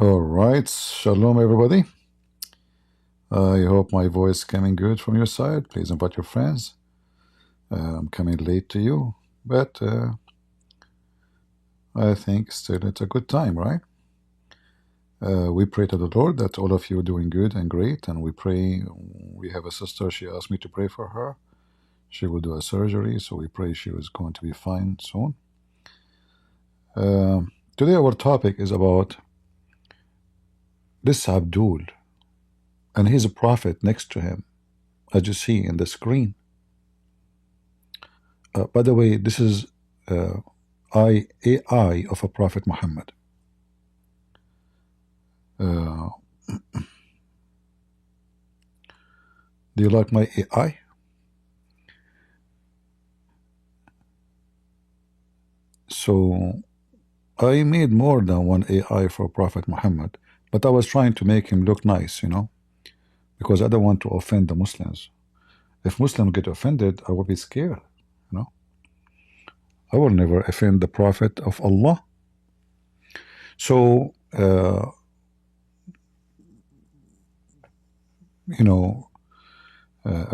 All right, shalom everybody. I hope my voice coming good from your side. Please invite your friends. I'm coming late to you, but I think still it's a good time, right? We pray to the Lord that all of you are doing good and great, and we pray. We have a sister. She asked me to pray for her. She will do a surgery, so we pray she is going to be fine soon. Today our topic is about this Abdul, and he's a prophet next to him, as you see in the screen. By the way, this is AI of a Prophet Muhammad. Do you like my AI? So I made more than one AI for Prophet Muhammad, but I was trying to make him look nice, because I don't want to offend the Muslims. If Muslims get offended, I will be scared. I will never offend the Prophet of Allah. So a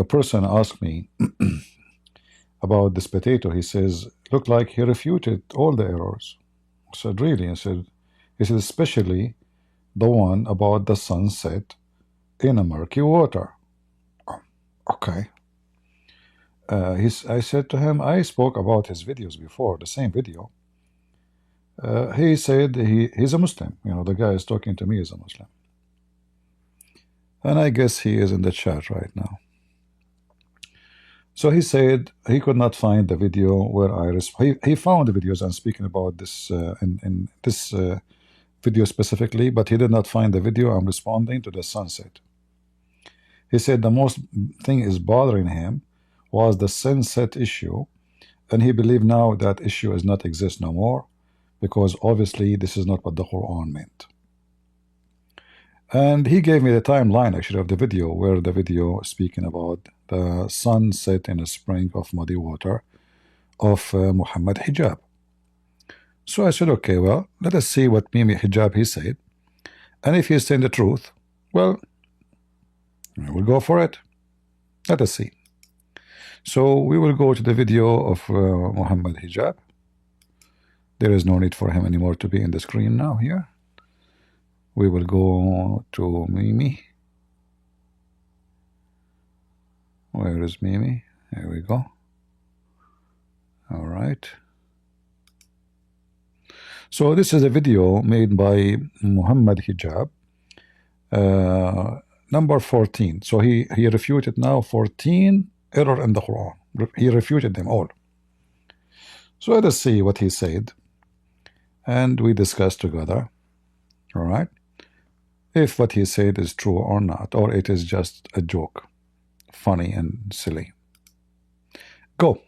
person asked me about this potato. He says, look like he refuted all the errors. I said, really? He said, especially the one about the sunset in a murky water. Okay. I said to him, I spoke about his videos before, the same video. He said he's a Muslim. The guy is talking to me is a Muslim. And I guess he is in the chat right now. So he said he could not find the video where he found the videos I'm speaking about this in this video specifically, but he did not find the video I'm responding to the sunset. He said the most thing is bothering him was the sunset issue, and he believed now that issue is not exist no more, because obviously this is not what the Quran meant. And he gave me the timeline actually of the video, where the video speaking about the sun set in a spring of muddy water of Muhammad Hijab. So I said, okay, well, let us see what Mimi Hijab he said, and if he's saying the truth, well, we'll go for it. Let us see. So we will go to the video of Muhammad Hijab. There is no need for him anymore to be in the screen now here. We will go to Mimi. Where is Mimi? Here we go. All right. So this is a video made by Muhammad Hijab, number 14. So he refuted now 14 error in the Quran. He refuted them all. So let us see what he said, and we discuss together. All right, if what he said is true or not, or it is just a joke, funny and silly. Go.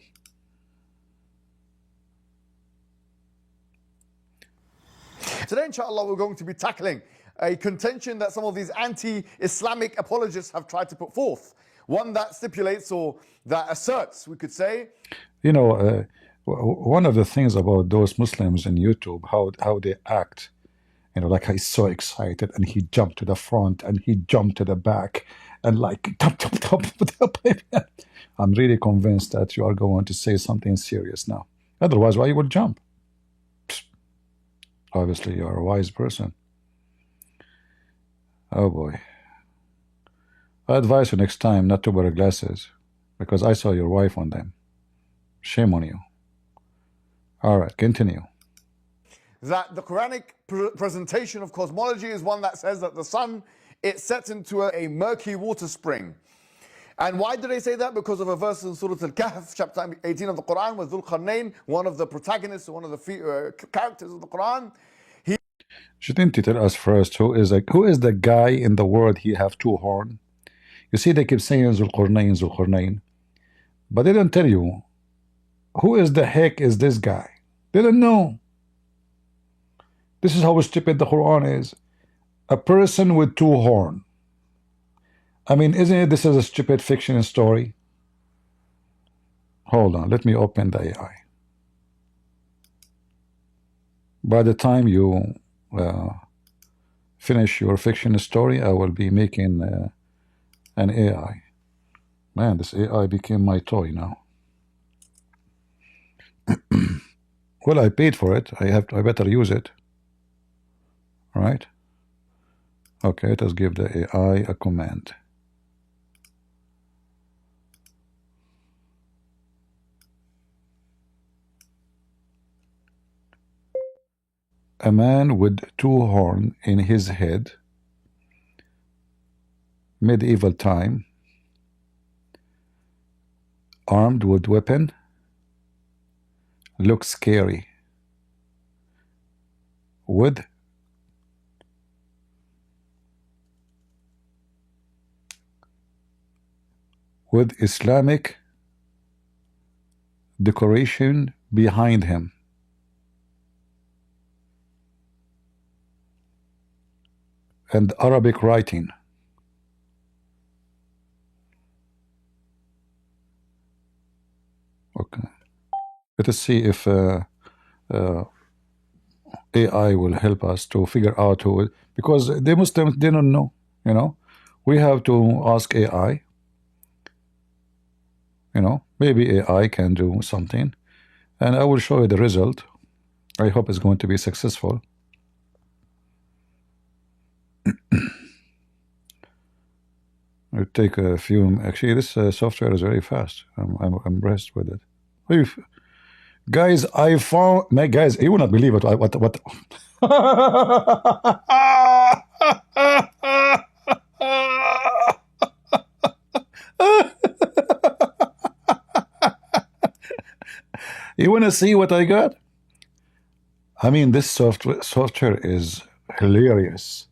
Today, inshallah, we're going to be tackling a contention that some of these anti-Islamic apologists have tried to put forth. One that stipulates, or that asserts, we could say. One of the things about those Muslims in YouTube, how they act, like he's so excited and he jumped to the front and he jumped to the back and like I'm really convinced that you are going to say something serious now. Otherwise, why you would jump? Obviously, you are a wise person. Oh boy. I advise you next time not to wear glasses, because I saw your wife on them. Shame on you. All right, continue. That the Quranic presentation of cosmology is one that says that the sun, it sets into a murky water spring. And why do they say that? Because of a verse in Surah Al-Kahf, chapter 18 of the Quran, with Qarnain, one of the protagonists, one of the characters of the Quran. Shouldn't you tell us first who is the guy in the world he have two horn? You see, they keep saying Zulqarnain, but they don't tell you who is the heck is this guy. They don't know. This is how stupid the Quran is. A person with two horns. I mean, isn't it this is a stupid fiction story? Hold on, let me open the AI. By the time you finish your fiction story, I will be making an AI. Man, this AI became my toy now. Well, I paid for it. I better use it. Right? Okay, let us give the AI a command. A man with two horns in his head, medieval time, armed with weapon, looks scary. With Islamic decoration behind him. And Arabic writing. Okay. Let us see if AI will help us to figure out who, because the Muslims, they don't know, you know. We have to ask AI, you know, maybe AI can do something, and I will show you the result. I hope it's going to be successful. It take a few. Actually, this software is very fast. I'm impressed with it. Guys, I found. My guys, you will not believe it. What? You want to see what I got? I mean, this software is hilarious.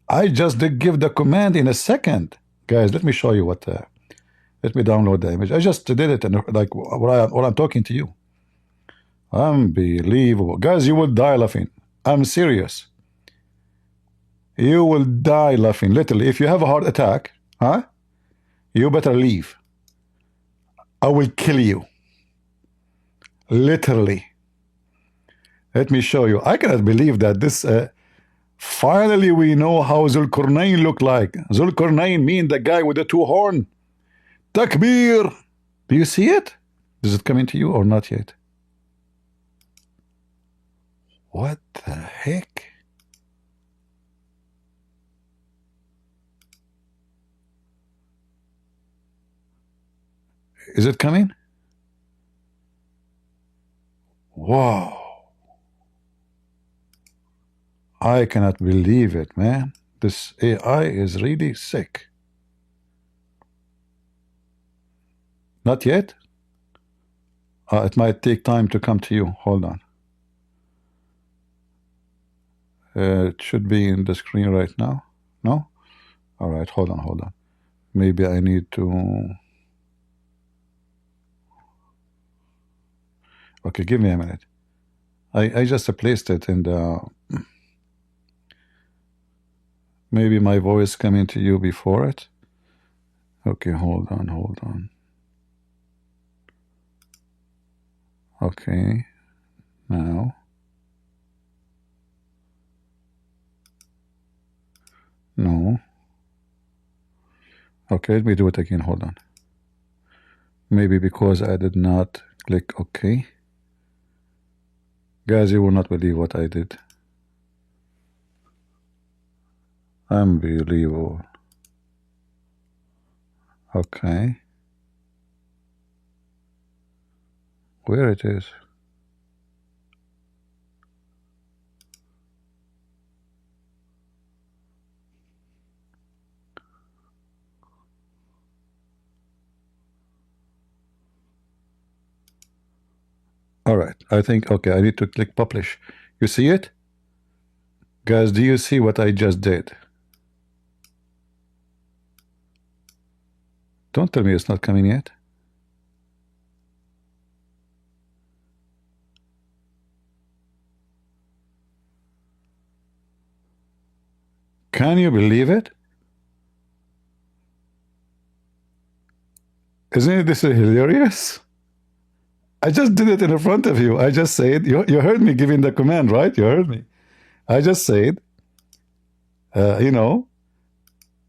I just did give the command in a second. Guys, let me show you what. Let me download the image. I just did it, and like while I'm talking to you. Unbelievable. Guys, you will die laughing. I'm serious. You will die laughing, literally. If you have a heart attack, huh? You better leave. I will kill you. Literally. Let me show you. I cannot believe that this... finally, we know how Qarnain look like. Qarnain mean the guy with the two horn. Takbir. Do you see it? Is it coming to you or not yet? What the heck? Is it coming? Wow. I cannot believe it, man. This AI is really sick. Not yet? It might take time to come to you. Hold on. It should be in the screen right now. No? All right, hold on. Maybe I need to... Okay, give me a minute. I just placed it in the... Maybe my voice coming to you before it. Okay, hold on. Okay, now. No. Okay, let me do it again. Hold on. Maybe because I did not click OK. Guys, you will not believe what I did. Unbelievable. Okay. Where it is? All right, I think, okay, I need to click publish. You see it? Guys, do you see what I just did? Don't tell me it's not coming yet. Can you believe it? Isn't this hilarious? I just did it in front of you. I just said, you heard me giving the command, right? You heard me. I just said, You know,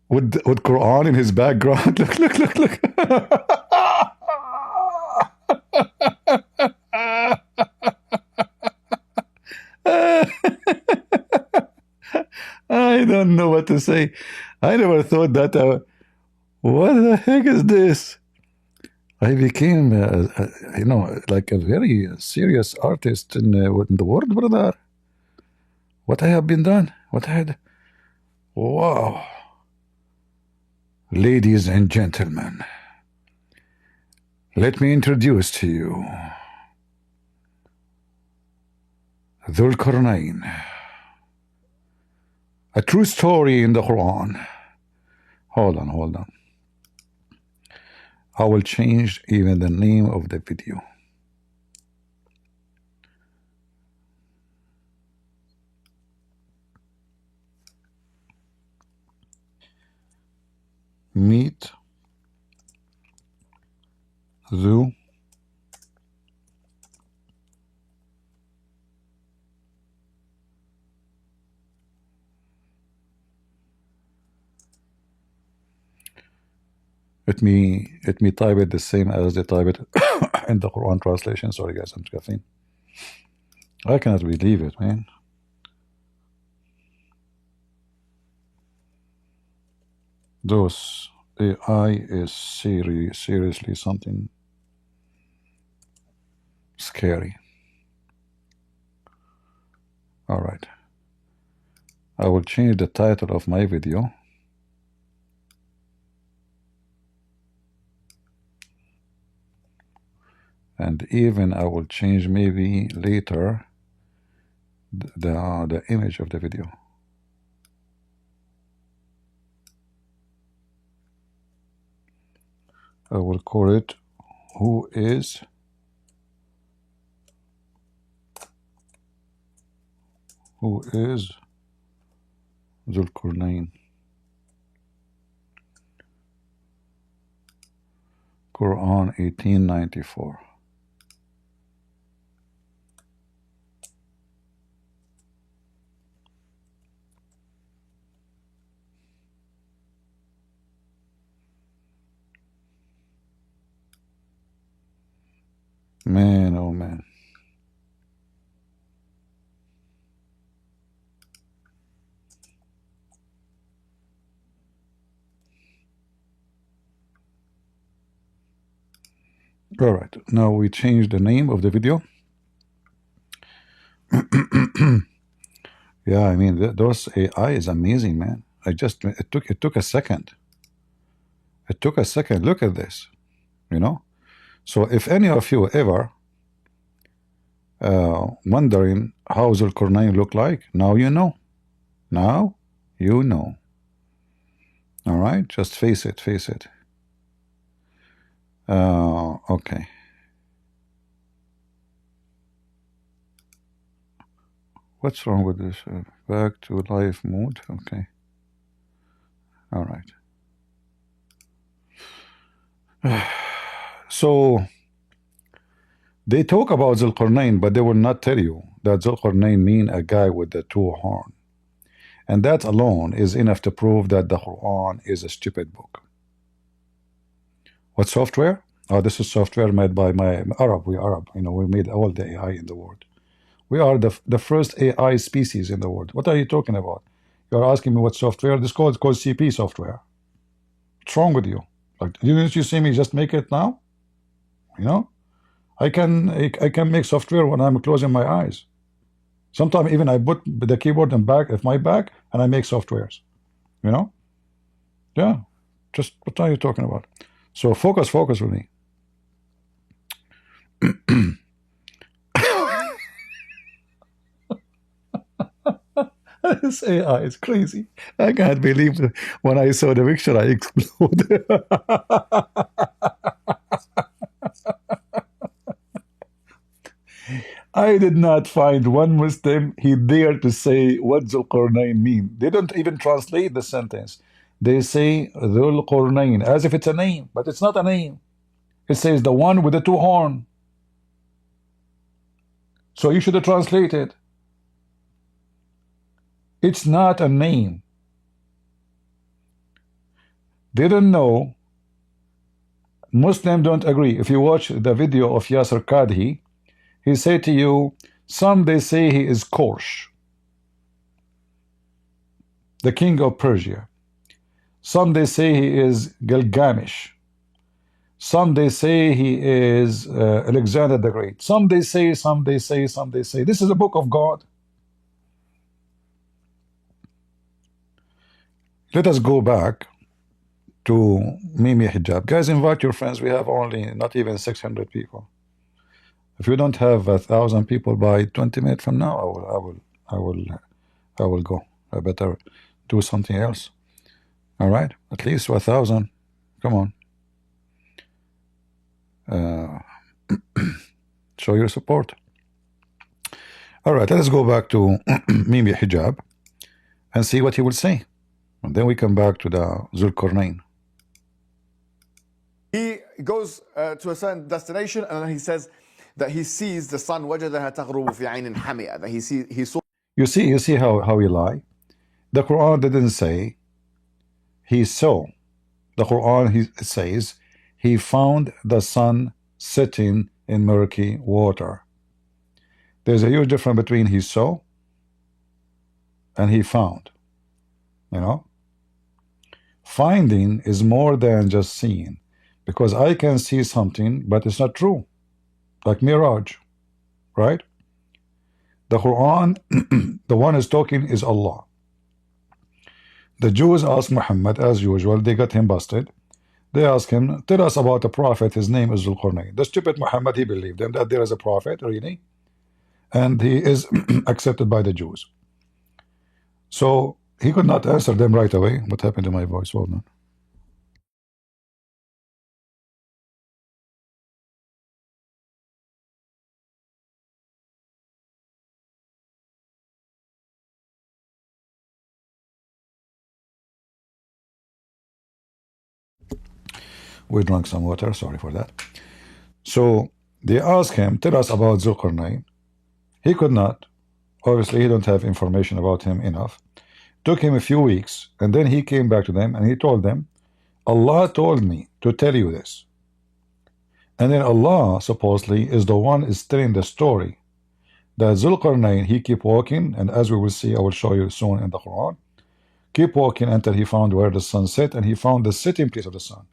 with Quran in his background. Look, look, look, look. I don't know what to say. I never thought that. What the heck is this? I became, you know, like a very serious artist in the world, brother. What I have been done? What I had? Wow. Ladies and gentlemen, let me introduce to you Dhul Qarnain, a true story in the Quran. Hold on, hold on. I will change even the name of the video. Meet Dhul Let me type it the same as they type it in the Quran translation. Sorry guys, I'm coughing. I cannot believe it, man. Those AI is seriously something scary. All right. I will change the title of my video. And even I will change maybe later the image of the video. I will call it Who is Dhul Qarnain? Quran 1894. Man, oh man. All right, now we change the name of the video. Yeah, I mean, those AI is amazing, man. It took a second. It took a second. Look at this, you know. So if any of you ever wondering how Dhul Qarnain look like, now you know. Now you know. All right, just face it, face it. Okay. What's wrong with this? Back to live mode. Okay. All right. So they talk about Dhul Qarnain, but they will not tell you that Dhul Qarnain mean a guy with the two horn. And that alone is enough to prove that the Quran is a stupid book. What software? Oh, this is software made by my Arab. We Arab. You know, we made all the AI in the world. We are the first AI species in the world. What are you talking about? You're asking me what software? This called CP software. What's wrong with you? Like, didn't you see me just make it now? You know, I can make software when I'm closing my eyes. Sometimes even I put the keyboard in back of my back and I make softwares. You know? Yeah. Just what are you talking about? So focus with me. This AI is crazy. I can't believe it. When I saw the picture, I exploded. I did not find one Muslim he dared to say what Dhul Qarnain mean. They don't even translate the sentence. They say Dhul Qarnain as if it's a name, but it's not a name. It says the one with the two horn. So you should have translated. It's not a name. Didn't know. Muslims don't agree. If you watch the video of Yasser Qadhi, he say to you, some they say he is Korsh, the king of Persia. Some they say he is Gilgamesh. Some they say he is Alexander the Great. Some they say. This is a book of God. Let us go back to Mimi Hijab. Guys, invite your friends. We have only not even 600 people. If you don't have 1,000 people by 20 minutes from now, I will go. I better do something else. All right, at least 1,000. Come on. Show your support. All right, let's go back to Mimi Hijab and see what he will say. And then we come back to the Qarnain. He goes to a certain destination and then he says that he sees the sun وجدها تغرب في عين حمئة, that he saw. You see how he lie. The Quran didn't say he saw. The Quran says he found the sun setting in murky water. There's a huge difference between he saw and he found. You know, finding is more than just seeing, because I can see something but it's not true, like mirage, right? The Quran, the one is talking is Allah. The Jews asked Muhammad, as usual, they got him busted. They asked him, tell us about a prophet, his name is Qarnain. The stupid Muhammad, he believed them that there is a prophet, really, and he is accepted by the Jews. So he could not answer them right away. What happened to my voice? Hold on. We drank some water, sorry for that. So they asked him, tell us about Qarnain. He could not. Obviously, he don't have information about him enough. Took him a few weeks, and then he came back to them and he told them, Allah told me to tell you this. And then Allah supposedly is the one is telling the story that Qarnain, he keep walking, and as we will see, I will show you soon in the Quran, keep walking until he found where the sun set, and he found the setting place of the sun.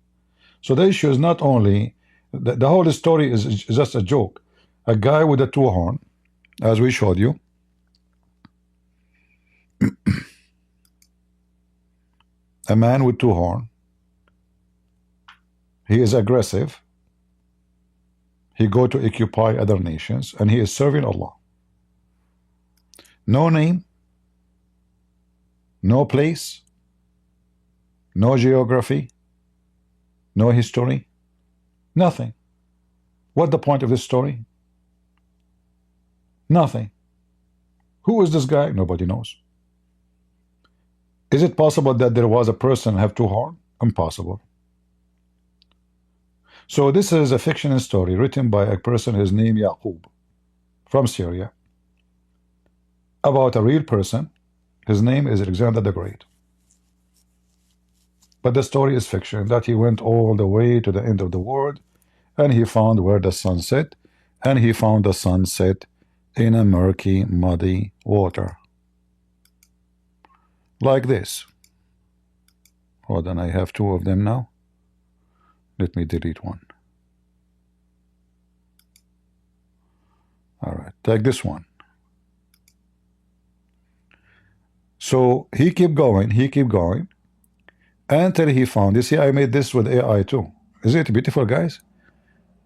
So the issue is not only, the whole story is just a joke. A guy with a two horn, as we showed you, a man with two horn, he is aggressive, he go to occupy other nations, and he is serving Allah. No name, no place, no geography, no history, nothing. What the point of this story? Nothing. Who is this guy? Nobody knows. Is it possible that there was a person have two horns? Impossible. So this is a fictional story written by a person, his name Yaqub, from Syria, about a real person. His name is Alexander the Great. But the story is fiction, that he went all the way to the end of the world and he found where the sun set, and he found the sun set in a murky, muddy water. Like this. Hold on, I have two of them now. Let me delete one. All right, take this one. So he kept going, until he found, you see, I made this with AI too. Isn't it beautiful, guys?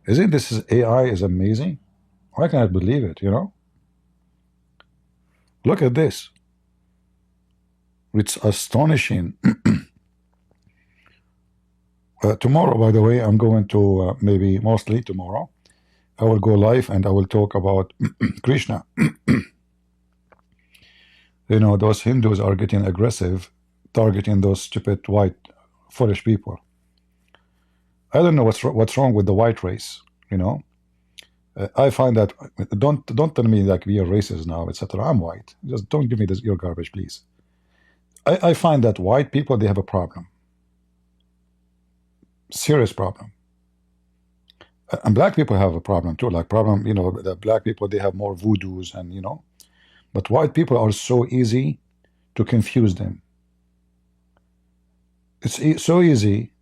Isn't this AI is amazing? I cannot believe it, you know? Look at this. It's astonishing. Tomorrow, by the way, I'm going to, maybe mostly tomorrow, I will go live and I will talk about Krishna. You know, those Hindus are getting aggressive, targeting those stupid white foolish people. I don't know what's wrong with the white race, you know. I find that, don't tell me like we are racist now, etc. I'm white. Just don't give me this, your garbage, please. I find that white people, they have a problem. Serious problem. And black people have a problem too. Like problem, the black people, they have more voodoos and but white people are so easy to confuse them. It's so easy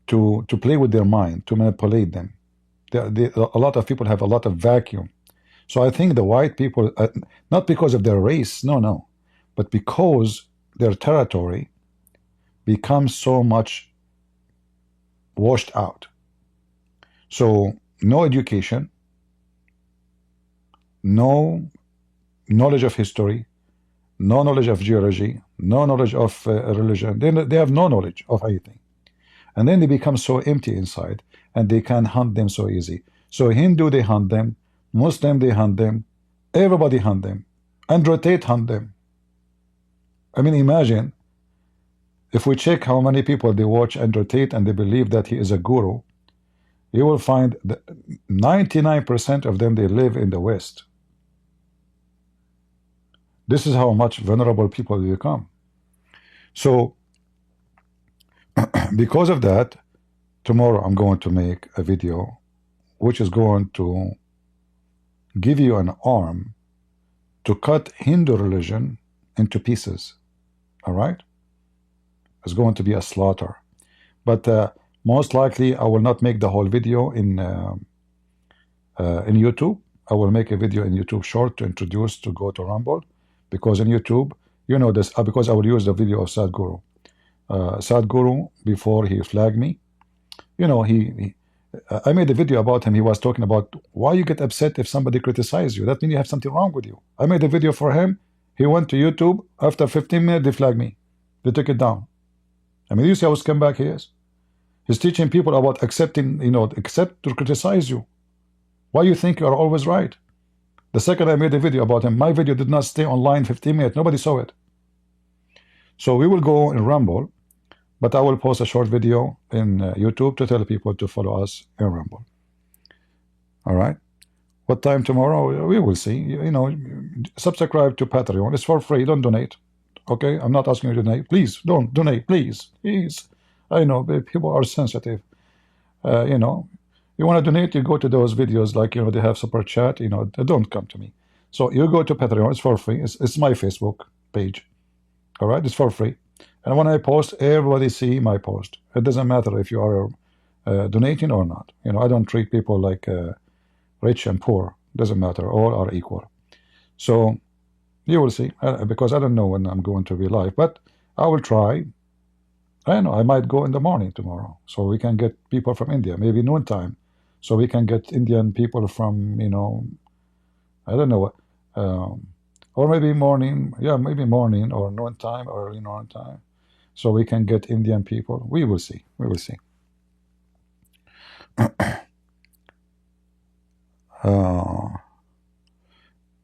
to play with their mind, to manipulate them. A lot of people have a lot of vacuum. So I think the white people, not because of their race, no, but because their territory becomes so much washed out. So no education, no knowledge of history, no knowledge of geology, no knowledge of religion. They have no knowledge of anything. And then they become so empty inside, and they can hunt them so easy. So Hindu, they hunt them. Muslim, they hunt them. Everybody hunt them. Andrew Tate hunt them. I mean, imagine if we check how many people they watch Andrew Tate and they believe that he is a guru, you will find that 99% of them, they live in the West. This is how much vulnerable people become. So because of that, tomorrow I'm going to make a video which is going to give you an arm to cut Hindu religion into pieces. All right? It's going to be a slaughter. But most likely I will not make the whole video in YouTube. I will make a video in YouTube short to introduce to go to Rumble, because in YouTube, this, because I will use the video of Sadhguru. Sadhguru, before he flagged me, I made a video about him. He was talking about why you get upset if somebody criticizes you. That means you have something wrong with you. I made a video for him. He went to YouTube. After 15 minutes, they flagged me. They took it down. I mean, you see how scumbag he is? He's teaching people about accepting, accept to criticize you. Why you think you are always right? The second I made a video about him, my video did not stay online 15 minutes. Nobody saw it. So we will go in Rumble, but I will post a short video in YouTube to tell people to follow us in Rumble. All right? What time tomorrow? We will see. Subscribe to Patreon. It's for free. Don't donate. Okay? I'm not asking you to donate. Please, don't donate. Please. Please. I know people are sensitive. You want to donate, you go to those videos like, they have super chat, don't come to me. So you go to Patreon. It's for free. It's my Facebook page. All right? It's for free. And when I post, everybody see my post. It doesn't matter if you are donating or not. I don't treat people like rich and poor. Doesn't matter. All are equal. So you will see, because I don't know when I'm going to be live, but I will try. I know I might go in the morning tomorrow, so we can get people from India, maybe noontime, so we can get Indian people from, I don't know, or maybe morning, maybe morning or noontime or early noontime, so we can get Indian people. We will see. We will see.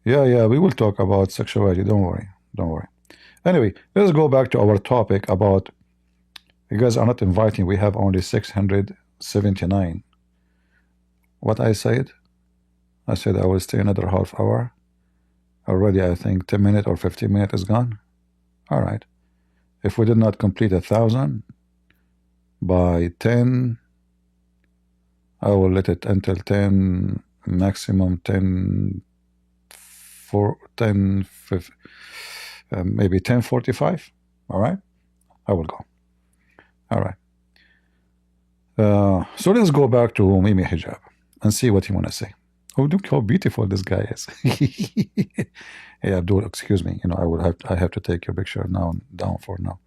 Yeah, we will talk about sexuality. Don't worry. Don't worry. Anyway, let's go back to our topic about, you guys are not inviting. We have only 679. What I said? I said I will stay another half hour. Already, I think 10 minutes or 15 minutes is gone. All right. If we did not complete 1,000 by 10, I will let it until 10, maximum 10, for 10, 5, maybe 10:45. All right. I will go. All right. So let's go back to Mimi Hijab and see what you want to say. Oh, look how beautiful this guy is. Hey, Abdul, excuse me. I have to take your picture now down for now.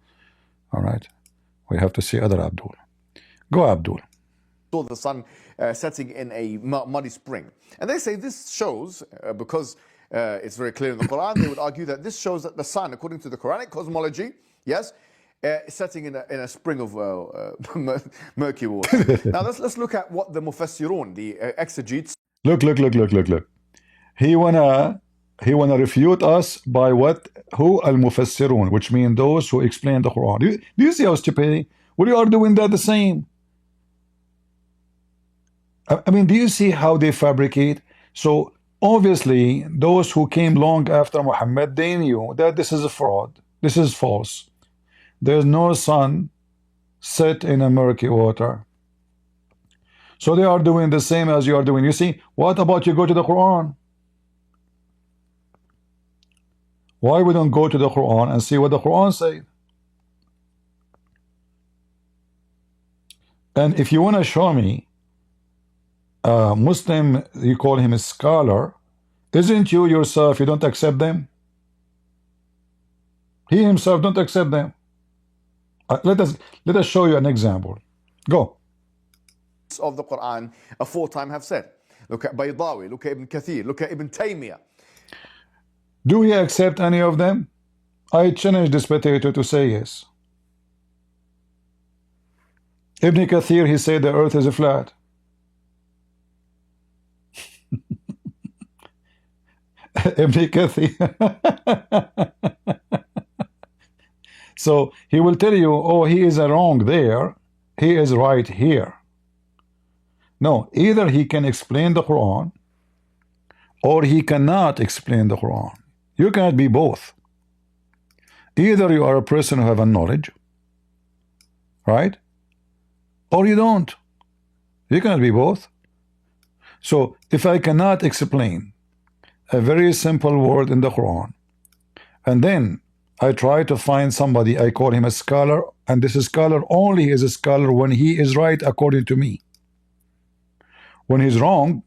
All right. We have to see other Abdul. Go, Abdul. Saw the sun setting in a muddy spring. And they say this shows, because it's very clear in the Quran, they would argue that this shows that the sun, according to the Quranic cosmology, yes, setting in a spring of murky water. Now let's look at what the Mufassirun, the exegetes. Look. He wanna refute us by what? Who? Al-Mufassirun, which mean those who explain the Quran. Do you see how stupid? We are doing that the same. I mean, do you see how they fabricate? So obviously, those who came long after Muhammad, they knew that this is a fraud. This is false. There's no sun set in a murky water. So they are doing the same as you are doing. You see, what about you go to the Quran? Why we don't go to the Quran and see what the Quran says? And if you want to show me a Muslim, you call him a scholar, isn't you yourself, you don't accept them? He himself don't accept them. Let us show you an example. Go. Of the Quran aforetime have said. Look at Baydawi, look at Ibn Kathir, look at Ibn Taymiyyah. Do we accept any of them? I challenge this potato to say yes. Ibn Kathir, he said the earth is flat. Ibn Kathir. So he will tell you, oh, he is wrong there, he is right here. No, either he can explain the Quran or he cannot explain the Quran. You cannot be both. Either you are a person who have a knowledge, right? Or you don't. You cannot be both. So if I cannot explain a very simple word in the Quran, and then I try to find somebody, I call him a scholar, and this scholar only is a scholar when he is right according to me. When he's wrong,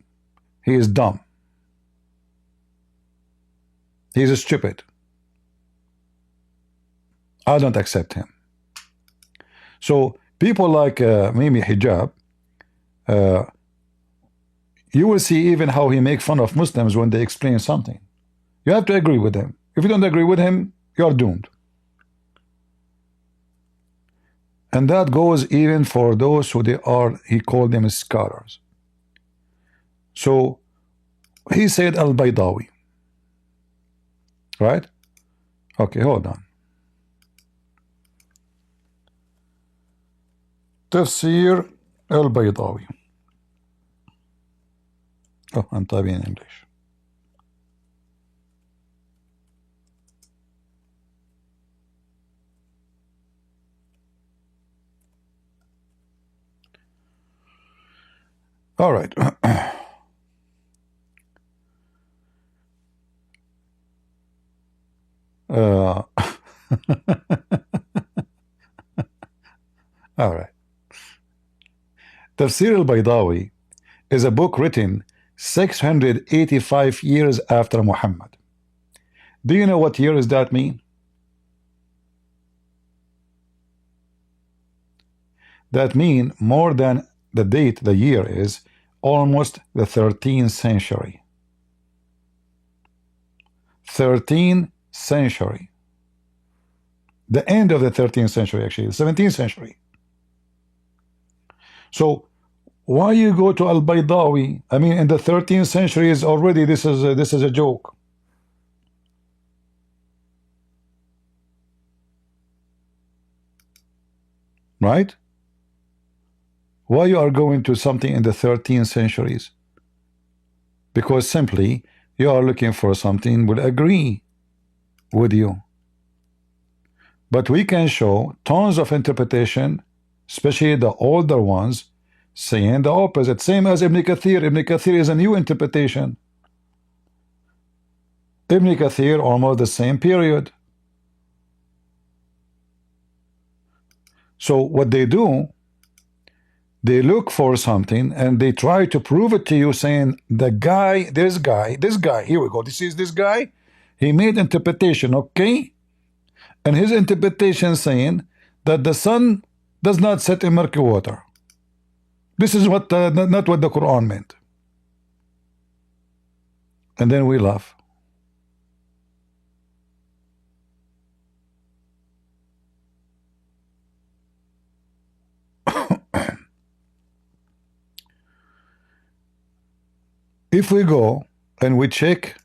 he is dumb. He is stupid. I don't accept him. So people like Mimi Hijab, you will see even how he makes fun of Muslims when they explain something. You have to agree with him. If you don't agree with him, you are doomed. And that goes even for those who they are, he called them scholars. So he said Al-Baydawi, right? Okay, hold on. Tafsir Al-Baydawi. Oh, I'm typing in English. All right. All right. Tafsir al-Baydawi is a book written 685 years after Muhammad. Do you know what year does that mean? That means more than the date, the year is almost the 13th century. 13th century. The end of the 13th century, actually, the 17th century. So why you go to Al-Baydawi? I mean, in the 13th century is already this is a joke. Right? Why you are going to something in the 13th centuries? Because simply you are looking for something will agree with you. But we can show tons of interpretation, especially the older ones, saying the opposite. Same as Ibn Kathir. Ibn Kathir is a new interpretation. Ibn Kathir almost the same period. So what they do, they look for something and they try to prove it to you, saying the guy, this guy, here we go, this guy, he made interpretation, okay? And his interpretation saying that the sun does not set in murky water. This is what not what the Quran meant. And then we laugh. If we go and we check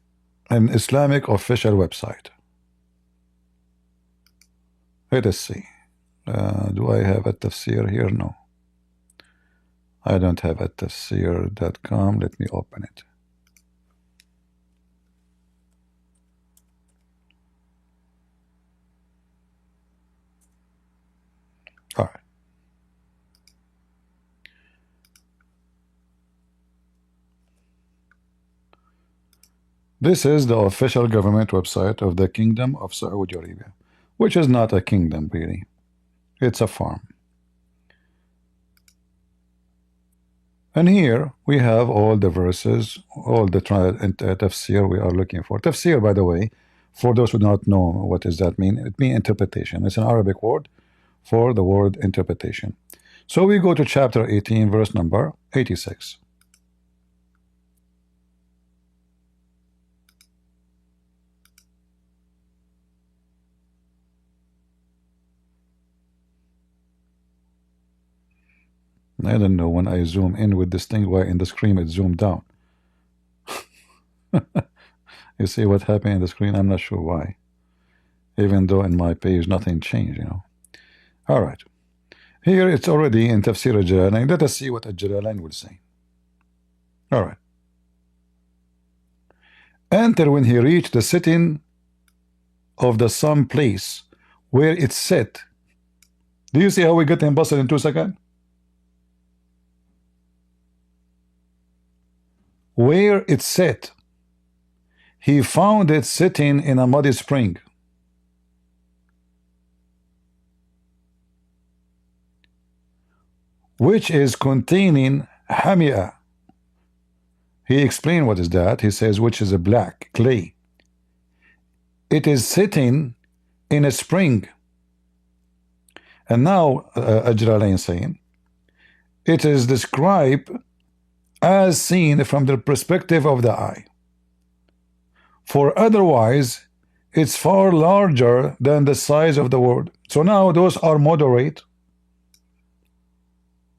an Islamic official website, let us see. Do I have a tafsir here? No. I don't have a tafsir.com. Let me open it. All right. This is the official government website of the Kingdom of Saudi Arabia, which is not a kingdom really. It's a farm. And here we have all the verses, all the tafsir we are looking for. Tafsir, by the way, for those who do not know what does that mean, it means interpretation. It's an Arabic word for the word interpretation. So we go to chapter 18, verse number 86. I don't know when I zoom in with this thing why in the screen it zoomed down. You see what happened in the screen? I'm not sure why. Even though in my page nothing changed, you know. All right. Here it's already in Tafsir al-Jalalain. Let us see what al-Jalalain will say. All right. Enter when he reached the sitting of the sun place where it set. Do you see how we get him busted in 2 seconds? Where it set, he found it sitting in a muddy spring. Which is containing hamia. He explained what is that. He says, which is a black clay. It is sitting in a spring. And now, Ajralain saying, it is described as seen from the perspective of the eye. For otherwise, it's far larger than the size of the world. So now those are moderate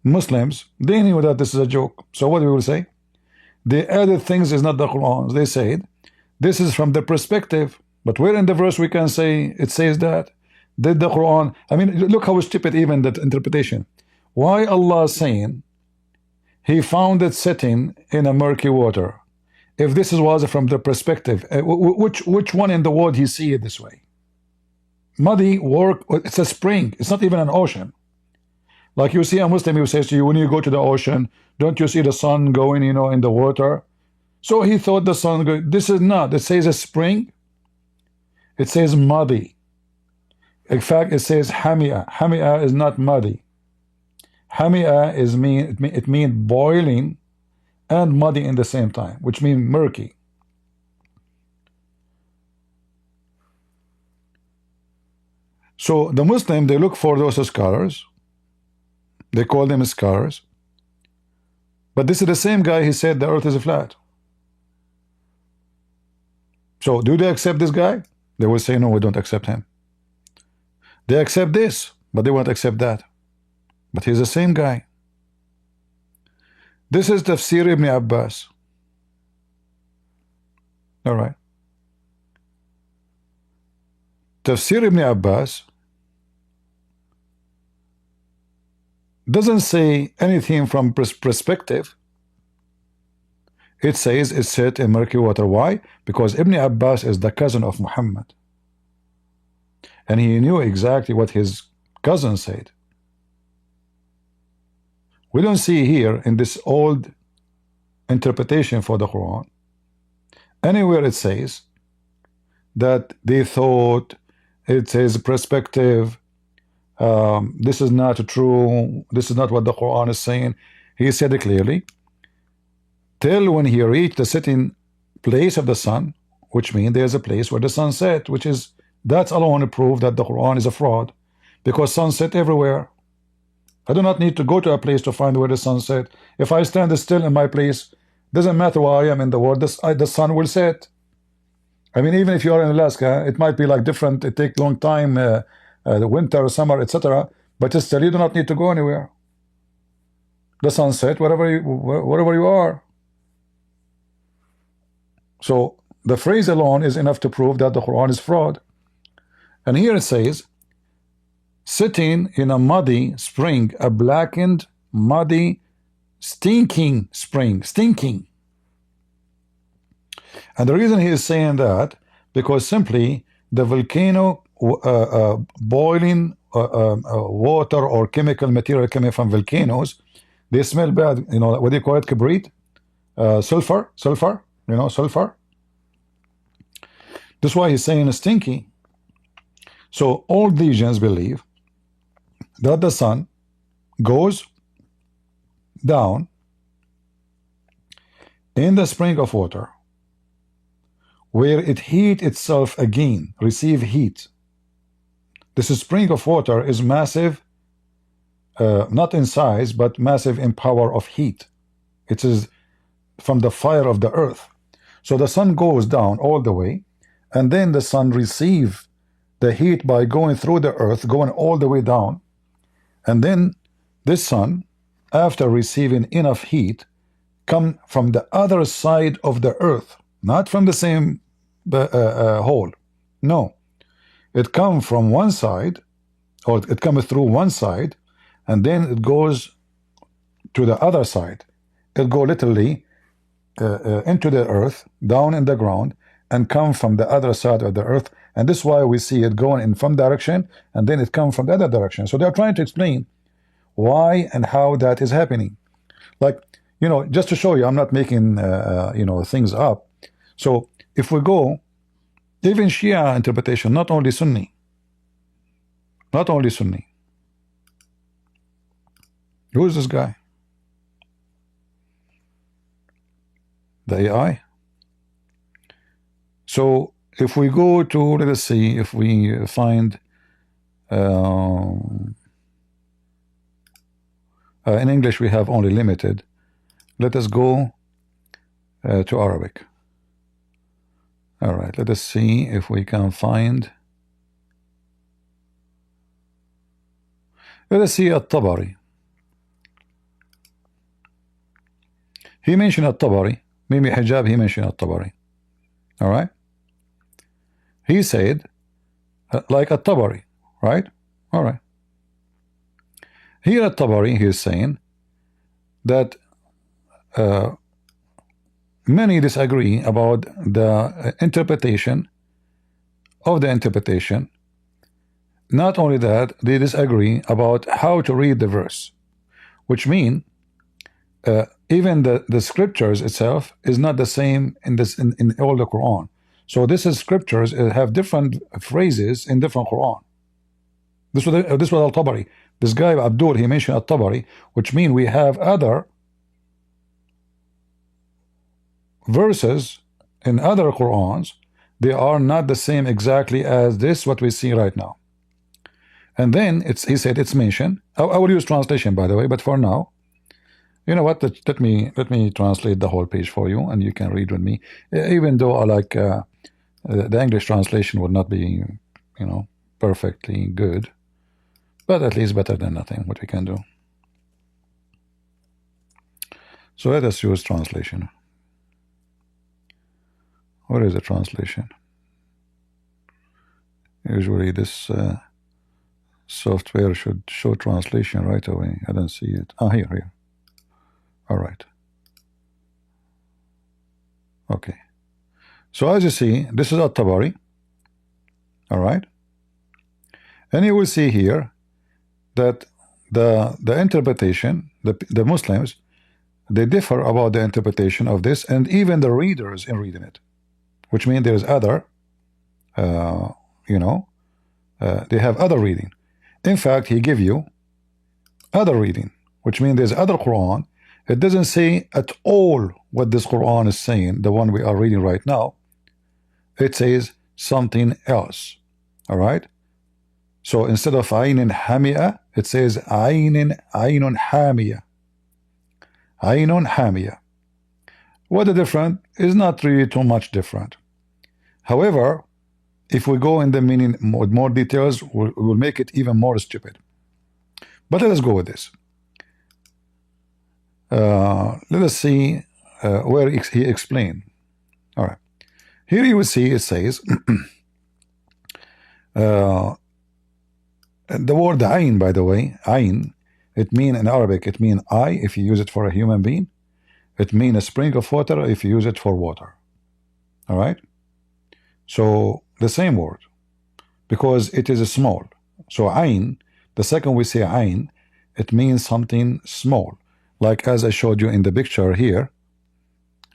Muslims. They knew that this is a joke. So what we will say? The other things is not the Quran. They said this is from the perspective. But where in the verse we can say it says that? Did the Quran? I mean, look how stupid even that interpretation. Why Allah is saying he found it sitting in a murky water? If this was from the perspective, which one in the world he see it this way? Muddy work. It's a spring. It's not even an ocean. Like you see a Muslim who says to you, when you go to the ocean, don't you see the sun going, you know, in the water? So he thought the sun going. This is not. It says a spring. It says muddy. In fact, it says hamia. Hamia is not muddy. Hamia is it means boiling and muddy in the same time, which means murky. So the Muslim, they look for those scholars. They call them scholars. But this is the same guy who said the earth is flat. So do they accept this guy? They will say, no, we don't accept him. They accept this, but they won't accept that. But he's the same guy. This is Tafsir Ibn Abbas. All right. Tafsir Ibn Abbas doesn't say anything from perspective. It says it's set in murky water. Why? Because Ibn Abbas is the cousin of Muhammad. And he knew exactly what his cousin said. We don't see here in this old interpretation for the Quran anywhere it says that they thought it says perspective. This is not true. This is not what the Quran is saying. He said it clearly. Till when he reached the setting place of the sun, which means there's a place where the sun set, which is that's alone a proof that the Quran is a fraud, because sun set everywhere. I do not need to go to a place to find where the sun set. If I stand still in my place, doesn't matter where I am in the world, the sun will set. I mean, even if you are in Alaska, it might be like different. It takes a long time, the winter, summer, etc. But still, you do not need to go anywhere. The sun set wherever you are. So the phrase alone is enough to prove that the Quran is fraud. And here it says, sitting in a muddy spring, a blackened, muddy, stinking spring, stinking. And the reason he is saying that, because simply the volcano boiling water or chemical material coming from volcanoes, they smell bad. You know, what do you call it? Kibrit? Sulfur, you know, sulfur. That's why he's saying stinky. So all Legions believe that the sun goes down in the spring of water, where it heat itself again, receive heat. This spring of water is massive, not in size, but massive in power of heat. It is from the fire of the earth. So the sun goes down all the way, and then the sun receives the heat by going through the earth, going all the way down, and then this sun, after receiving enough heat, come from the other side of the earth, not from the same hole. No, it comes from one side, or it comes through one side, and then it goes to the other side. It go literally into the earth, down in the ground, and come from the other side of the earth. And this is why we see it going in from direction, and then it comes from the other direction. So they're trying to explain why and how that is happening. Like, you know, just to show you, I'm not making you know, things up. So if we go, even Shia interpretation, not only Sunni, not only Sunni. Who is this guy? The AI. So if we go to, let us see if we find in English we have only limited. Let us go to Arabic. All right, let us see if we can find. Let us see At-Tabari. He mentioned At-Tabari. Maybe Hijab, he mentioned At-Tabari. All right. He said, like At-Tabari, right? All right. Here At-Tabari, he is saying that many disagree about the interpretation of the interpretation. Not only that, they disagree about how to read the verse, which mean even the scriptures itself is not the same in all the Quran. So this is scriptures have different phrases in different Quran. This was Al-Tabari. This guy Abdul, he mentioned Al-Tabari, which mean we have other verses in other Qurans. They are not the same exactly as this what we see right now. And then he said it's mentioned. I will use translation, by the way, but for now, you know what? Let me translate the whole page for you, and you can read with me. Even though I like the English translation would not be, you know, perfectly good, but at least better than nothing. What we can do. So let us use translation. Where is the translation? Usually this software should show translation right away. I don't see it. Ah, here. All right. Okay. So as you see, this is At-Tabari. All right. And you will see here that the interpretation, the Muslims, they differ about the interpretation of this, and even the readers in reading it, which means there's other, you know, they have other reading. In fact, he give you other reading, which means there's other Quran. It doesn't say at all what this Quran is saying, the one we are reading right now. It says something else. All right. So instead of Aynin Hamia, it says Aynun Hamia. Aynun Hamia. What the difference is not really too much different. However, if we go in the meaning with more details, we'll make it even more stupid. But let us go with this. Let us see where he explained. All right. Here you will see it says the word ayn, by the way, ayn, it means in Arabic, it means eye if you use it for a human being. It means a spring of water if you use it for water. All right. So the same word, because it is small. So ayn, the second we say ayn, it means something small. Like as I showed you in the picture here,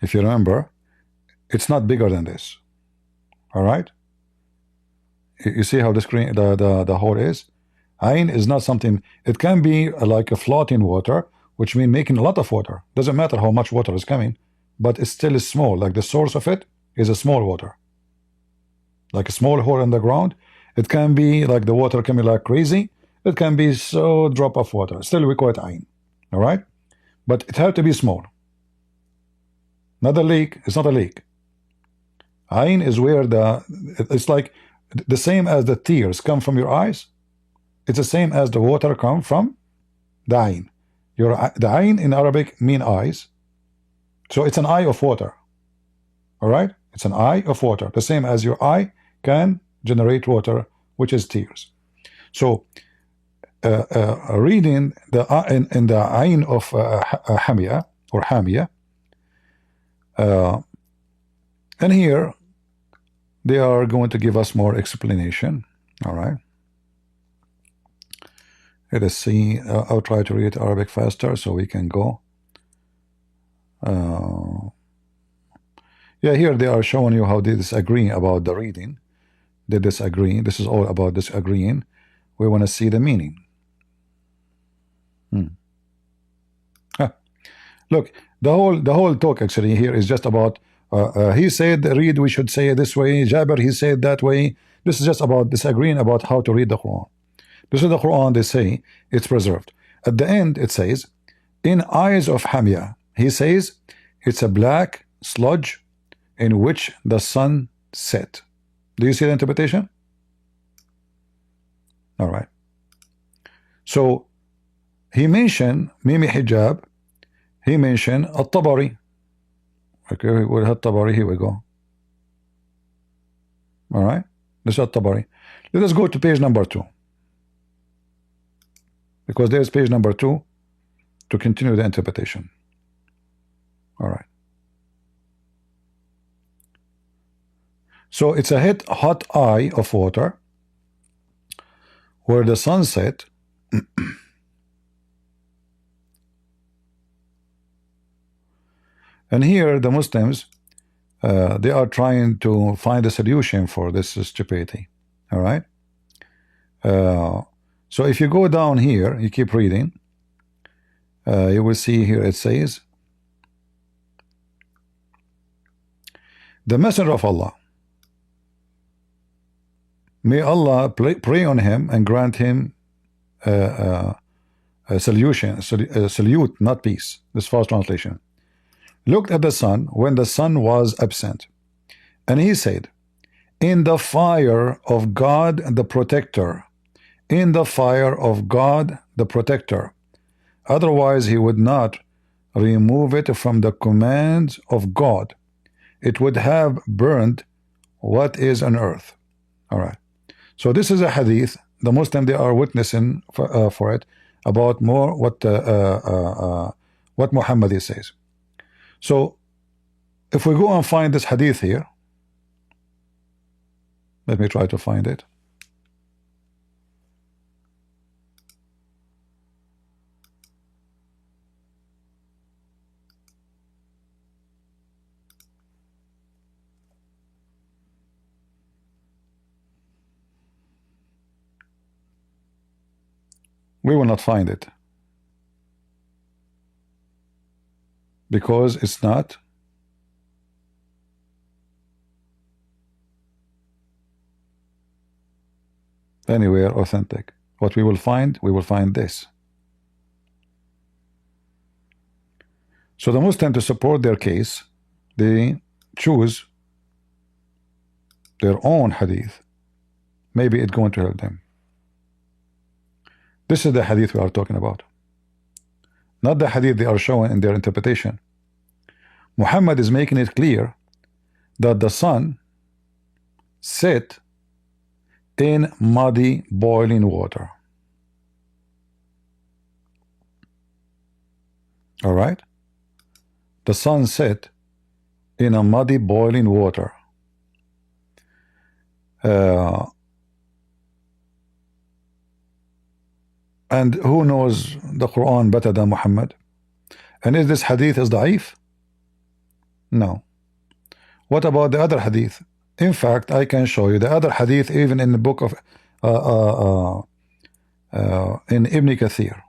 if you remember, it's not bigger than this. All right. You see how the screen, the hole is. Ain is not something. It can be like a floating water, which means making a lot of water. Doesn't matter how much water is coming, but it still is small. Like the source of it is a small water, like a small hole in the ground. It can be like the water coming like crazy. It can be so drop of water. Still we call it ain. All right, but it has to be small. Not a leak. It's not a leak. Ain is where it's like the same as the tears come from your eyes. It's the same as the water come from the ain. The ain in Arabic mean eyes. So it's an eye of water. All right? It's an eye of water. The same as your eye can generate water, which is tears. So reading in the ain of Hamia or Hamia, and here they are going to give us more explanation. All right. Let us see. I'll try to read Arabic faster so we can go. Yeah, here they are showing you how they disagree about the reading. They disagree. This is all about disagreeing. We want to see the meaning. Look, the whole talk actually here is just about he said read, we should say it this way. Jabir, he said that way. This is just about disagreeing about how to read the Quran. This is the Quran, they say it's preserved. At the end it says, in eyes of Hamia, he says it's a black sludge in which the sun set. Do you see the interpretation? All right. So he mentioned Mimi Hijab. He mentioned At-Tabari. Okay, we'll have Tabari. Here we go. All right. This is At-Tabari. Let us go to page number 2. Because there's page number 2 to continue the interpretation. All right. So it's a hot eye of water where the sun set. And here the Muslims, they are trying to find a solution for this stupidity. All right. So if you go down here, you keep reading, you will see here it says, the Messenger of Allah, may Allah pray on him and grant him a salute, not peace. This false translation. Looked at the sun when the sun was absent, and he said, in the fire of God the protector, in the fire of God the protector, otherwise he would not remove it from the commands of God. It would have burned what is on earth. All right. So this is a hadith. The Muslim, they are witnessing for it about more what Muhammad says. So if we go and find this hadith here, let me try to find it. We will not find it because it's not anywhere authentic. What we will find this. So the Muslim, to support their case, they choose their own hadith. Maybe it's going to help them. This is the hadith we are talking about, not the hadith they are showing in their interpretation. Muhammad is making it clear that the sun set in muddy boiling water. All right. The sun set in a muddy boiling water. And who knows the Quran better than Muhammad? And is this hadith is da'if? No. What about the other hadith In fact, I can show you the other hadith even in the book of in Ibn Kathir.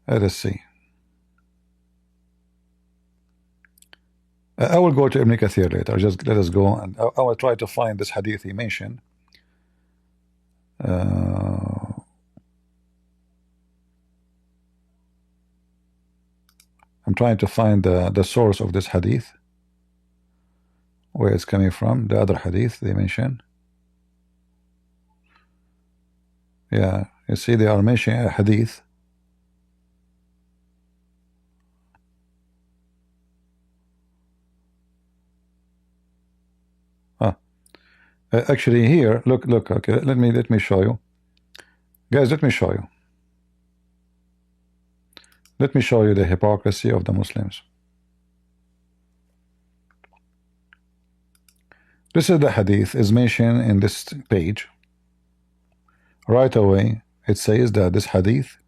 Let us see. I will go to Ibn Kathir later. Just let us go, and I will try to find this hadith he mentioned. I'm trying to find the source of this hadith, where it's coming from, the other hadith they mentioned. Yeah, you see they are mentioning a hadith. Actually here, look, okay, let me show you. Guys, let me show you. Let me show you the hypocrisy of the Muslims. This is the hadith is mentioned in this page. Right away, it says that this hadith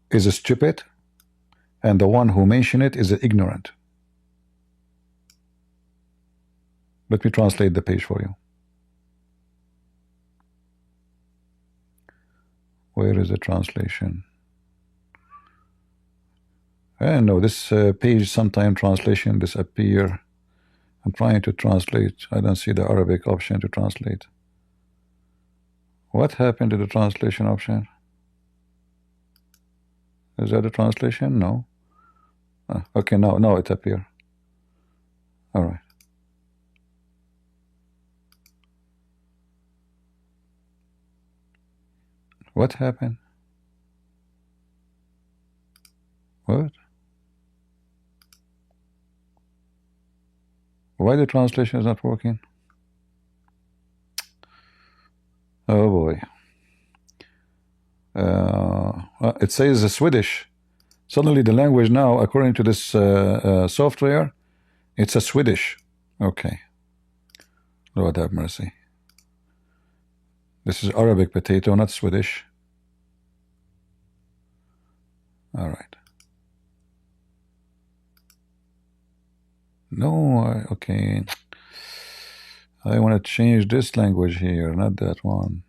is stupid, and the one who mentioned it is ignorant. Let me translate the page for you. Where is the translation? I don't know, this page sometime translation disappear. I'm trying to translate. I don't see the Arabic option to translate. What happened to the translation option? Is that a translation? No. Okay, now it appear. All right. What happened? What? Why the translation is not working? Oh boy. It says Swedish. Suddenly the language now, according to this software, it's a Swedish. Okay. Lord have mercy. This is Arabic potato, not Swedish. All right. No, okay. I want to change this language here, not that one.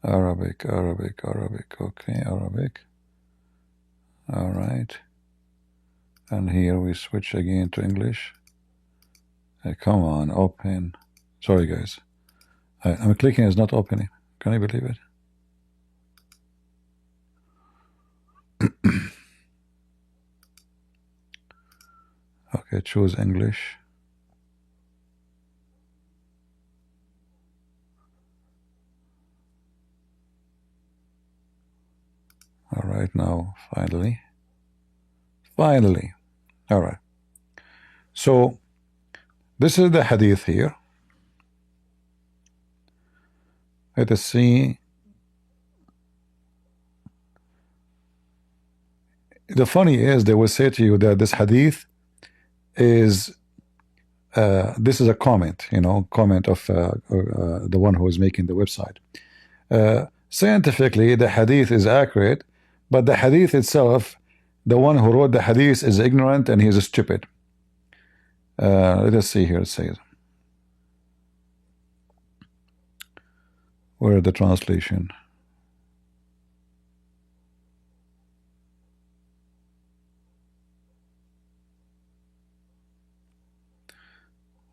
Arabic. Okay, Arabic. All right. And here we switch again to English. Come on, open. Sorry, guys. I'm clicking, it's not opening. Can you believe it? Okay, choose English. All right, now, finally. All right. So, this is the hadith here. Let us see. The funny is, they will say to you that this hadith is this is a comment, comment of the one who is making the website. Scientifically, the hadith is accurate, but the hadith itself, the one who wrote the hadith is ignorant and he is stupid. Let us see here. It says, where is the translation?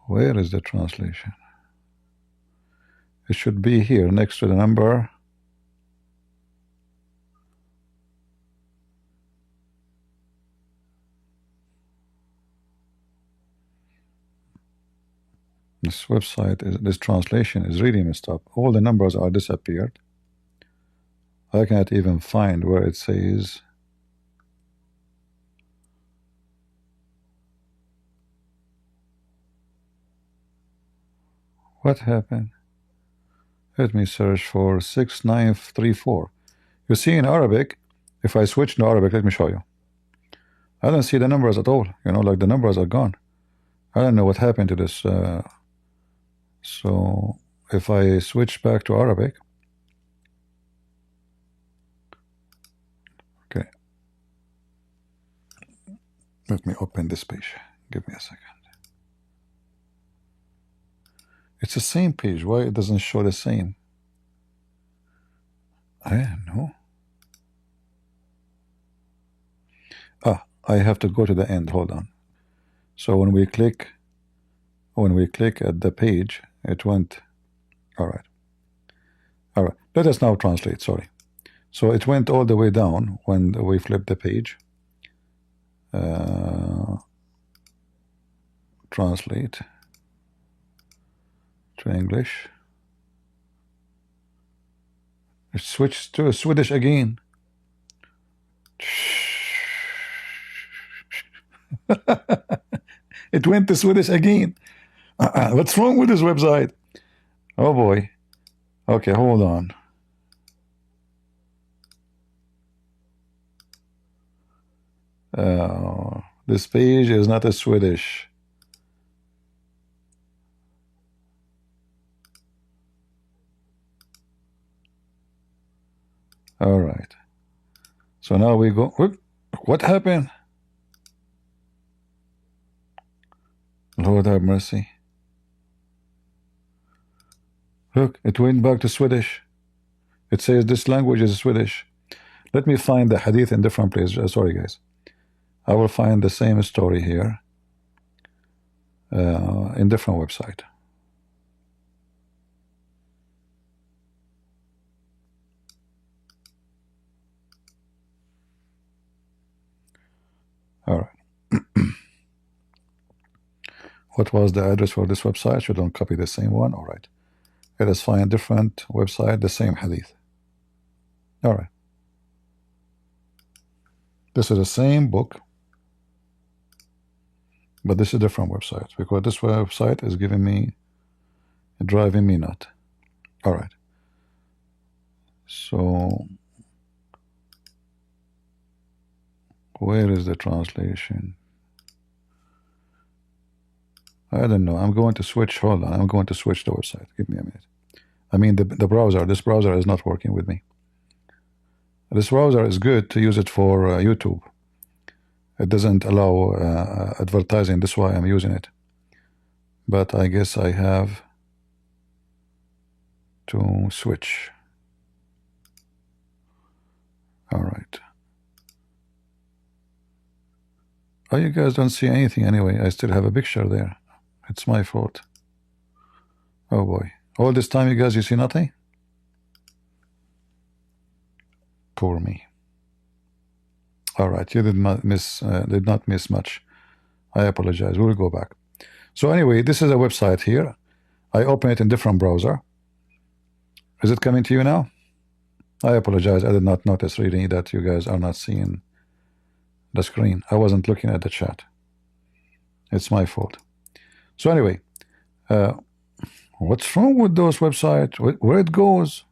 Where is the translation? It should be here next to the number. This website, this translation is really messed up. All the numbers are disappeared. I can't even find where it says. What happened? Let me search for 6934. You see in Arabic, if I switch to Arabic, let me show you. I don't see the numbers at all. Like the numbers are gone. I don't know what happened to this. So if I switch back to Arabic, Let me open this page. Give me a second. It's the same page. Why it doesn't show the same? I don't know. Ah, I have to go to the end. Hold on. So when we click at the page, it went. All right. All right. Let us now translate. Sorry. So it went all the way down when we flipped the page. Translate to English. It switched to Swedish again. It went to Swedish again. What's wrong with this website? Oh boy. Okay, hold on. This page is not a Swedish. All right. So now we go. Whoop, what happened? Lord have mercy. Look, it went back to Swedish. It says this language is Swedish. Let me find the hadith in different places. Sorry, guys. I will find the same story here in different website. All right. What was the address for this website? So don't copy the same one. All right. Let us find different website, the same hadith. All right. This is the same book, but this is a different website because this website is giving me, driving me nut. All right. So where is the translation? I don't know. I'm going to switch. Hold on. I'm going to switch the website. Give me a minute. I mean, the browser. This browser is not working with me. This browser is good to use it for YouTube. It doesn't allow advertising. That's why I'm using it. But I guess I have to switch. All right. Oh, you guys don't see anything anyway. I still have a picture there. It's my fault. Oh boy. All this time, you guys, you see nothing? Poor me. All right, you did not miss much. I apologize. We'll go back. So anyway, this is a website here. I open it in different browser. Is it coming to you now? I apologize. I did not notice really that you guys are not seeing the screen. I wasn't looking at the chat. It's my fault. So anyway, what's wrong with those websites? Where it goes?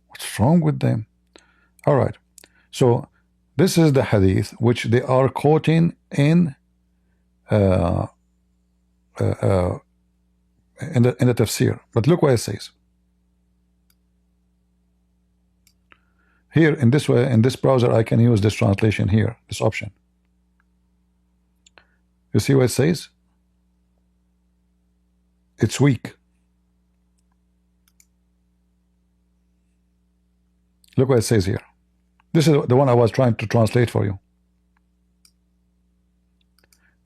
What's wrong with them? All right. So this is the hadith which they are quoting in the tafsir. But look what it says. Here in this way, in this browser, I can use this translation here, this option. You see what it says? It's weak. Look what it says here. This is the one I was trying to translate for you.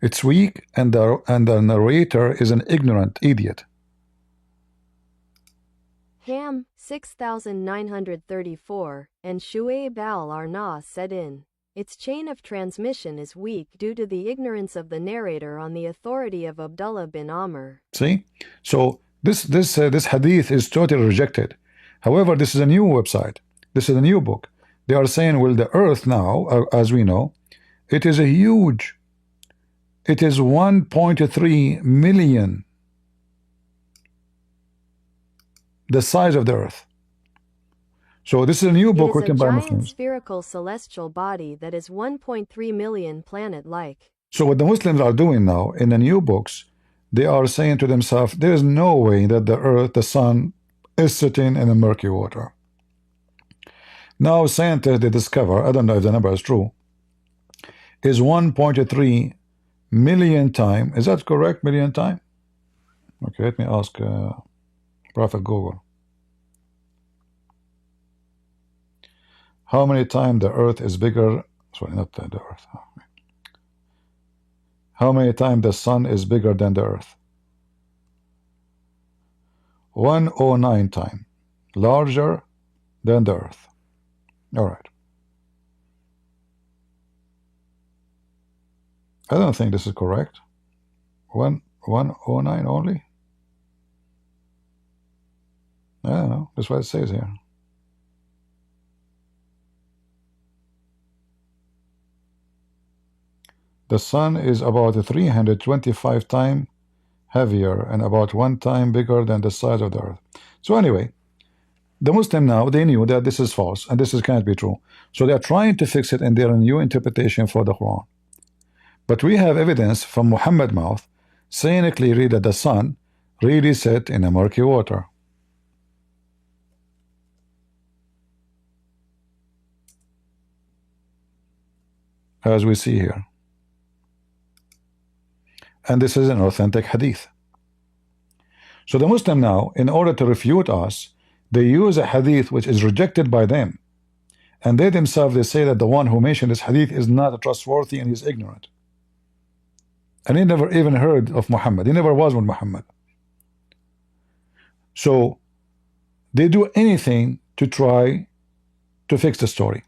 It's weak, and the narrator is an ignorant idiot. Ham 6934 and Shuaib al-Arna said in its chain of transmission is weak due to the ignorance of the narrator on the authority of Abdullah bin Amr. See, so this hadith is totally rejected. However, this is a new website. This is a new book. They are saying, well, the earth now, as we know, it is a huge. It is 1.3 million. The size of the earth. So this is a new book written by Muslims. It is a giant spherical celestial body that is 1.3 million planet-like. So what the Muslims are doing now in the new books, they are saying to themselves, there is no way that the earth, the sun, is sitting in a murky water. Now scientists, they discover, I don't know if the number is true, is 1.3 million time. Is that correct? Million time? Okay, let me ask Prophet Google. How many times the earth is bigger? Sorry, not the earth. How many times the sun is bigger than the earth? 109 times larger than the earth. All right. I don't think this is correct. 109 only? I don't know. That's what it says here. The sun is about 325 times heavier and about 1 time bigger than the size of the earth. So anyway, the Muslim now, they knew that this is false and this can't be true. So they are trying to fix it in their new interpretation for the Quran. But we have evidence from Muhammad's mouth saying clearly that the sun really set in a murky water. As we see here. And this is an authentic hadith. So the Muslim now, in order to refute us, they use a hadith which is rejected by them, and they themselves, they say that the one who mentioned this hadith is not trustworthy and he's ignorant, and he never even heard of Muhammad. He never was with Muhammad. So they do anything to try to fix the story.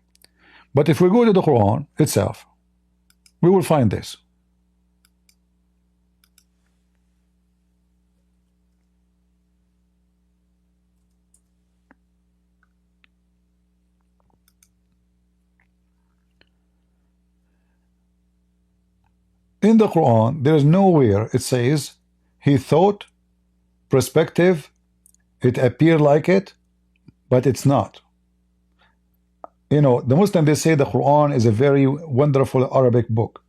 But if we go to the Quran itself, we will find this. In the Quran, there is nowhere it says he thought, perspective, it appeared like it, but it's not. You know, the Muslims, they say the Quran is a very wonderful Arabic book,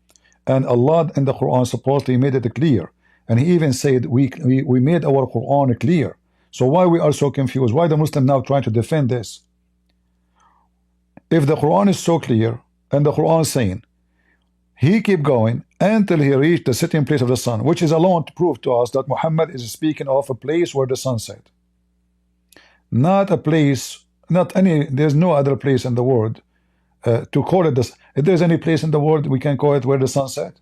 and Allah in the Quran supposedly made it clear, and he even said we made our Quran clear. So why we are so confused? Why the Muslim now trying to defend this? If the Quran is so clear, and the Quran is saying he keep going until he reached the sitting place of the sun, which is alone to prove to us that Muhammad is speaking of a place where the sun set, not a place, not any, there's no other place in the world to call it this. If there's any place in the world we can call it where the sun set,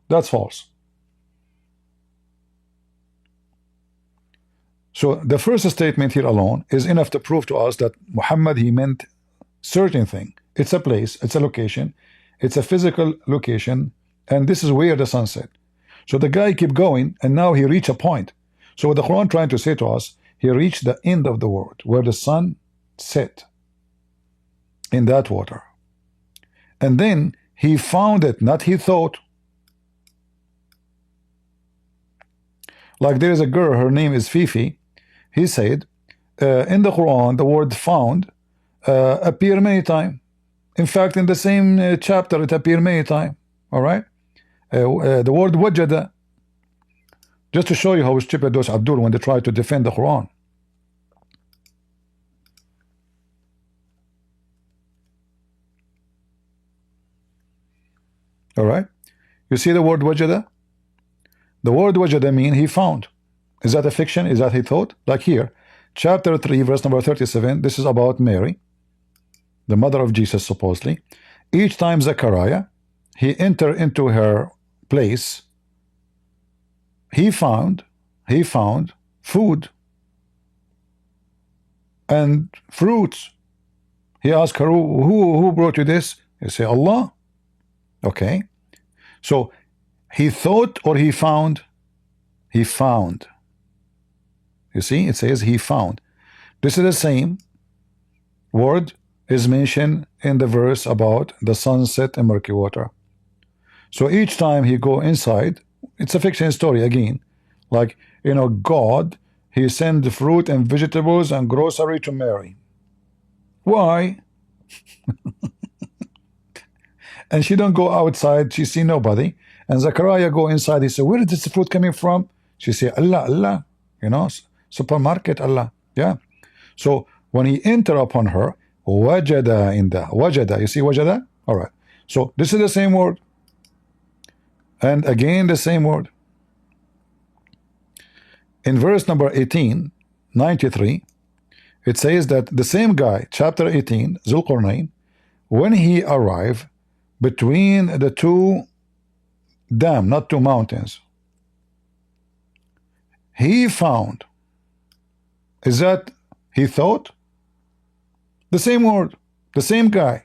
that's false. So the first statement here alone is enough to prove to us that Muhammad, he meant certain thing. It's a place, it's a location, it's a physical location, and this is where the sun set. So the guy keep going, and now he reached a point. So what the Quran trying to say to us, he reached the end of the world where the sun set in that water, and then he found it, not he thought. Like there is a girl, her name is Fifi. He said in the Quran the word found appear many times. In fact, in the same chapter it appeared many times. All right, the word wajada, just to show you how stupid those Abdul when they try to defend the Quran. All right, you see the word wajada? The word wajada mean he found. Is that a fiction? Is that he thought? Like here, chapter 3, verse number 37, this is about Mary, the mother of Jesus supposedly. Each time Zechariah, he entered into her place, he found food and fruits. He asked her, who brought you this? You say, Allah. Okay, so he thought or he found? He found. You see, it says he found. This is the same word is mentioned in the verse about the sunset and murky water. So each time he go inside, it's a fiction story again. Like, you know, God, he sent fruit and vegetables and grocery to Mary. Why? And she don't go outside, she see nobody. And Zechariah go inside, he said, where is this food coming from? She say, Allah, you know, supermarket, Allah. Yeah. So when he enter upon her, wajada, in the wajada, you see wajada? All right. So this is the same word. And again the same word. In verse number 1893, it says that the same guy, chapter 18, Qarnain, when he arrived between the two dam, not two mountains, he found, is that he thought? The same word, the same guy,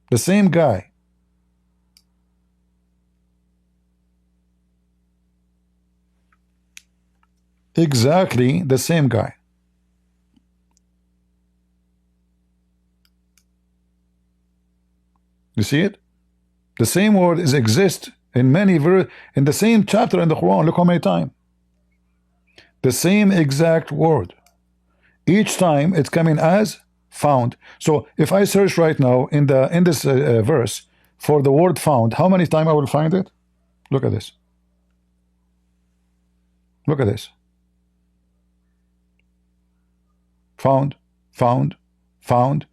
the same guy. Exactly the same guy. You see it? The same word is exist in many in the same chapter in the Quran. Look how many times. The same exact word. Each time it's coming as found. So if I search right now in this verse for the word found, how many times I will find it? Look at this. Look at this. Found, found, found.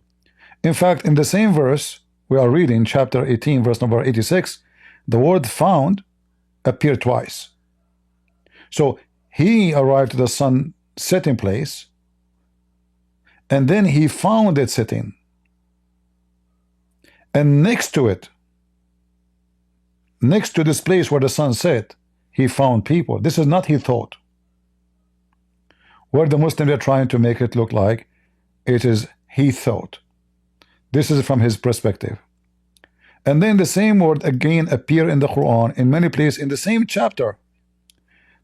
In fact, in the same verse we are reading, chapter 18, verse number 86, the word found appeared twice. So he arrived to the sun setting place, and then he found it sitting. And next to it, next to this place where the sun set, he found people. This is not he thought. Where the Muslims are trying to make it look like it is he thought. This is from his perspective. And then the same word again appear in the Quran in many places in the same chapter.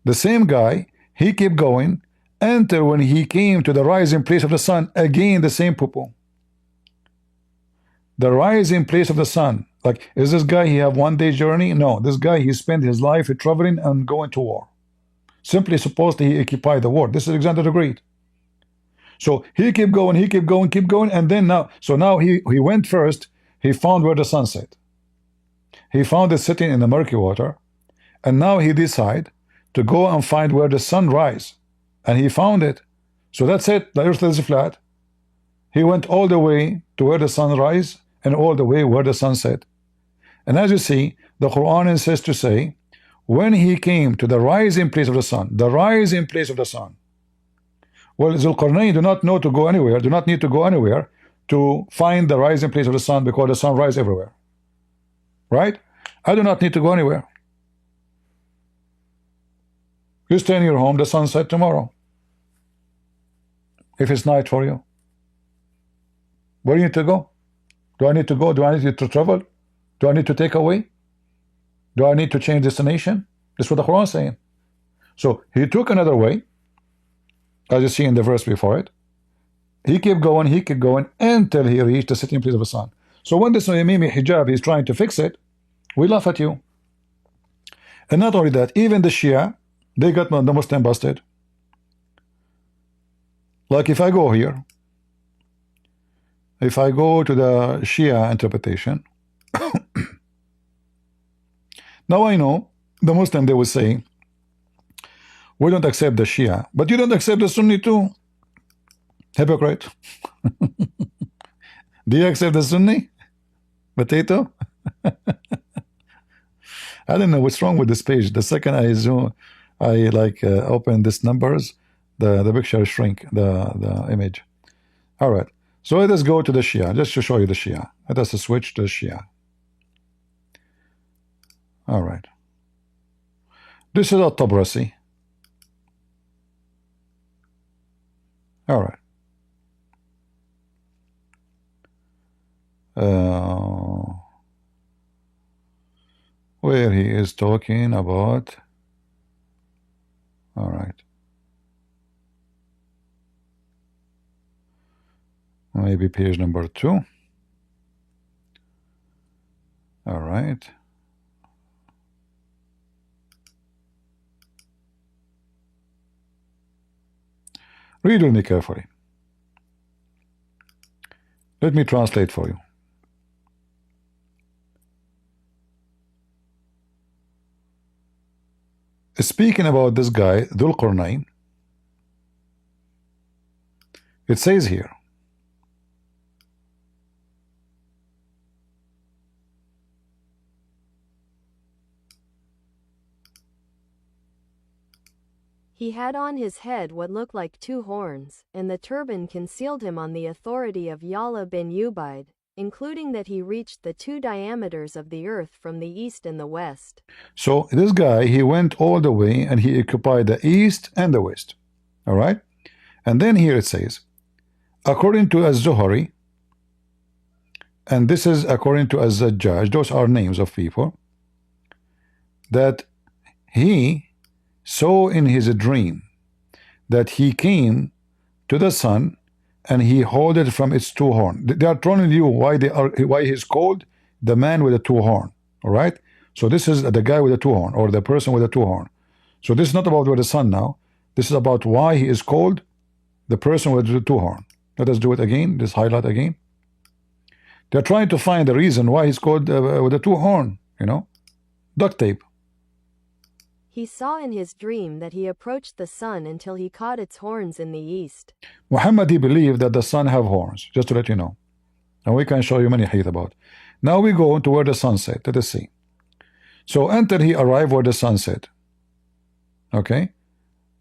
The same guy, he kept going until when he came to the rising place of the sun, again the same poo-poo. The rising place of the sun. Like, is this guy, he have 1 day journey? No, this guy, he spent his life traveling and going to war. Simply supposed he occupied the world. This is Alexander the Great. So he kept going, keep going, and then now, so now he went first, he found where the sun set. He found it sitting in the murky water, and now he decided to go and find where the sun rise, and he found it. So that's it, the earth is flat. He went all the way to where the sun rise and all the way where the sun set. And as you see, the Quran insists to say, when he came to the rising place of the sun, the rising place of the sun. Well, Qarnain do not know to go anywhere, do not need to go anywhere to find the rising place of the sun, because the sun rises everywhere. Right? I do not need to go anywhere. You stay in your home, the sun set tomorrow. If it's night for you. Where do you need to go? Do I need to go? Do I need to travel? Do I need to take away? Do I need to change destination? That's what the Quran is saying. So he took another way, as you see in the verse before it. He kept going until he reached the sitting place of the sun. So when this Mimi Hijab is trying to fix it, we laugh at you. And not only that, even the Shia, they got the Muslim busted. Like if I go here, if I go to the Shia interpretation, now I know the Muslim, they will say, we don't accept the Shia, but you don't accept the Sunni too. Hypocrite. Do you accept the Sunni? Potato? I don't know what's wrong with this page. The second I zoom, I open this numbers, the picture shrink, the image. All right. So let us go to the Shia, just to show you the Shia. Let us switch to the Shia. All right. This is At-Tabrasi. All right. Where he is talking about, all right, maybe page number 2. All right. Read with me carefully. Let me translate for you. Speaking about this guy, Qarnain, it says here, He had on his head what looked like 2 horns, and the turban concealed him on the authority of Ya'la bin Ubayd, including that he reached the 2 diameters of the earth from the east and the west. So this guy, he went all the way and he occupied the east and the west. All right? And then here it says, according to Az-Zuhri, and this is according to Az-Zajjaj, those are names of people, that he saw in his dream that he came to the sun and he held it from its 2 horns. They are telling you why he's called the man with the 2 horns. All right? So this is the guy with the 2 horns, or the person with the 2 horns. So this is not about the sun now. This is about why he is called the person with the 2 horns. Let us do it again. This highlight again. They're trying to find the reason why he's called with the 2 horns. You know, duct tape. He saw in his dream that he approached the sun until he caught its horns in the east. Muhammad, he believed that the sun have horns, just to let you know. And we can show you many hadith about. Now we go to where the sun set. Let us see. So until he arrived where the sun set. Okay?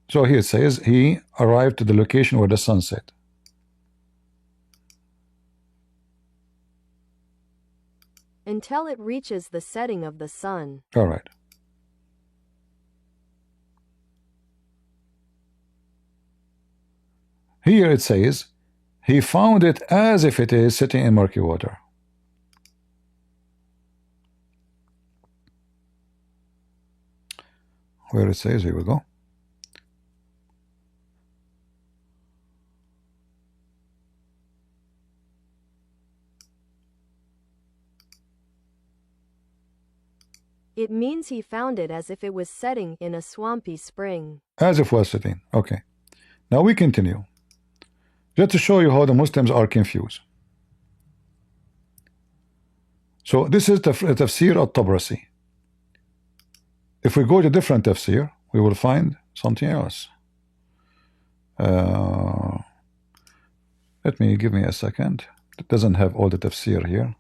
So here it says he arrived to the location where the sun set. Until it reaches the setting of the sun. All right. Here it says he found it as if it is sitting in murky water. Where it says, here we go. It means he found it as if it was setting in a swampy spring. As if was sitting. Okay. Now we continue. Just to show you how the Muslims are confused. So this is the Tafsir al-Tabrasi. If we go to different tafsir, we will find something else. Give me a second. It doesn't have all the tafsir here.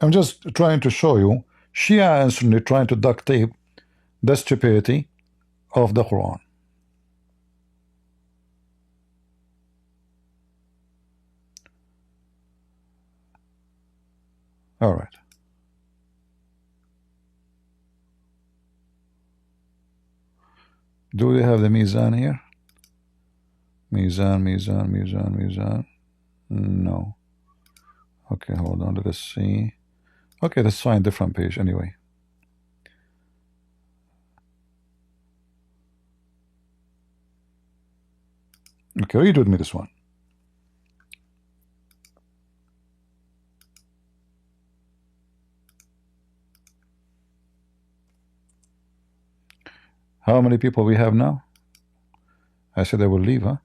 I'm just trying to show you Shia and Sunni trying to duct tape the stupidity of the Quran. All right. Do they have the Mizan here? Mizan. No. Okay, hold on. Let us see. Okay, let's find a different page anyway. Okay, read with me this one. How many people we have now? I said I will leave, huh?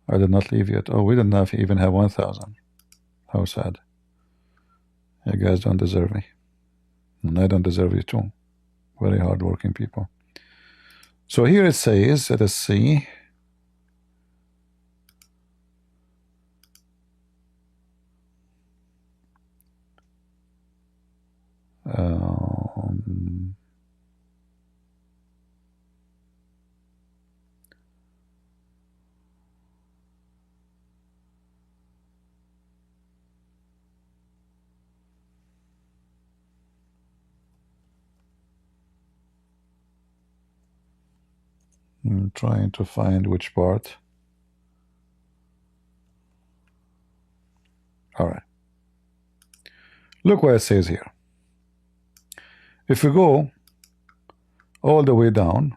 I did not leave yet. Oh, we did not even have 1,000. How sad. You guys don't deserve me. And I don't deserve you too. Very hard-working people. So here it says, let us see. I'm trying to find which part. All right. Look what it says here. If we go all the way down,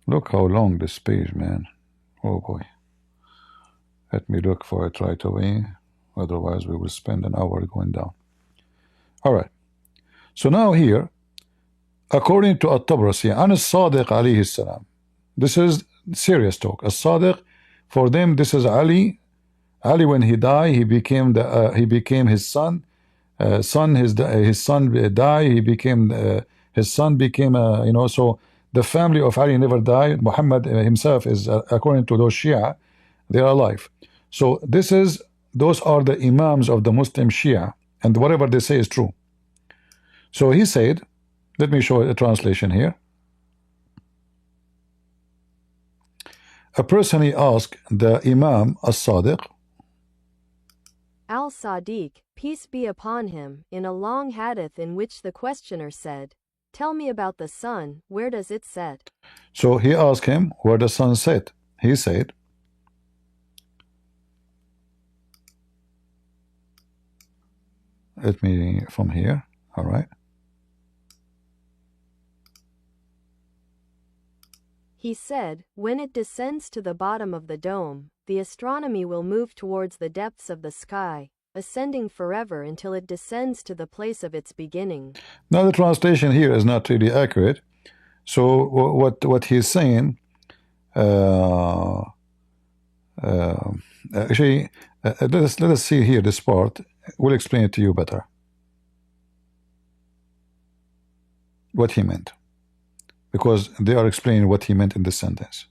look how long this page, man. Oh boy. Let me look for it right away. Otherwise, we will spend an hour going down. All right. So now here, according to At-Tabrasi, An As-Sadiq alayhi salam. This is serious talk. As-Sadiq, for them, this is Ali. Ali, when he died, he became his son. His son died. His son became, so the family of Ali never died. Muhammad himself is, according to those Shia, they are alive. So those are the Imams of the Muslim Shia, and whatever they say is true. So he said, let me show a translation here. A person, he asked the Imam as-Sadiq, Al-Sadiq, peace be upon him, in a long hadith in which the questioner said, "Tell me about the sun, where does it set?" so he asked him where the sun set. He said, let me from here, all right. He said, "When it descends to the bottom of the dome, the astronomy will move towards the depths of the sky, ascending forever until it descends to the place of its beginning." Now the translation here is not really accurate. So what he's saying, actually, let us see here this part. We'll explain it to you better. What he meant, because they are explaining what he meant in this sentence.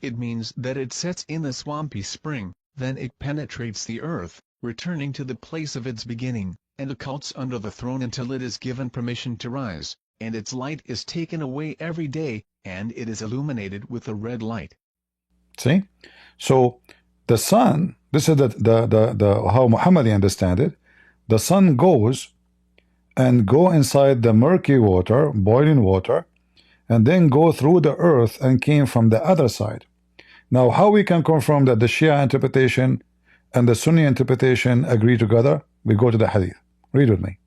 It means that it sets in the swampy spring, then it penetrates the earth, returning to the place of its beginning, and occults under the throne until it is given permission to rise, and its light is taken away every day, and it is illuminated with a red light. See? So the sun, this is the how Muhammad understand it. The sun goes and go inside the murky water, boiling water, and then go through the earth and came from the other side. Now, how we can confirm that the Shia interpretation and the Sunni interpretation agree together? We go to the hadith. Read with me.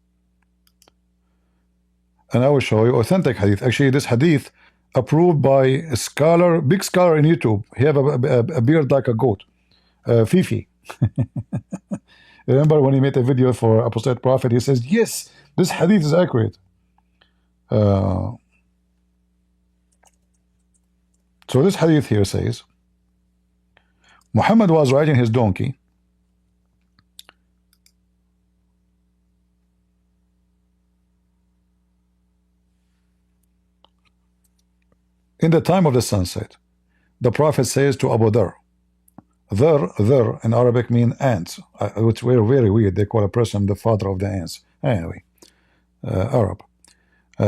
And I will show you authentic hadith. Actually, this hadith approved by a scholar, big scholar in YouTube. He have a beard like a goat. Fifi. Remember when he made a video for Apostate Prophet, he says, yes, this hadith is accurate. So this hadith here says, Muhammad was riding his donkey in the time of the sunset. The Prophet says to Abu Dhar, Dhar in Arabic mean ants, which were very weird. They call a person the father of the ants. Anyway, Arab.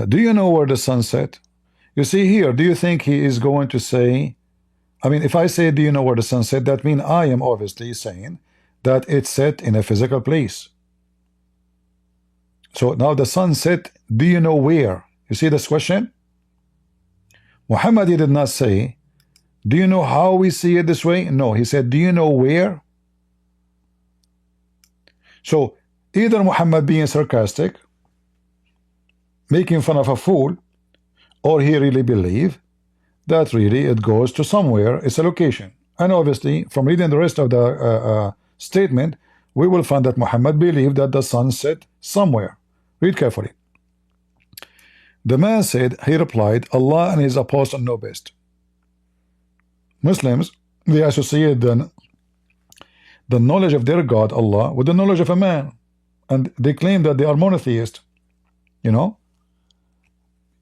Do you know where the sun set? You see here, do you think he is going to say, I mean, if I say, do you know where the sun set, that means I am obviously saying that it's set in a physical place. So now the sun set, do you know where? You see this question? Muhammad did not say, do you know how we see it this way? No, he said, do you know where? So either Muhammad being sarcastic, making fun of a fool, or he really believe that really it goes to somewhere. It's a location. And obviously, from reading the rest of the statement, we will find that Muhammad believed that the sun set somewhere. Read carefully. The man said, he replied, Allah and his apostle know best. Muslims, they associate the knowledge of their God, Allah, with the knowledge of a man. And they claim that they are monotheist. You know?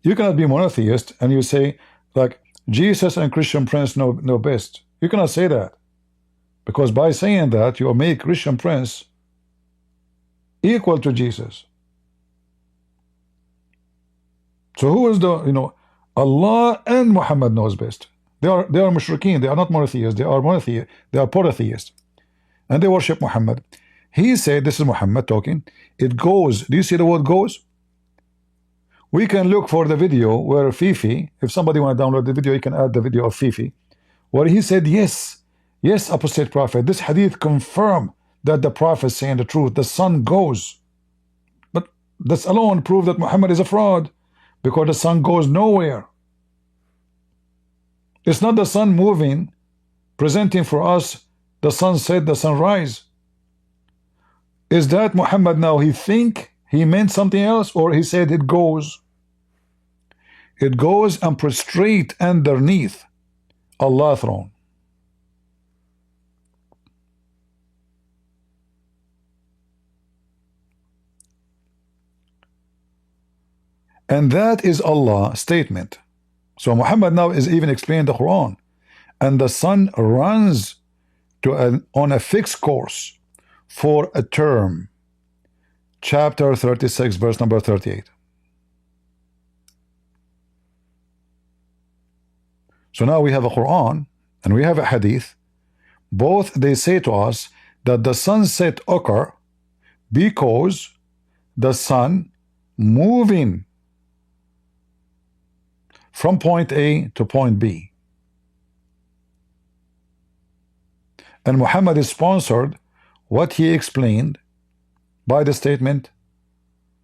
You cannot be monotheist and you say, like, Jesus and Christian Prince know best. You cannot say that. Because by saying that, you make Christian Prince equal to Jesus. So who is the, you know, Allah and Muhammad knows best. They are mushrikeen. They are not monotheists. They are monotheists. They are polytheists. And they worship Muhammad. He said, this is Muhammad talking, it goes. Do you see the word goes? We can look for the video where Fifi, if somebody want to download the video, you can add the video of Fifi, where he said, yes, apostate prophet, this hadith confirm that the prophet is saying the truth. The sun goes. But that's alone prove that Muhammad is a fraud, because the sun goes nowhere. It's not the sun moving, presenting for us the sunset, the sunrise. Is that Muhammad now, he think he meant something else, or he said it goes? It goes and prostrate underneath Allah's throne. And that is Allah's statement. So Muhammad now is even explaining the Quran. And the sun runs on a fixed course for a term. Chapter 36, verse number 38. So now we have a Quran and we have a Hadith. Both they say to us that the sunset occur because the sun moving from point A to point B. And Muhammad is sponsored what he explained by the statement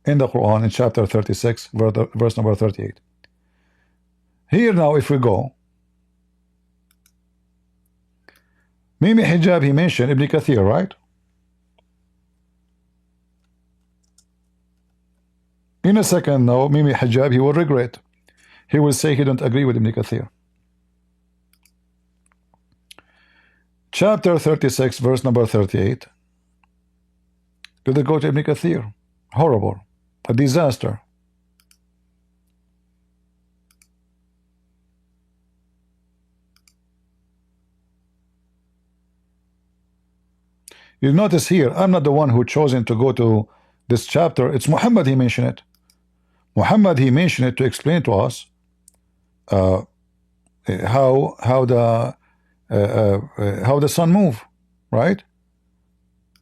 in the Quran in chapter 36, verse number 38. Here now, if we go, Mimi Hijab, he mentioned Ibn Kathir, right? In a second now, Mimi Hijab, he will regret. He will say he don't agree with Ibn Kathir. Chapter 36, verse number 38. Did it go to Ibn Kathir? Horrible. A disaster. You notice here, I'm not the one who chosen to go to this chapter. It's Muhammad, he mentioned it. Muhammad, he mentioned it to explain to us how the sun move, right?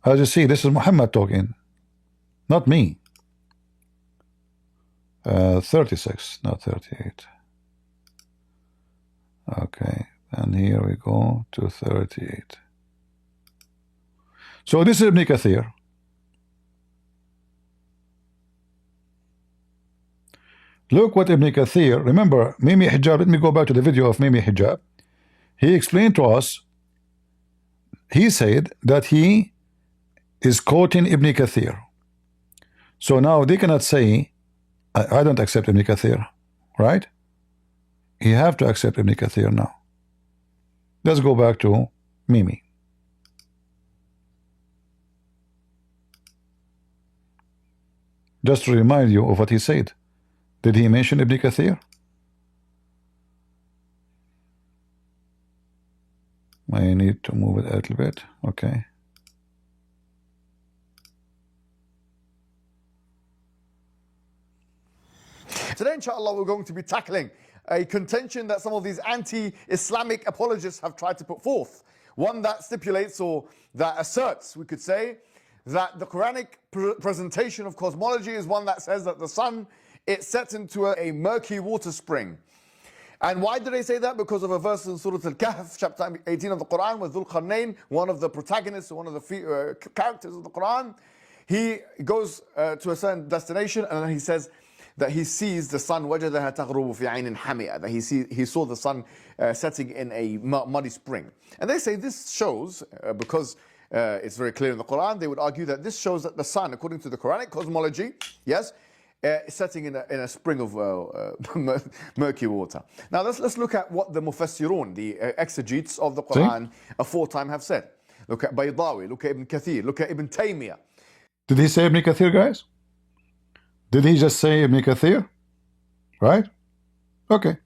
As you see, this is Muhammad talking, not me. 36, not 38. Okay, and here we go to 38. So this is Ibn Kathir. Look what Ibn Kathir, remember Mimi Hijab, let me go back to the video of Mimi Hijab. He explained to us, he said that he is quoting Ibn Kathir. So now they cannot say, I don't accept Ibn Kathir, right? You have to accept Ibn Kathir now. Let's go back to Mimi. Just to remind you of what he said. Did he mention Ibn Kathir? I need to move it a little bit. Okay. Today, inshallah, we're going to be tackling a contention that some of these anti-Islamic apologists have tried to put forth. One that stipulates, or that asserts, we could say, that the Quranic presentation of cosmology is one that says that the sun, it sets into a murky water spring. And why do they say that? Because of a verse in Surah Al-Kahf, chapter 18 of the Quran, with Qarnain, one of the protagonists, one of the characters of the Quran. He goes to a certain destination and then he says that he sees the sun, وَجَدَهَا تَغْرُبُ فِي عَيْنٍ حَمِئَةٍ, that he saw the sun setting in a muddy spring. And they say this shows, because it's very clear in the Quran, they would argue that this shows that the sun, according to the Quranic cosmology, yes, is setting in a spring of murky water. Now let's look at what the Mufassirun, the exegetes of the Quran, aforetime have said. Look at Baydawi, look at Ibn Kathir, look at Ibn Taymiyyah. Did he say Ibn Kathir, guys? Did he just say Ibn Kathir? Right? Okay.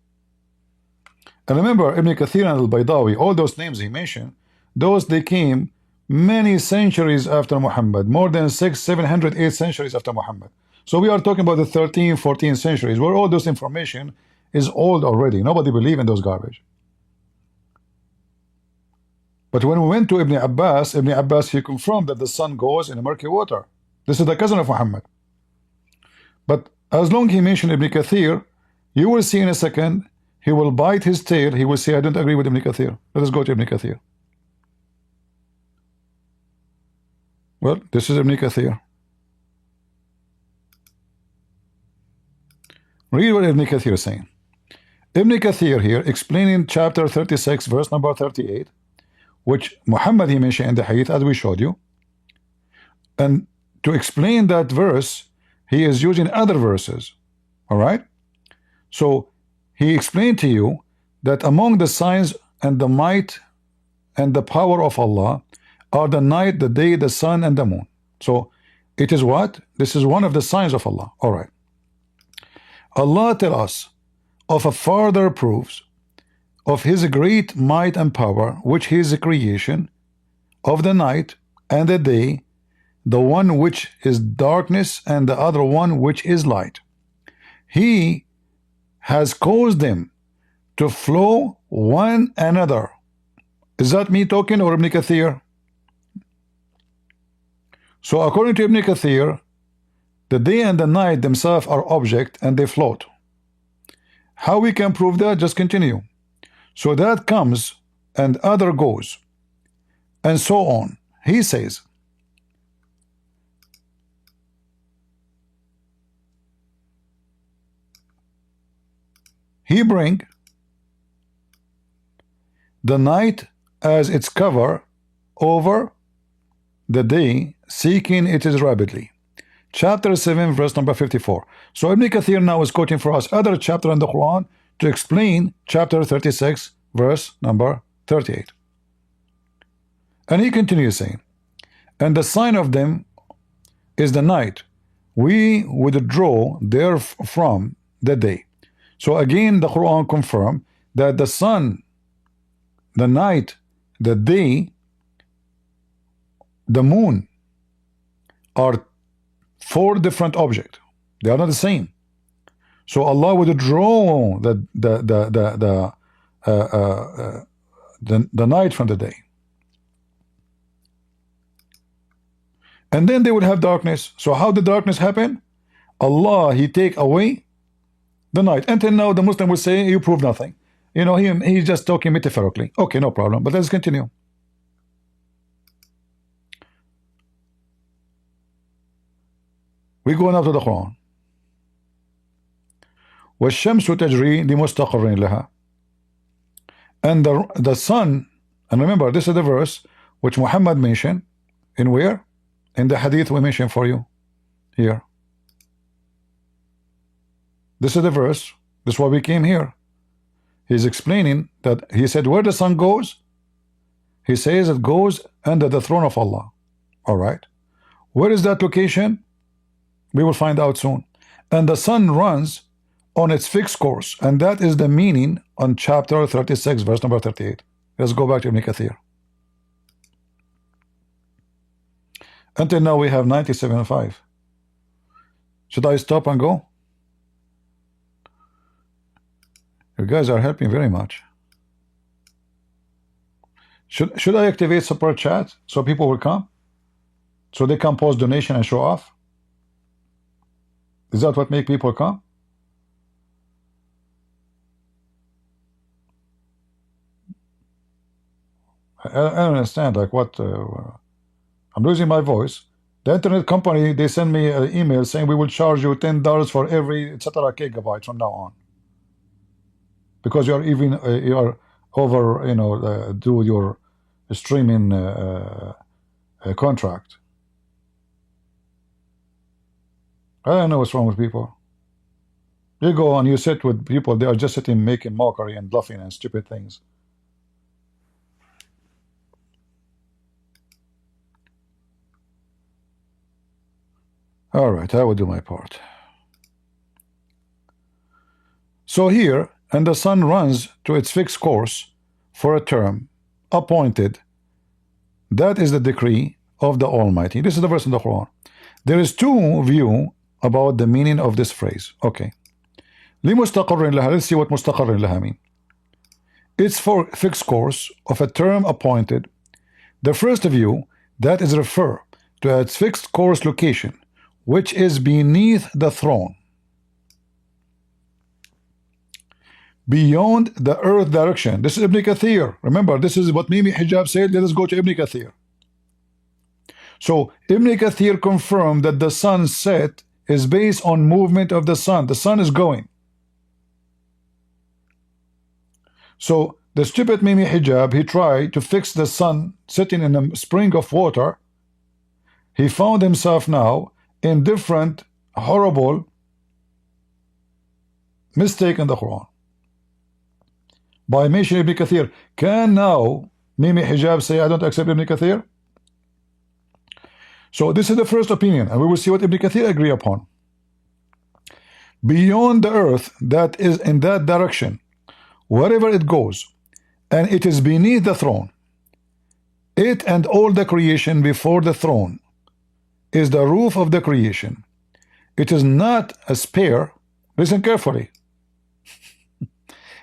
And remember, Ibn Kathir and Al-Baydawi, all those names he mentioned, those they came many centuries after Muhammad, more than 600, 700, 8 centuries after Muhammad. So we are talking about the 13th, 14th centuries, where all this information is old already. Nobody believe in those garbage. But when we went to Ibn Abbas, he confirmed that the sun goes in a murky water. This is the cousin of Muhammad. But as long as he mentioned Ibn Kathir, you will see in a second, he will bite his tail. He will say, I don't agree with Ibn Kathir. Let us go to Ibn Kathir. Well, this is Ibn Kathir. Read what Ibn Kathir is saying. Ibn Kathir here, explaining chapter 36, verse number 38, which Muhammad he mentioned in the hadith, as we showed you. And to explain that verse, he is using other verses. All right? So he explained to you that among the signs and the might and the power of Allah are the night, the day, the sun, and the moon. So it is what? This is one of the signs of Allah. All right. Allah tell us of a further proofs of his great might and power, which is the creation of the night and the day, the one which is darkness and the other one which is light. He has caused them to flow one another. Is that me talking or Ibn Kathir? So according to Ibn Kathir, the day and the night themselves are object and they float. How we can prove that? Just continue. So that comes and other goes, and so on. He says, he bring the night as its cover over the day, seeking it is rapidly. Chapter 7, verse number 54. So Ibn Kathir now is quoting for us other chapter in the Quran to explain chapter 36, verse number 38. And he continues saying, and the sign of them is the night. We withdraw therefrom the day. So again, the Quran confirmed that the sun, the night, the day, the moon are four different objects. They are not the same. So Allah would draw the night from the day, and then they would have darkness. So how did darkness happen? Allah, he take away the night. Until now, the Muslim would say you prove nothing. You know, he's just talking metaphorically. Okay, no problem. But let's continue. We go now to the Quran. وَالشَّمْسُ تَجْرِي لِمُسْتَقَرٍ لَهَا. And the sun, and remember, this is the verse which Muhammad mentioned. In where? In the hadith we mentioned for you. Here. This is the verse. This is why we came here. He's explaining that he said where the sun goes. He says it goes under the throne of Allah. Alright. Where is that location? We will find out soon. And the sun runs on its fixed course, and that is the meaning on chapter 36, verse number 38. Let's go back to Ibn Kathir. Until now we have 97.5. Should I stop and go? You guys are helping very much. Should I activate support chat so people will come? So they can post donation and show off? Is that what make people come? I don't understand, like what I'm losing my voice. The internet company, they send me an email saying we will charge you $10 for every etc. gigabyte from now on, because you are even you are over, you know, do your streaming contract. I don't know what's wrong with people. You go and you sit with people, they are just sitting making mockery and bluffing and stupid things. All right, I will do my part. So here, and the sun runs to its fixed course for a term appointed. That is the decree of the Almighty. This is the verse in the Quran. There is two view about the meaning of this phrase. Okay. لِمُسْتَقَرٍ لَهَا. Let's see what مُسْتَقَرٍ لَهَا mean. It's for fixed course of a term appointed. The first view, that is refer to its fixed course location, which is beneath the throne, beyond the earth direction. This is Ibn Kathir. Remember, this is what Mimi Hijab said. Let us go to Ibn Kathir. So Ibn Kathir confirmed that the sun set is based on movement of the sun. The sun is going. So the stupid Mimi Hijab, he tried to fix the sun sitting in a spring of water. He found himself now in different horrible mistake in the Quran. By mentioning Ibn Kathir, can now Mimi Hijab say I don't accept Ibn Kathir? So this is the first opinion, and we will see what Ibn Kathir agree upon. beyond the earth that is in that direction, wherever it goes, and it is beneath the throne. It and all the creation before the throne is the roof of the creation. It is not a sphere. Listen carefully.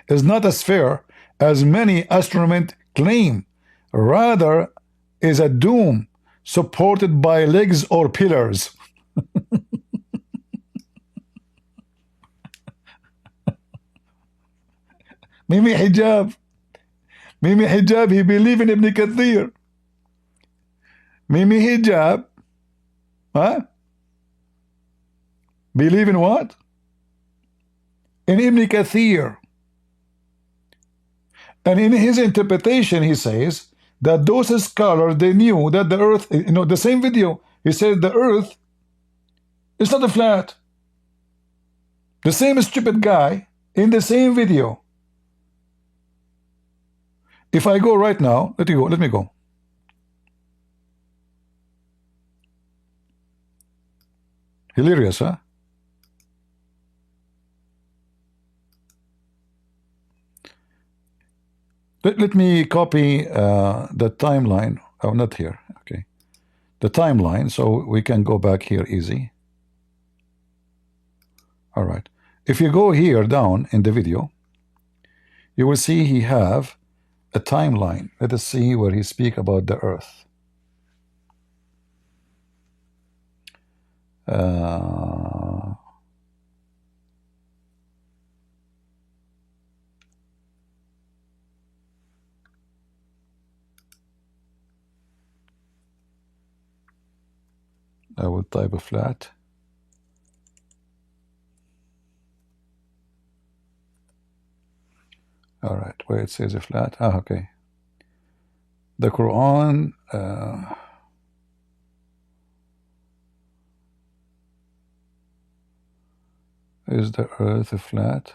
Is not a sphere as many astronomers claim. Rather is a dome supported by legs or pillars. Mimi Hijab. Mimi Hijab, he believe in Ibn Kathir. Mimi Hijab, huh? Believe in what? In Ibn Kathir. And in his interpretation, he says that those scholars, they knew that the earth, you know, the same video, he said the earth is not a flat. The same stupid guy in the same video. If I go right now, let me go. Hilarious, huh? Let me copy the timeline. Oh, not here. Okay. The timeline, so we can go back here easy. All right. If you go here down in the video, you will see he have a timeline. Let us see where he speak about the earth. I will type a flat. All right, where it says a flat. Ah, okay. The Quran. Is the earth a flat?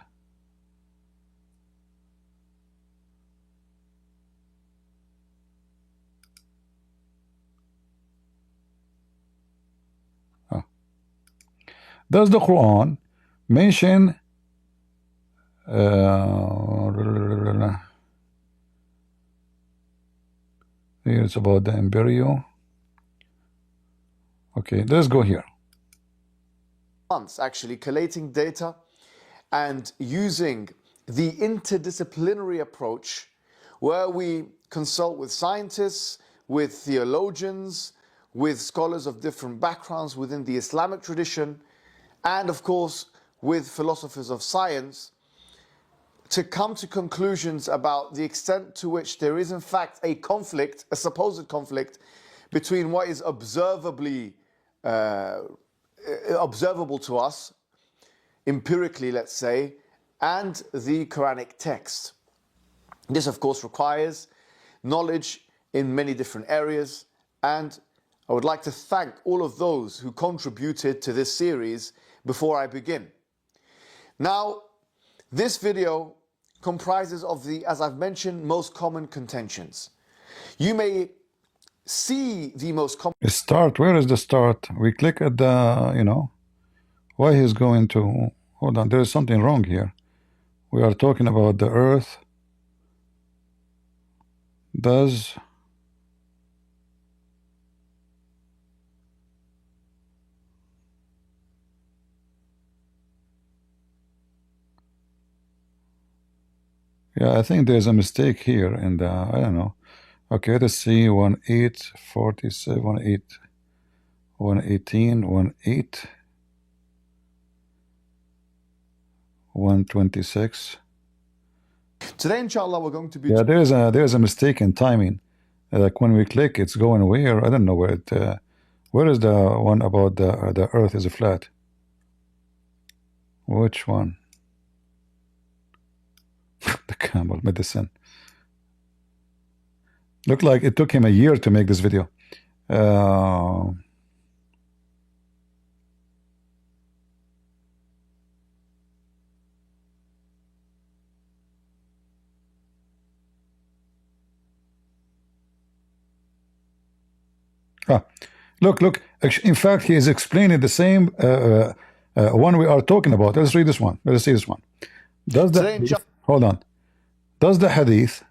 Oh. Does the Quran mention here it's about the embryo. Okay, let's go here. Months actually collating data and using the interdisciplinary approach where we consult with scientists, with theologians, with scholars of different backgrounds within the Islamic tradition, and of course with philosophers of science, to come to conclusions about the extent to which there is in fact a conflict, a supposed conflict, between what is observably observable to us, empirically let's say, and the Quranic text. This of course requires knowledge in many different areas, and I would like to thank all of those who contributed to this series before I begin. Now, this video comprises of the, as I've mentioned, most common contentions. You may see the most common... Start, where is the start? We click at the, you know, why he's going to, hold on, there is something wrong here. We are talking about the earth. Does yeah, I think there's a mistake here in the, I don't know. Okay, let's see, 1847, 8, 118, 18, 126. Today, inshallah, we're going to be... Yeah, there's a mistake in timing. Like when we click, it's going where? I don't know where it. Where is the one about the Earth is flat? Which one? The camel medicine. Looked like it took him a year to make this video. Look. In fact, he is explaining the same one we are talking about. Let's read this one. Let's see this one. Does the Today in hadith, hold on. Does the hadith,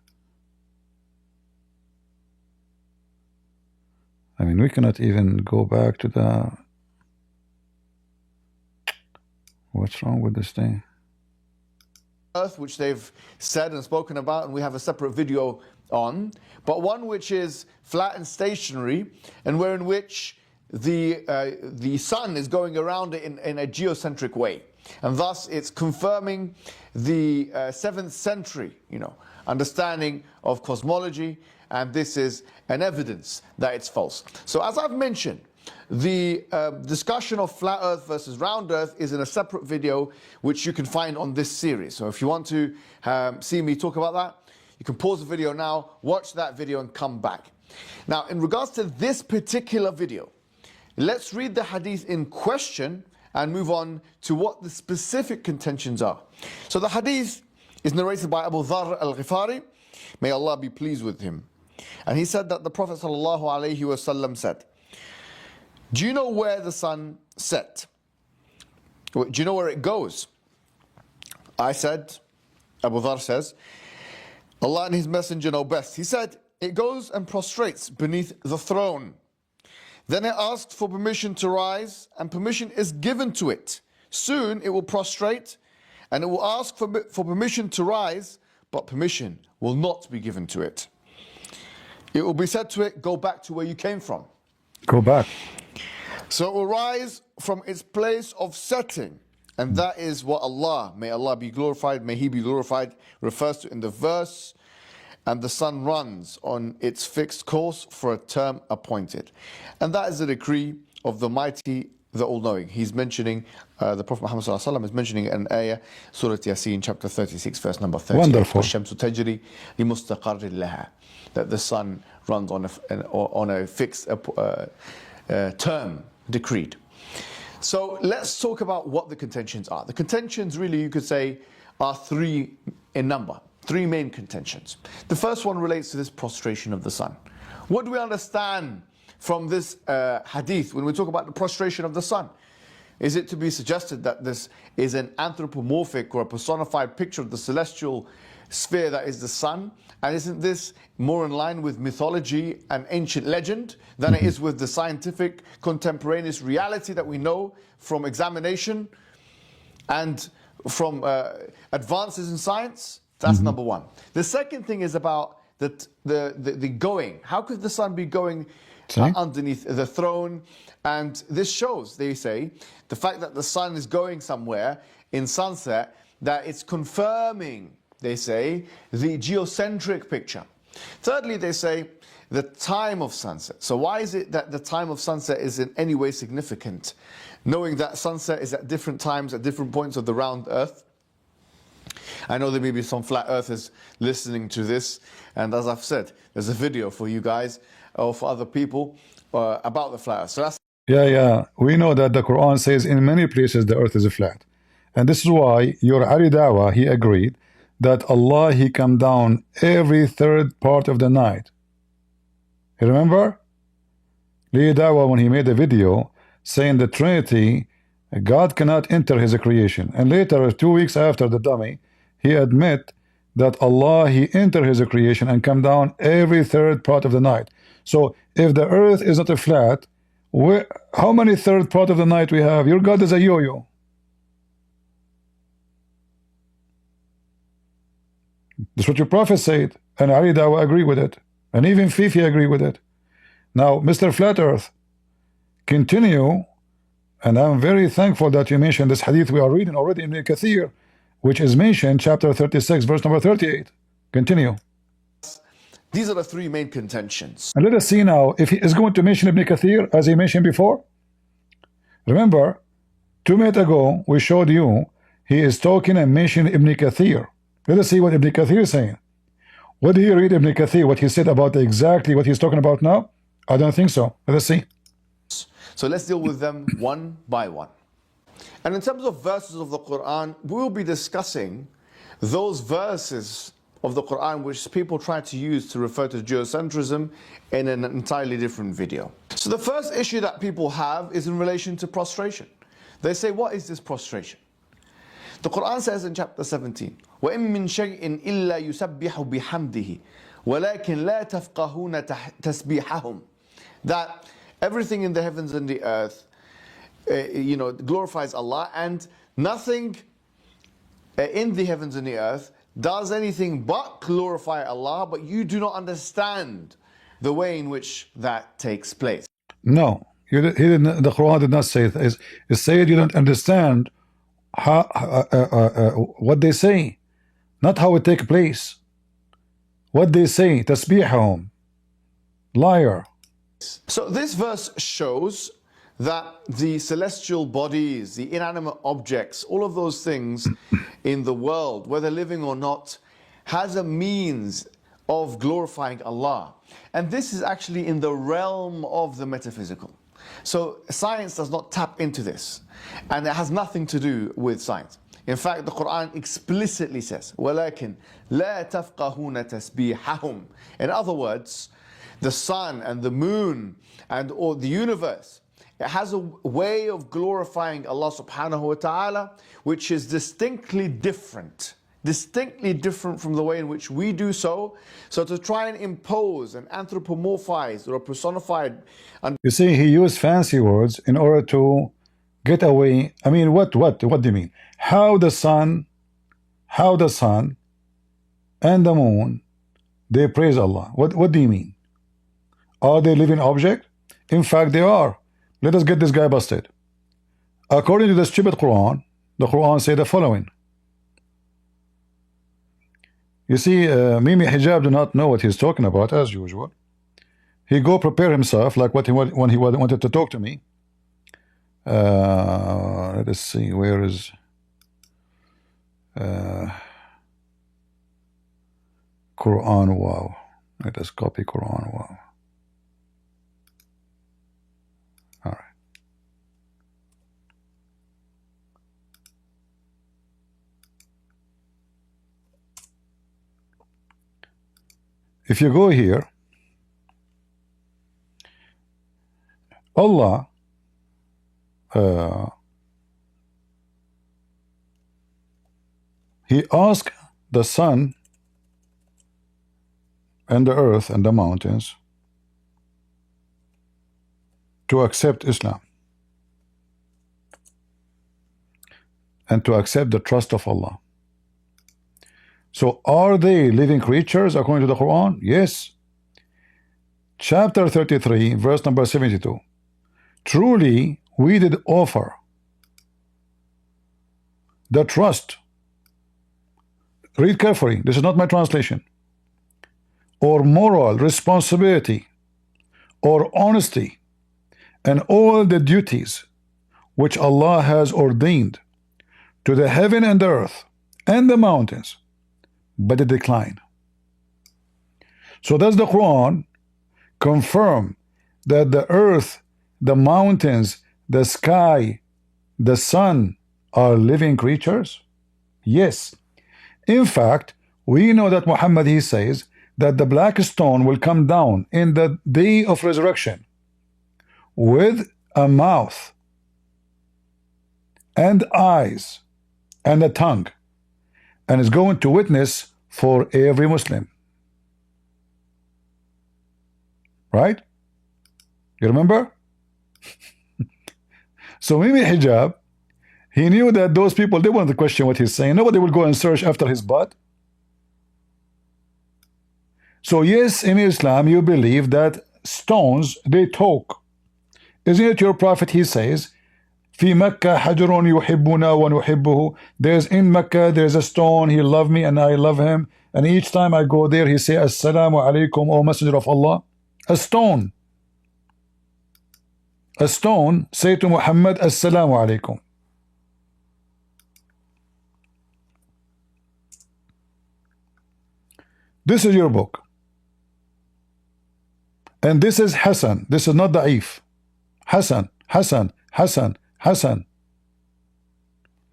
I mean, we cannot even go back to the, what's wrong with this thing? Earth, which they've said and spoken about, and we have a separate video on, but one which is flat and stationary, and where in which the sun is going around it in a geocentric way, and thus it's confirming the 7th century, understanding of cosmology, and this is an evidence that it's false. So as I've mentioned, the discussion of flat earth versus round earth is in a separate video which you can find on this series. So if you want to see me talk about that, you can pause the video now, watch that video and come back. Now in regards to this particular video, let's read the hadith in question and move on to what the specific contentions are. So the hadith is narrated by Abu Dharr al-Ghifari, may Allah be pleased with him. And he said that the Prophet ﷺ said, do you know where the sun set? Do you know where it goes? I said, Abu Dharr says, Allah and His Messenger know best. He said, it goes and prostrates beneath the throne. Then it asks for permission to rise, and permission is given to it. Soon it will prostrate, and it will ask for permission to rise, but permission will not be given to it. It will be said to it, go back to where you came from. Go back. So it will rise from its place of setting. And that is what Allah, may Allah be glorified, may He be glorified, refers to in the verse. And the sun runs on its fixed course for a term appointed. And that is the decree of the Mighty, the All-Knowing. He's mentioning, the Prophet Muhammad ﷺ is mentioning an ayah, Surah Yasin, chapter 36, verse number 30. Wonderful. وَالشَّمْسُ تَجْرِي لِمُسْتَقَرٍ لَهَا. That the sun runs on a fixed term decreed. So let's talk about what the contentions are. The contentions really, you could say, are 3 in number. 3 main contentions. The first one relates to this prostration of the sun. What do we understand from this hadith when we talk about the prostration of the sun? Is it to be suggested that this is an anthropomorphic or a personified picture of the celestial sphere that is the sun? And isn't this more in line with mythology and ancient legend than it is with the scientific contemporaneous reality that we know from examination and from advances in science? That's number one. The second thing is about the going. How could the sun be going underneath the throne? And this shows, they say, the fact that the sun is going somewhere in sunset, that it's confirming, they say, the geocentric picture. Thirdly, they say the time of sunset. So why is it that the time of sunset is in any way significant? Knowing that sunset is at different times, at different points of the round earth. I know there may be some flat earthers listening to this, and as I've said, there's a video for you guys or for other people about the flat earth. So that's we know that the Quran says in many places the earth is flat, and this is why your Ali Dawa, he agreed that Allah, He come down every 3rd part of the night. You remember? Ali Dawa, when he made a video saying the Trinity, God cannot enter His creation, and later 2 weeks after the dummy, he admit that Allah, He enter His creation and come down every 3rd part of the night. So if the earth is not a flat, how many 3rd part of the night we have? Your God is a yo-yo. That's what your Prophet said, and Ali Dawa agree with it, and even Fifi agree with it. Now, Mr. Flat Earth, continue, and I'm very thankful that you mentioned this hadith we are reading already in Ibn Kathir, which is mentioned, chapter 36, verse number 38. Continue. These are the 3 main contentions. And let us see now if he is going to mention Ibn Kathir as he mentioned before. Remember, 2 minutes ago, we showed you he is talking and mentioning Ibn Kathir. Let us see what Ibn Kathir is saying. What do you read Ibn Kathir, what he said about exactly what he's talking about now? I don't think so. Let us see. So let's deal with them one by one. And in terms of verses of the Quran, we will be discussing those verses of the Quran which people try to use to refer to geocentrism in an entirely different video. So the first issue that people have is in relation to prostration. They say, what is this prostration? The Quran says in chapter 17, وَإِن مِّن شَيْءٍ إِلَّا يُسَبِّحُ بِحَمْدِهِ وَلَكِنْ لَا تَفْقَهُونَ تَسْبِيحَهُم. That everything in the heavens and the earth, glorifies Allah, and nothing in the heavens and the earth does anything but glorify Allah, but you do not understand the way in which that takes place. No, the Quran did not say it. It said you don't understand how what they say, not how it take place. What they say, tasbihahum, liar. So this verse shows that the celestial bodies, the inanimate objects, all of those things in the world, whether living or not, has a means of glorifying Allah. And this is actually in the realm of the metaphysical. So science does not tap into this, and it has nothing to do with science. In fact, the Quran explicitly says, وَلَكِنْ لَا تَفْقَهُونَ تَسْبِيحَهُمْ. In other words, the sun and the moon and or the universe, it has a way of glorifying Allah subhanahu wa ta'ala, which is distinctly different from the way in which we do so. So to try and impose and anthropomorphize or personify. You see, he used fancy words in order to get away. I mean, what do you mean? How the sun and the moon, they praise Allah. What do you mean? Are they living object? In fact, they are. Let us get this guy busted. According to the stupid Quran, the Quran said the following. You see, Mimi Hijab do not know what he's talking about, as usual. He go prepare himself like when he wanted to talk to me. Let us see, where is Quran? Wow. Let us copy Quran. Wow. All right. If you go here, Allah he asked the sun and the earth and the mountains to accept Islam and to accept the trust of Allah. So are they living creatures according to the Quran? Yes. Chapter 33, verse number 72. Truly, we did offer the trust. Read carefully. This is not my translation. Or moral responsibility or honesty and all the duties which Allah has ordained to the heaven and the earth and the mountains, but they decline. So does the Quran confirm that the earth, the mountains, the sky, the sun are living creatures? Yes. In fact, we know that Muhammad, he says that the black stone will come down in the day of resurrection with a mouth and eyes and a tongue, and is going to witness for every Muslim. Right? You remember? So Mimi Hijab, he knew that those people, they wanted to question what he's saying. Nobody will go and search after his butt. So yes, in Islam you believe that stones, they talk. Isn't it your prophet, he says, في مكة حجر يحبنا ونحبه. There's in Mecca, there's a stone, he loved me and I love him. And each time I go there, he say, Assalamu alaikum, O Messenger of Allah. A stone. A stone say to Muhammad, Assalamu alaikum. This is your book. And this is Hassan. This is not Da'if. Hassan, Hassan, Hassan, Hassan.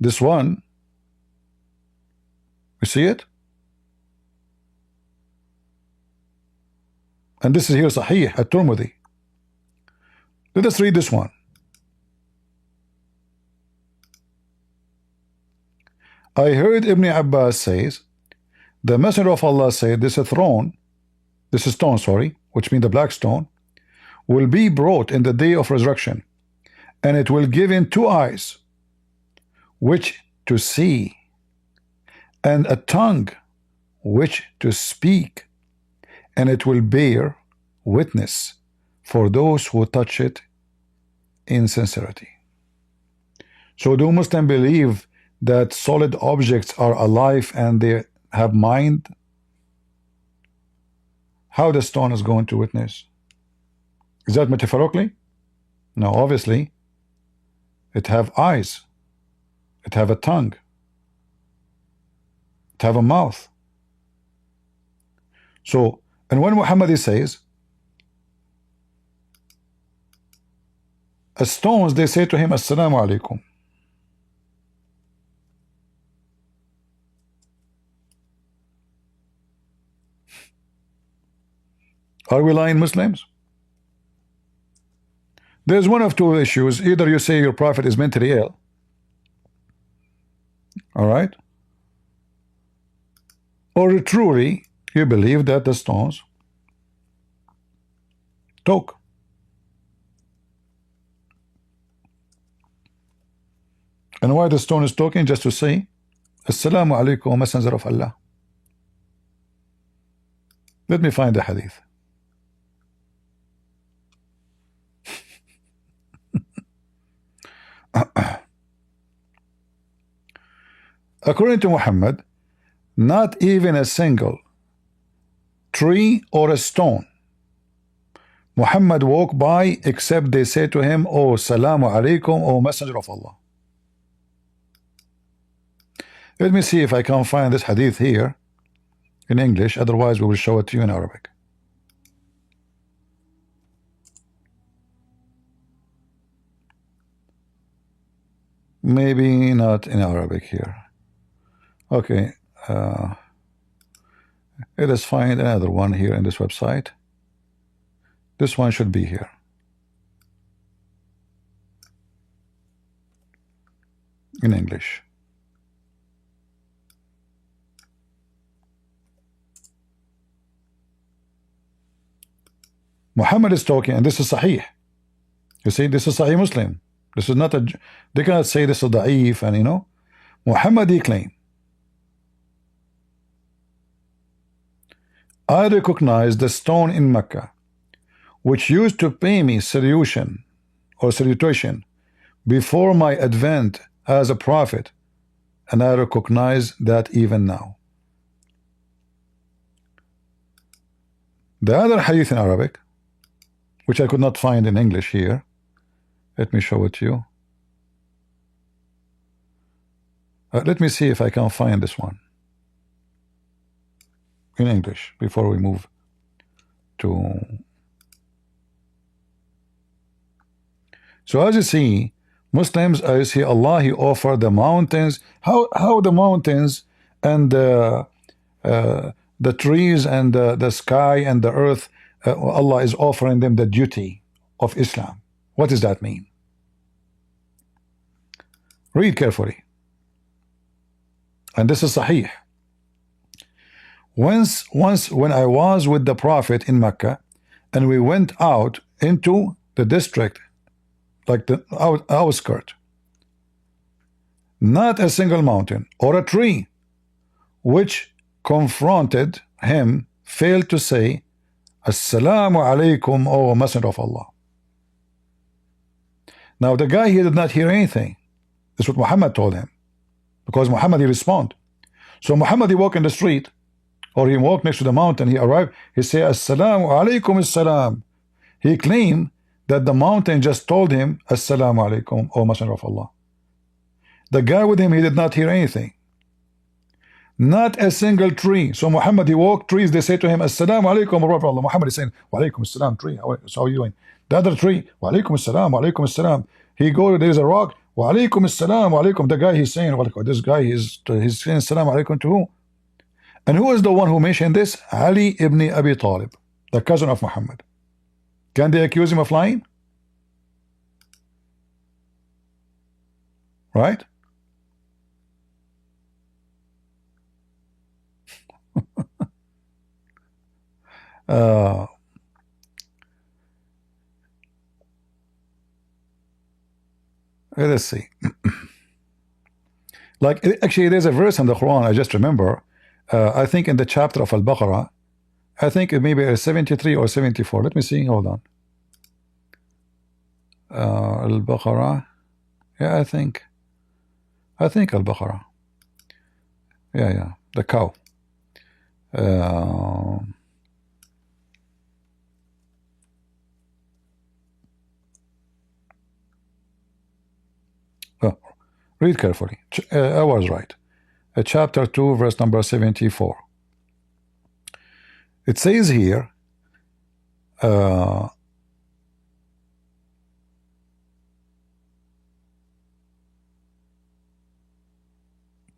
This one, you see it? And this is here Sahih at-Tirmidhi. Let us read this one. I heard Ibn Abbas says, the Messenger of Allah said, this is stone, sorry, which means the black stone, will be brought in the day of resurrection, and it will give in two eyes, which to see, and a tongue, which to speak, and it will bear witness for those who touch it in sincerity. So do Muslims believe that solid objects are alive and they have mind? How the stone is going to witness? Is that metaphorically? No, obviously. It have eyes. It have a tongue. It have a mouth. So, and when Muhammad says, a stones, they say to him, Assalamu alaikum. Are we lying Muslims? There's one of two issues. Either you say your prophet is mentally ill, all right, or truly you believe that the stones talk. And why the stone is talking? Just to say, Assalamu alaikum, Messenger of Allah. Let me find the hadith. According to Muhammad, not even a single tree or a stone Muhammad walked by except they say to him, Oh, Salamu alaikum, O Messenger of Allah. Let me see if I can find this hadith here in English, otherwise we will show it to you in Arabic. Maybe not in Arabic here. Okay, let us find another one here in this website. This one should be here. In English. Muhammad is talking, and this is Sahih. You see, this is Sahih Muslim. This is not a, they cannot say this is da'if, and you know, Muhammad he claimed, I recognize the stone in Mecca, which used to pay me salutation or salutation before my advent as a prophet, and I recognize that even now. The other hadith in Arabic, which I could not find in English here, let me show it to you. Let me see if I can find this one in English before we move to. So as you see, Muslims, as you see, Allah he offered the mountains. How the mountains and the trees and the sky and the earth, Allah is offering them the duty of Islam. What does that mean? Read carefully. And this is Sahih. Once when I was with the Prophet in Mecca, and we went out into the district, like the outskirt, not a single mountain or a tree which confronted him failed to say, Assalamu alaikum, O Messenger of Allah. Now the guy here did not hear anything. That's what Muhammad told him, because Muhammad he respond. So Muhammad he walk in the street, or he walked next to the mountain, he arrived, he say, Assalamu alaikum assalam. He claimed that the mountain just told him, Assalamu alaikum, O Messenger of Allah. The guy with him, he did not hear anything. Not a single tree. So Muhammad, he walked trees, they say to him, Assalamu alaikum, O Prophet of Allah. Muhammad is saying, Wa alaikum assalam, tree. So how are you doing? The other tree, Wa alaikum assalam, Wa alaikum assalam. He go, there is a rock, Wa alaikum assalam, Wa alaikum. The guy he's saying, this guy he's saying Assalamu alaikum to who? And who is the one who mentioned this? Ali ibn Abi Talib, the cousin of Muhammad. Can they accuse him of lying? Right? Uh, let's see. Like, actually, there's a verse in the Quran, I just remember. I think in the chapter of Al-Baqarah, I think it may be 73 or 74. Let me see. Hold on. Al-Baqarah. Yeah, I think Al-Baqarah. Yeah. The cow. Oh, read carefully. I was right. Chapter 2, verse number 74. It says here,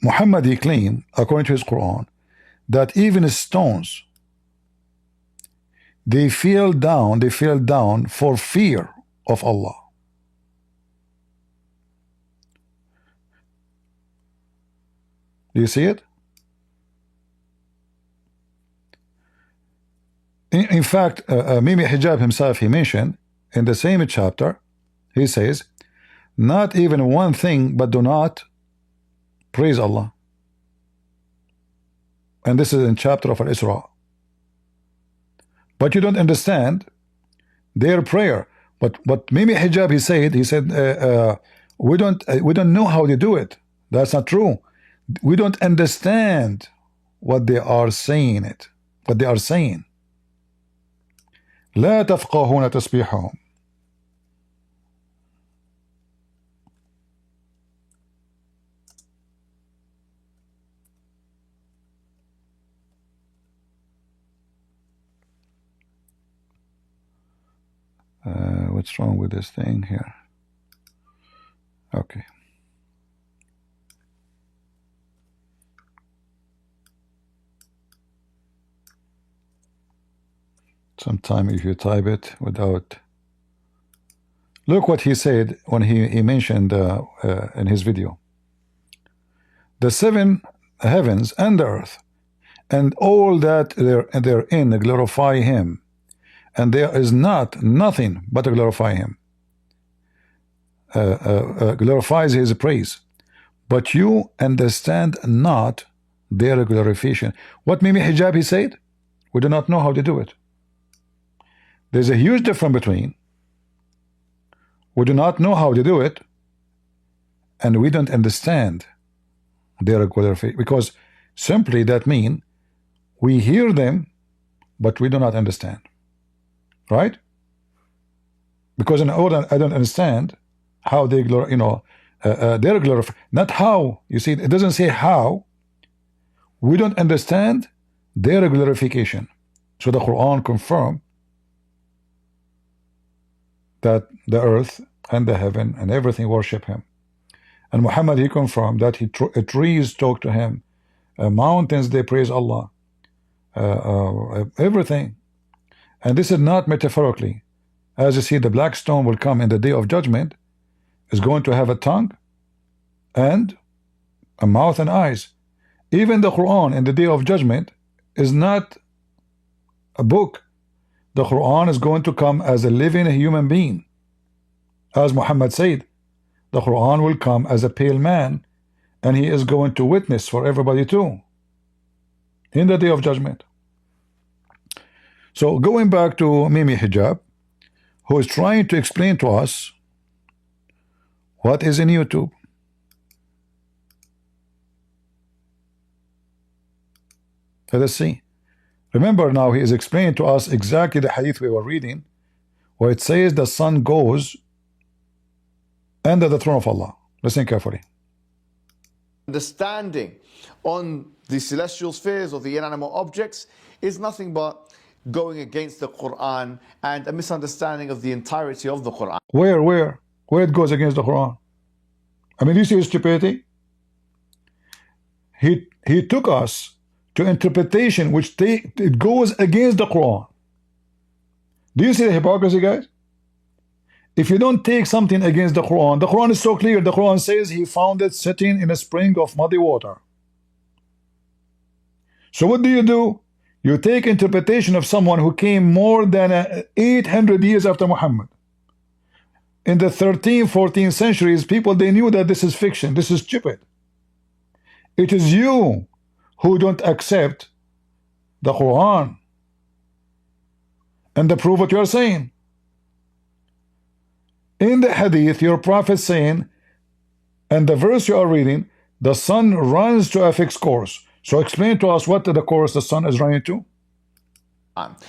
Muhammad, he claimed, according to his Quran, that even stones, they fell down for fear of Allah. Do you see it? In fact, Mimi Hijab himself, he mentioned in the same chapter, he says, not even one thing, but do not praise Allah. And this is in chapter of Al-Isra. But you don't understand their prayer. But Mimi Hijab, he said, we don't know how they do it. That's not true. We don't understand what they are saying. لا تفقهون تسبيحهم. What's wrong with this thing here? Okay. Sometime if you type it without, look what he said when he mentioned in his video, the seven heavens and the earth and all that therein glorify him, and there is nothing but to glorify him, glorifies his praise, but you understand not their glorification. What Mimi Hijab, he said, we do not know how to do it. There's a huge difference between we do not know how to do it and we don't understand their glorification, because simply that means we hear them but we do not understand, right? Because in order, I don't understand how they their glorification, not how. You see, it doesn't say how. We don't understand their glorification. So the Quran confirmed that the earth and the heaven and everything worship him, and Muhammad, he confirmed that trees talk to him, mountains, they praise Allah, everything. And this is not metaphorically. As you see, the black stone will come in the day of judgment, is going to have a tongue and a mouth and eyes. Even the Quran in the day of judgment is not a book. The Quran is going to come as a living human being. As Muhammad said, the Quran will come as a pale man, and he is going to witness for everybody too in the day of judgment. So going back to Mimi Hijab, who is trying to explain to us what is in YouTube. Let us see. Remember now, he is explaining to us exactly the hadith we were reading, where it says the sun goes under the throne of Allah. Listen carefully. Understanding on the celestial spheres or the inanimate objects is nothing but going against the Quran and a misunderstanding of the entirety of the Quran. Where it goes against the Quran? I mean, do you see his stupidity? He took us to interpretation which it goes against the Quran. Do you see the hypocrisy, guys? If you don't take something against the Quran is so clear. The Quran says he found it sitting in a spring of muddy water. So what do? You take interpretation of someone who came more than 800 years after Muhammad. In the 13th, 14th centuries, people, they knew that this is fiction, this is stupid. It is you who don't accept the Quran and the proof what you are saying. In the hadith, your prophet saying, and the verse you are reading, the sun runs to a fixed course. So explain to us what the course the sun is running to.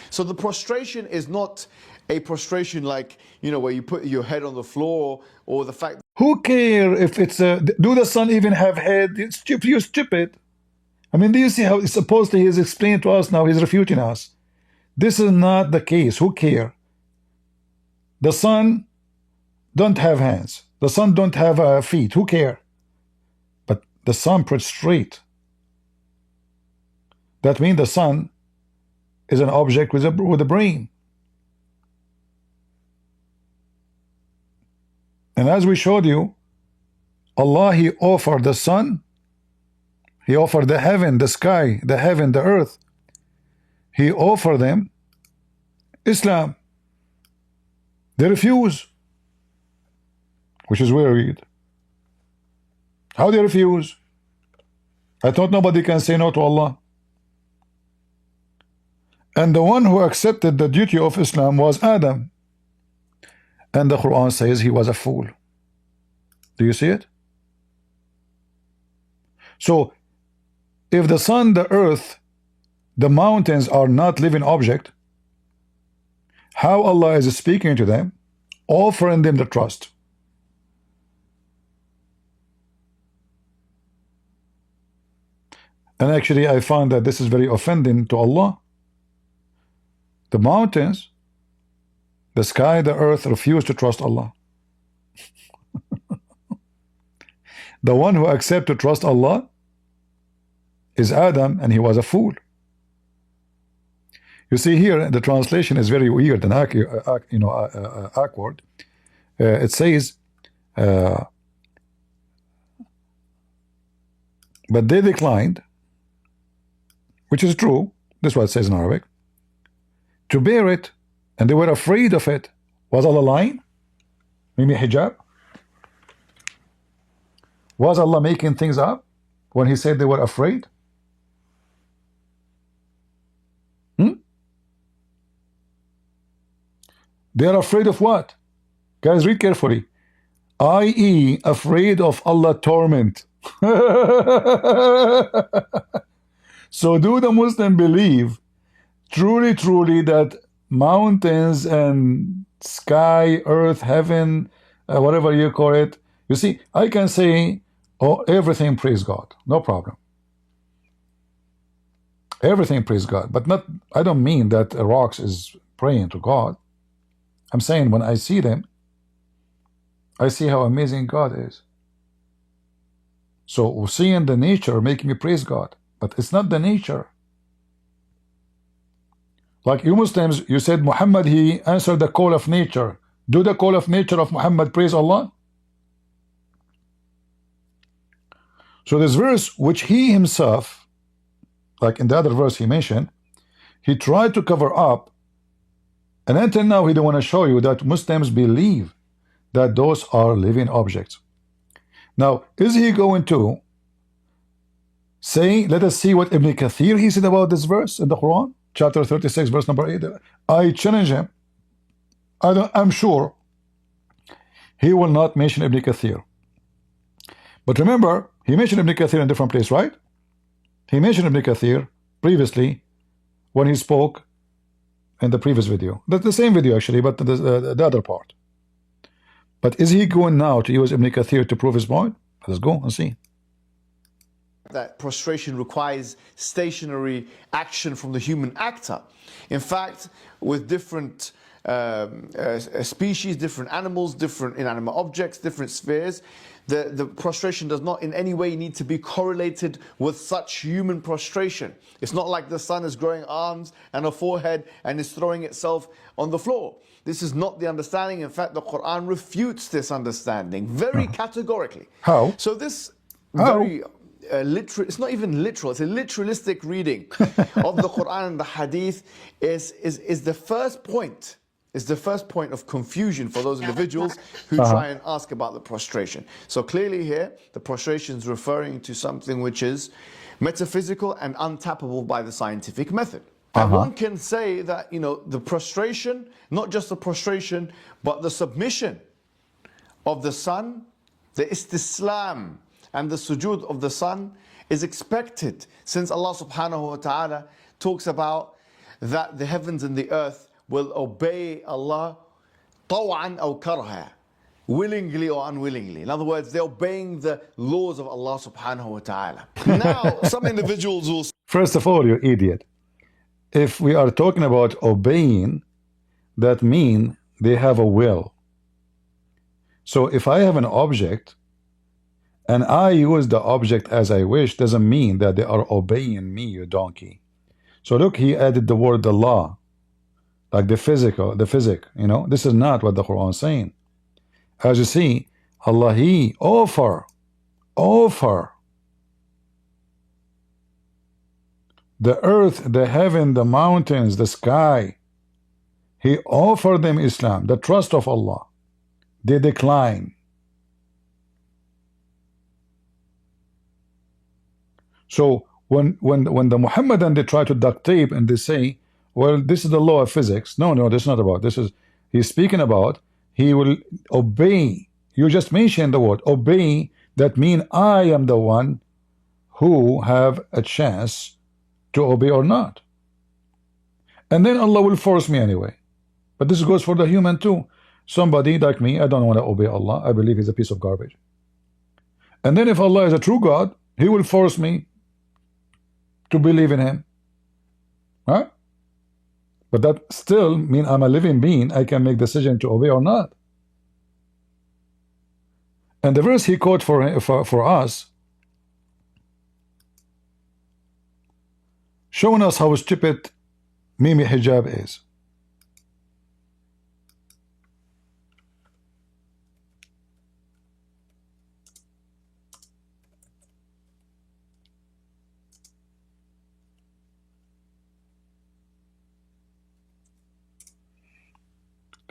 So the prostration is not a prostration like, you know, where you put your head on the floor, or the fact. Who care if it's a, do the sun even have head? It's stupid, you're stupid. I mean, do you see how supposedly he's explaining to us now, he's refuting us. This is not the case. Who care? The sun don't have hands. The sun don't have feet. Who care? But the sun prostrate. That means the sun is an object with a brain. And as we showed you, Allah, He offered the sun, He offered the heaven, the sky, the heaven, the earth. He offered them Islam. They refuse. Which is weird. How they refuse? I thought nobody can say no to Allah. And the one who accepted the duty of Islam was Adam. And the Quran says he was a fool. Do you see it? So, if the sun, the earth, the mountains are not living object, how Allah is speaking to them, offering them the trust? And actually, I found that this is very offending to Allah. The mountains, the sky, the earth refuse to trust Allah. The one who accepts to trust Allah is Adam, and he was a fool. You see here, the translation is very weird and awkward. It says, but they declined, which is true. This is what it says in Arabic. To bear it, and they were afraid of it. Was Allah lying? Maybe hijab? Was Allah making things up when He said they were afraid? They are afraid of what? Guys, read carefully. I.e., afraid of Allah torment. So do the Muslim believe truly, truly that mountains and sky, earth, heaven, whatever you call it, you see, I can say, oh, everything praise God, no problem. Everything praise God, but not, I don't mean that rocks is praying to God. I'm saying when I see them, I see how amazing God is. So seeing the nature making me praise God, but it's not the nature. Like you Muslims, you said Muhammad, he answered the call of nature. Do the call of nature of Muhammad praise Allah? So this verse, which he himself, like in the other verse he mentioned, he tried to cover up, and until now he don't want to show you that Muslims believe that those are living objects. Now, is he going to say, let us see what Ibn Kathir he said about this verse in the Quran? Chapter 36, verse number 8. I challenge him. I'm sure he will not mention Ibn Kathir. But remember, he mentioned Ibn Kathir in a different place, right? He mentioned Ibn Kathir previously when he spoke in the previous video. That's the same video actually, but the other part. But is he going now to use Ibn Kathir to prove his point? Let's go and see. That prostration requires stationary action from the human actor. In fact, with different species, different animals, different inanimate objects, different spheres, the prostration does not in any way need to be correlated with such human prostration. It's not like the sun is growing arms and a forehead and is throwing itself on the floor. This is not the understanding. In fact, the Quran refutes this understanding very categorically. How? So this How? very it's not even literal, it's a literalistic reading of the Quran and the Hadith is the first point. Is the first point of confusion for those individuals who try and ask about the prostration. So clearly here, the prostration is referring to something which is metaphysical and untappable by the scientific method. And one can say that, the prostration, not just the prostration, but the submission of the sun, the istislam and the sujood of the sun is expected, since Allah subhanahu wa ta'ala talks about that the heavens and the earth will obey Allah طوعا أو كرها, willingly or unwillingly. In other words, they're obeying the laws of Allah subhanahu wa ta'ala. Now, some individuals will... First of all, you idiot. If we are talking about obeying, that means they have a will. So if I have an object and I use the object as I wish, doesn't mean that they are obeying me, you donkey. So look, he added the word the law, like the physic. This is not what the Quran is saying. As you see, Allah, He offer the earth, the heaven, the mountains, the sky. He offered them Islam, the trust of Allah. They decline. So when the Muhammadan, they try to duct tape and they say, well, this is the law of physics. No, this is not about. He's speaking about he will obey. You just mentioned the word obey. That means I am the one who have a chance to obey or not. And then Allah will force me anyway. But this goes for the human too. Somebody like me, I don't want to obey Allah. I believe He's a piece of garbage. And then if Allah is a true God, He will force me to believe in Him. Right? But that still means I'm a living being. I can make decision to obey or not. And the verse he quoted for us, showing us how stupid Mimi Hijab is.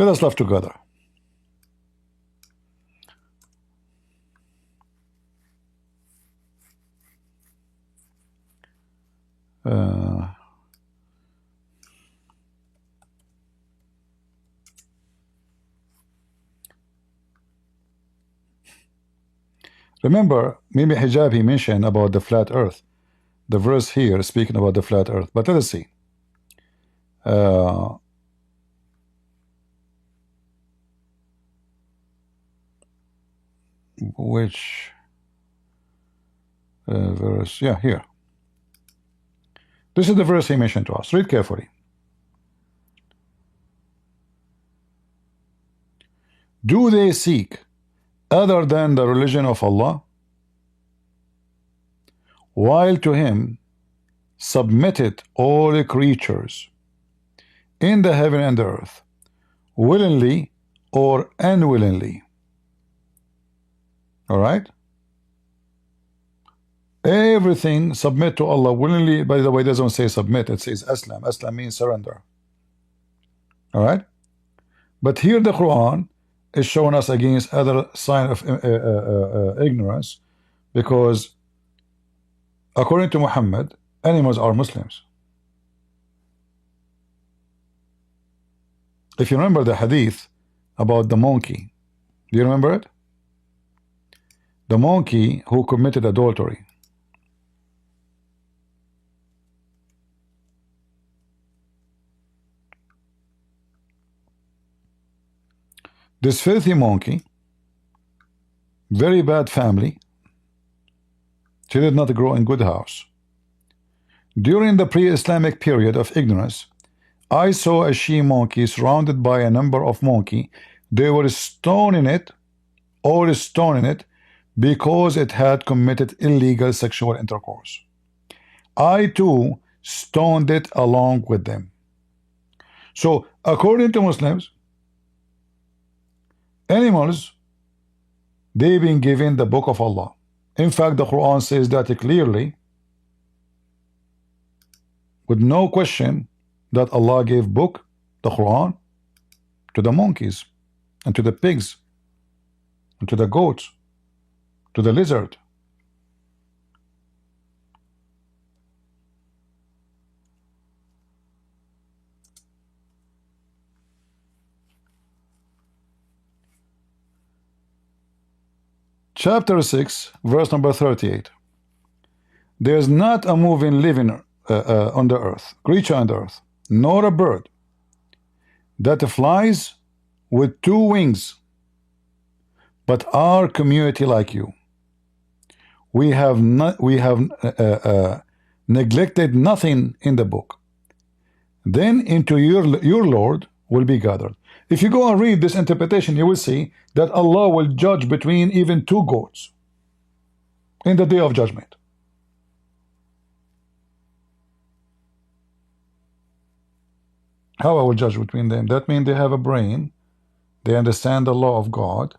Let us laugh together. Remember, Mimi Hijab, he mentioned about the flat earth. The verse here speaking about the flat earth. But let us see. Which verse? Yeah, here. This is the verse he mentioned to us. Read carefully. Do they seek other than the religion of Allah, while to Him submitted all creatures in the heaven and the earth, willingly or unwillingly? All right, everything submit to Allah willingly. By the way, it doesn't say submit, it says aslam. Aslam means surrender. All right, but here the Quran is showing us against other sign of ignorance, because according to Muhammad, animals are Muslims. If you remember the hadith about the monkey, do you remember it? The monkey who committed adultery. This filthy monkey, very bad family, she did not grow in good house. During the pre-Islamic period of ignorance, I saw a she-monkey surrounded by a number of monkey. They were stoning it, or stoning it, because it had committed illegal sexual intercourse. I too stoned it along with them. So according to Muslims, animals, they've been given the book of Allah, In fact, the Quran says that clearly, with no question, that Allah gave book, the Quran, to the monkeys and to the pigs and to the goats, to the lizard. Chapter 6, verse number 38. There is not a moving living on the earth, creature on the earth, nor a bird that flies with two wings, but our community like you. We have neglected nothing in the book. Then into your Lord will be gathered. If you go and read this interpretation, you will see that Allah will judge between even two goats in the day of judgment. How I will judge between them? That means they have a brain, they understand the law of God,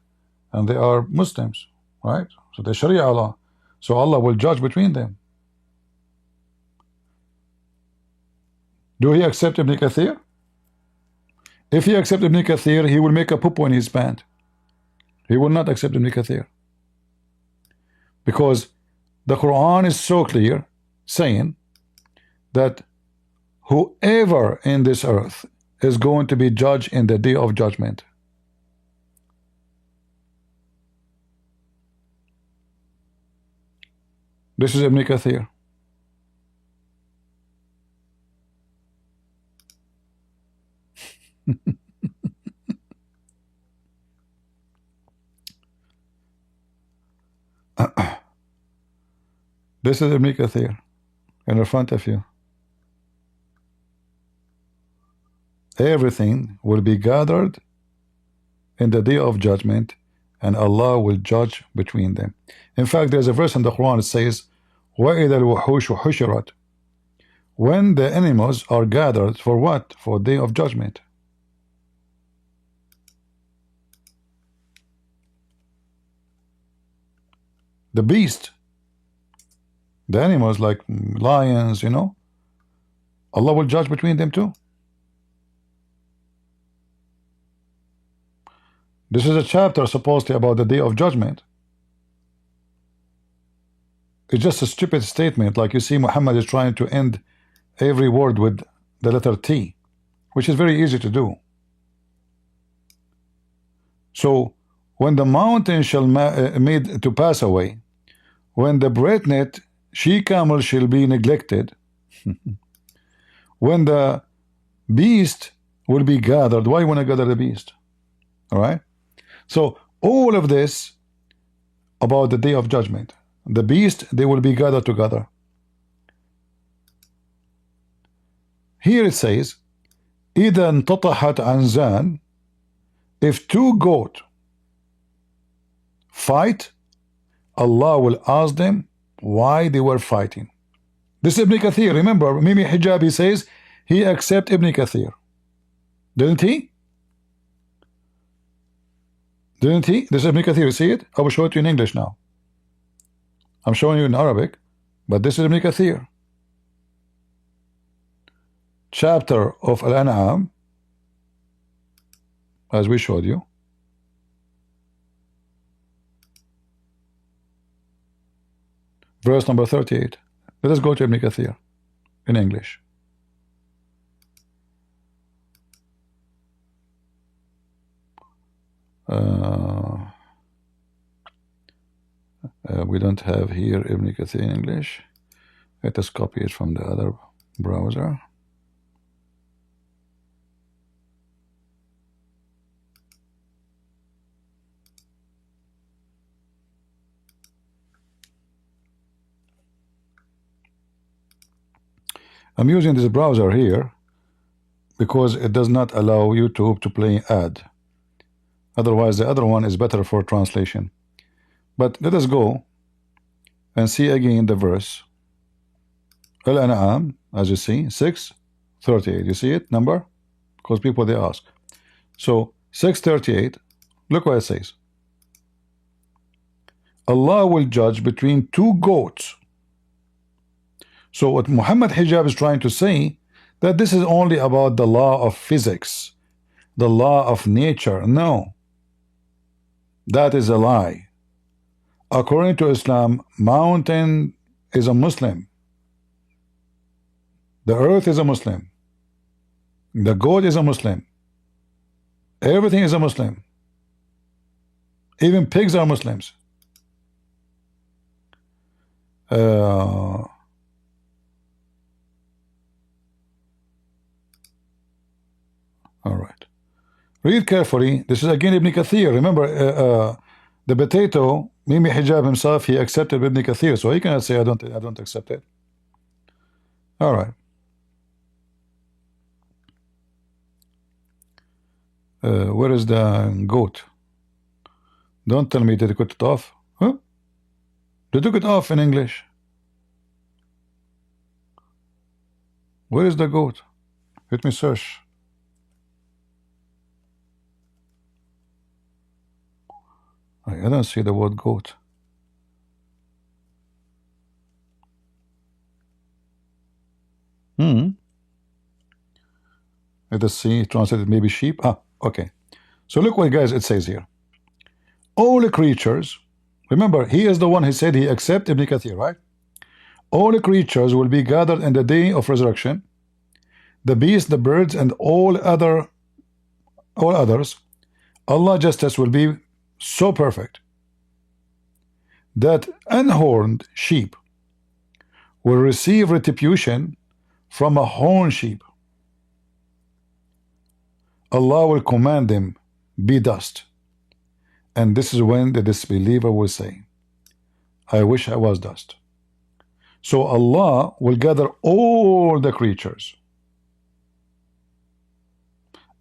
and they are Muslims, right? So they Sharia law. So Allah will judge between them. Do he accept Ibn Kathir? If he accepts Ibn Kathir, he will make a poo-poo in his pant. He will not accept Ibn Kathir. Because the Quran is so clear, saying that whoever in this earth is going to be judged in the day of judgment. This is Ibn Kathir. This is Ibn Kathir in front of you. Everything will be gathered in the day of judgment, and Allah will judge between them. In fact, there's a verse in the Quran that says, وَإِذَا الْوُحُوشُ حُشِرَتْ. When the animals are gathered for what? For day of judgment. The beast, the animals like lions, you know, Allah will judge between them too. This is a chapter supposedly about the day of judgment. It's just a stupid statement. Like you see, Muhammad is trying to end every word with the letter T, which is very easy to do. So when the mountain shall made to pass away, when the breadnet she camel shall be neglected, when the beast will be gathered. Why you want to gather the beast? All right. So all of this about the day of judgment. The beast, they will be gathered together. Here it says, إِذَا انْتَطَحَتْ عَنْزَانِ. If two goats fight, Allah will ask them why they were fighting. This is Ibn Kathir. Remember, Mimi Hijab, he says he accept Ibn Kathir. Didn't he? Didn't he? This is Ibn Kathir. You see it? I will show it to you in English now. I'm showing you in Arabic, but this is Ibn Kathir. Chapter of Al-An'am, as we showed you. Verse number 38. Let us go to Ibn Kathir in English. We don't have here Ibn Kathir in English. Let us copy it from the other browser. I'm using this browser here because it does not allow YouTube to play ad. Otherwise, the other one is better for translation. But let us go and see again the verse. Al-An'am, as you see, 6:38. You see it, number? Because people, they ask. So, 6:38, look what it says. Allah will judge between two goats. So what Muhammad Hijab is trying to say, that this is only about the law of physics, the law of nature. No, that is a lie. According to Islam, mountain is a Muslim, the earth is a Muslim, the goat is a Muslim, everything is a Muslim, even pigs are Muslims. All right, read carefully. This is again Ibn Kathir. Remember, the potato, Mimi Hijab himself, he accepted Ibn Kathir, so he cannot say I don't accept it. All right. Where is the goat? Don't tell me they took it off. Huh? They took it off in English. Where is the goat? Let me search. I don't see the word goat. Let us see, translated maybe sheep. Ah, okay. So look what, guys, it says here. All the creatures, remember, he is the one who said he accepted Ibn Kathir, right? All the creatures will be gathered in the day of resurrection, the beasts, the birds, and all others. Allah's justice will be so perfect that unhorned sheep will receive retribution from a horned sheep. Allah will command them, be dust. And this is when the disbeliever will say, I wish I was dust. So Allah will gather all the creatures.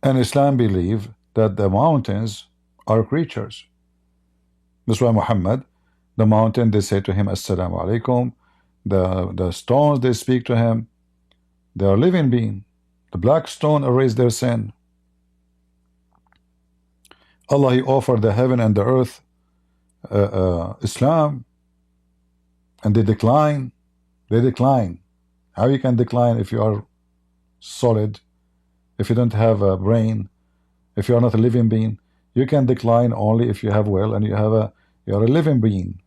And Islam believe that the mountains are creatures. That's why Muhammad, the mountain, they say to him, Assalamu alaikum. The stones, they speak to him. They are living beings. The black stone erased their sin. Allah, he offered the heaven and the earth Islam, and they decline. They decline. How you can decline if you are solid, if you don't have a brain, if you are not a living being? You can decline only if you have will and you are a living being.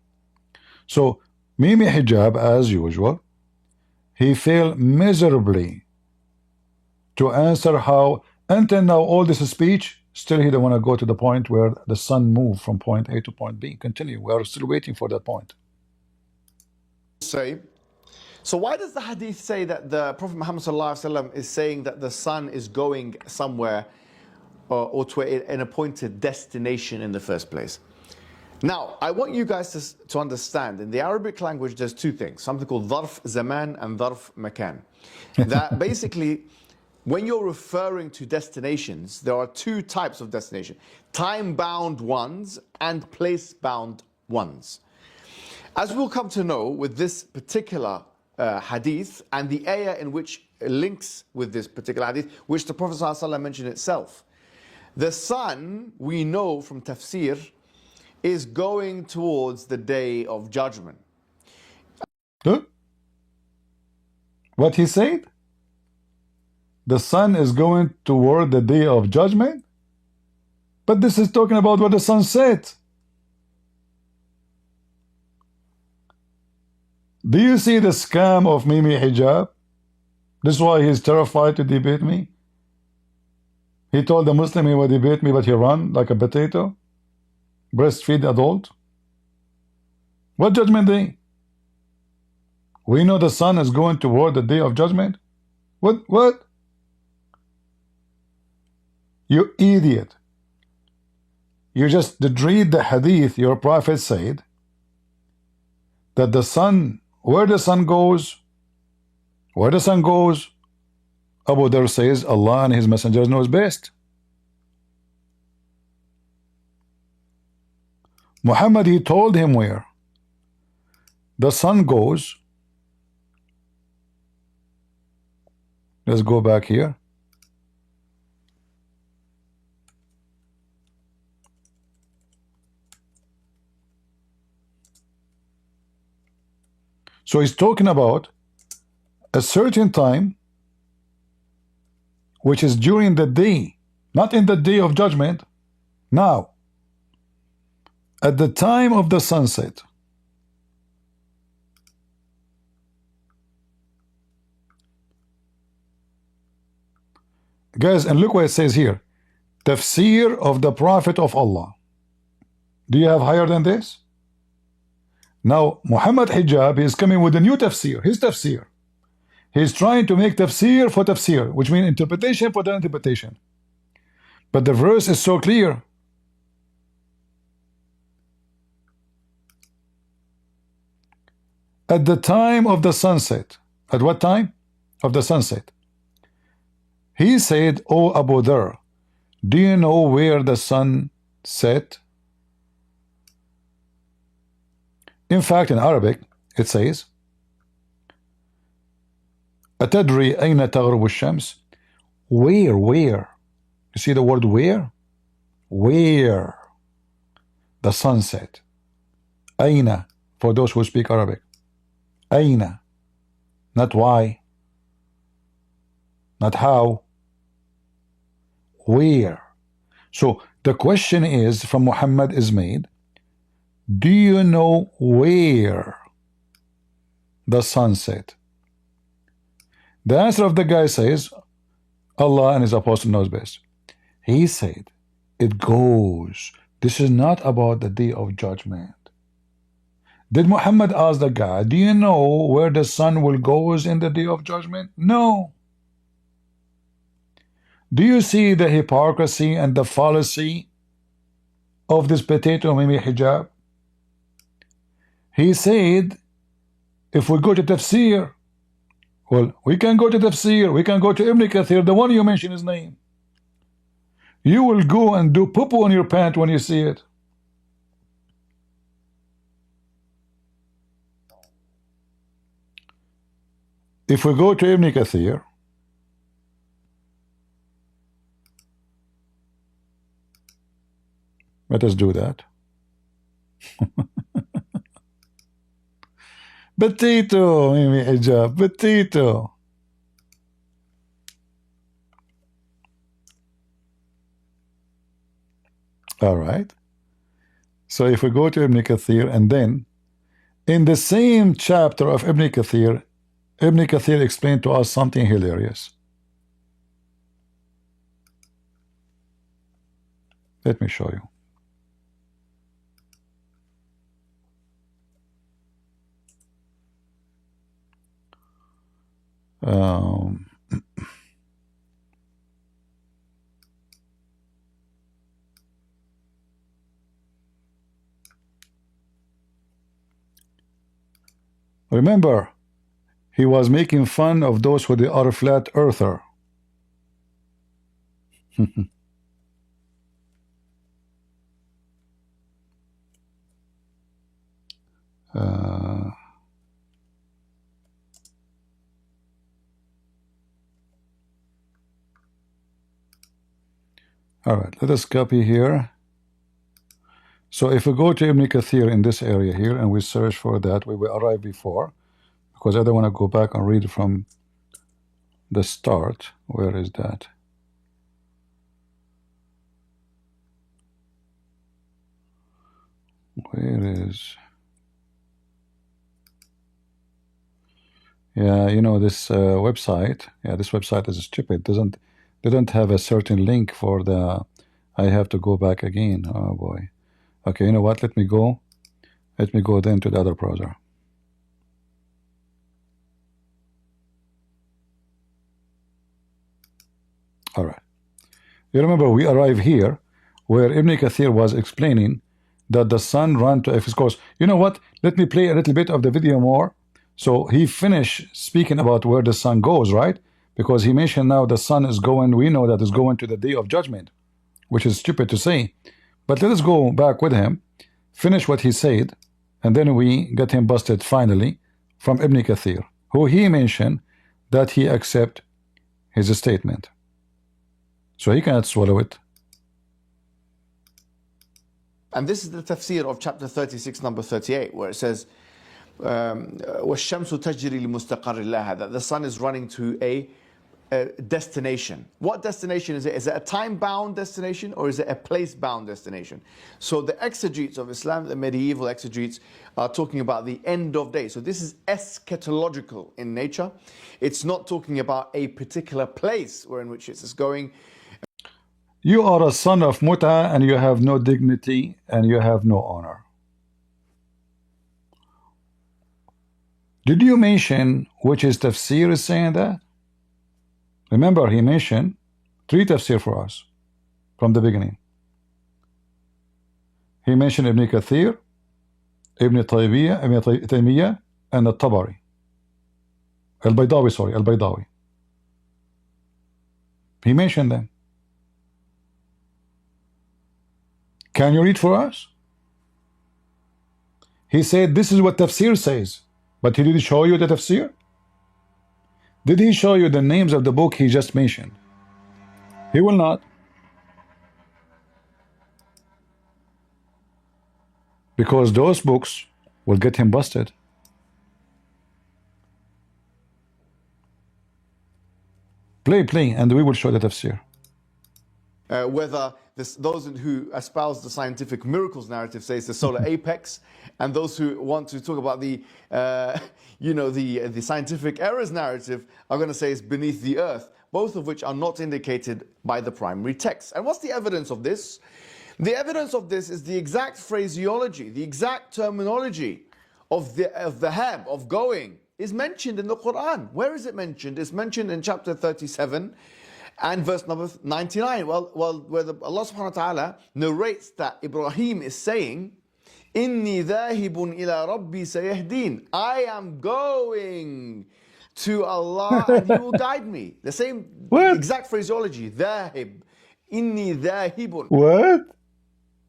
So Mimi Hijab, as usual, he failed miserably to answer how until now all this speech, still he don't want to go to the point where the sun moved from point A to point B. Continue. We are still waiting for that point. So why does the hadith say that the Prophet Muhammad ﷺ is saying that the sun is going somewhere or to an appointed destination in the first place? Now, I want you guys to understand, in the Arabic language, there's two things, something called dharf zaman and dharf makan. That basically, when you're referring to destinations, there are two types of destination, time-bound ones and place-bound ones. As we'll come to know with this particular hadith and the ayah in which links with this particular hadith, which the Prophet ﷺ mentioned itself, the sun, we know from tafsir, is going towards the day of judgment. Huh? What he said? The sun is going toward the day of judgment? But this is talking about what the sun said. Do you see the scam of Mimi Hijab? This is why he's terrified to debate me. He told the Muslim he would debate me, but he ran like a potato. Breastfeed adult. What judgment day? We know the sun is going toward the day of judgment. What? You idiot. You just did read the hadith your prophet said that the sun, where the sun goes, Abu Dharr says Allah and his messengers knows best. Muhammad, he told him where the sun goes. Let's go back here. So he's talking about a certain time, which is during the day, not in the day of judgment. Now, at the time of the sunset. Guys, and look what it says here. Tafsir of the Prophet of Allah. Do you have higher than this? Now, Muhammad Hijab is coming with a new tafsir, his tafsir. He's trying to make tafsir for tafsir, which means interpretation for the interpretation. But the verse is so clear. At the time of the sunset. At what time? Of the sunset. He said, O Abu Dhar, do you know where the sun set? In fact, in Arabic, it says, Atadri ayna taghrubu ash-shams? Where? You see the word where? Where the sunset. Ayna, for those who speak Arabic. Ayna, not why, not how, where. So the question is from Muhammad is made, do you know where the sunset? The answer of the guy says, Allah and his apostle knows best. He said, it goes. This is not about the day of judgment. Did Muhammad ask the guy, do you know where the sun will goes in the day of judgment? No. Do you see the hypocrisy and the fallacy of this potato Mimi Hijab? He said, if we go to tafsir, well, we can go to tafsir, we can go to Ibn Kathir, the one you mentioned his name. You will go and do poo-poo on your pant when you see it. If we go to Ibn Kathir, let us do that. Potato, Mimi Hijab, potato. All right. So if we go to Ibn Kathir, and then in the same chapter of Ibn Kathir explained to us something hilarious. Let me show you. Remember, he was making fun of those who are flat earther. All right, let us copy here. So if we go to Ibn Kathir in this area here and we search for that, we will arrive before, because I don't want to go back and read from the start. Where is that? Where is? Yeah, you know, this website. Yeah, this website is stupid. They don't have a certain link for the. I have to go back again. Oh boy. Okay, you know what? Let me go then to the other browser. All right. You remember we arrive here where Ibn Kathir was explaining that the sun ran to X course. You know what? Let me play a little bit of the video more. So he finished speaking about where the sun goes, right? Because he mentioned now the sun is going, we know that it's going to the day of judgment, which is stupid to say. But let us go back with him, finish what he said, and then we get him busted finally from Ibn Kathir, who he mentioned that he accept his statement. So he cannot swallow it. And this is the tafsir of chapter 36, number 38, where it says, وَالشَّمْسُ تَجْرِي لِمُسْتَقَرٍّ لَهَا, that the sun is running to a destination. What destination is it? Is it a time-bound destination or is it a place-bound destination? So the exegetes of Islam, the medieval exegetes, are talking about the end of days. So this is eschatological in nature. It's not talking about a particular place where in which it's going. You are a son of Muta and you have no dignity and you have no honor. Did you mention which is tafsir is saying that? Remember, he mentioned 3 tafsir for us from the beginning. He mentioned Ibn Kathir, Ibn Taymiyyah, and Al-Tabari. Al-Baydawi, sorry, Al-Baydawi. He mentioned them. Can you read for us? He said this is what tafsir says, but he didn't show you the tafsir. Did he show you the names of the book he just mentioned? He will not. Because those books will get him busted. Play, and we will show the tafsir. Whether those who espouse the scientific miracles narrative say it's the solar apex, and those who want to talk about the the scientific errors narrative are going to say it's beneath the earth, both of which are not indicated by the primary text. And what's the evidence of this? The evidence of this is the exact phraseology, the exact terminology of the Hijab, of going, is mentioned in the Quran. Where is it mentioned? It's mentioned in chapter 37 and verse number 99. Where Allah subhanahu wa ta'ala narrates that Ibrahim is saying, Inni dhahibun ila rabbi sayahdin. I am going to Allah and He will guide me. The same exact phraseology. Dhahib. Inni dhahibun.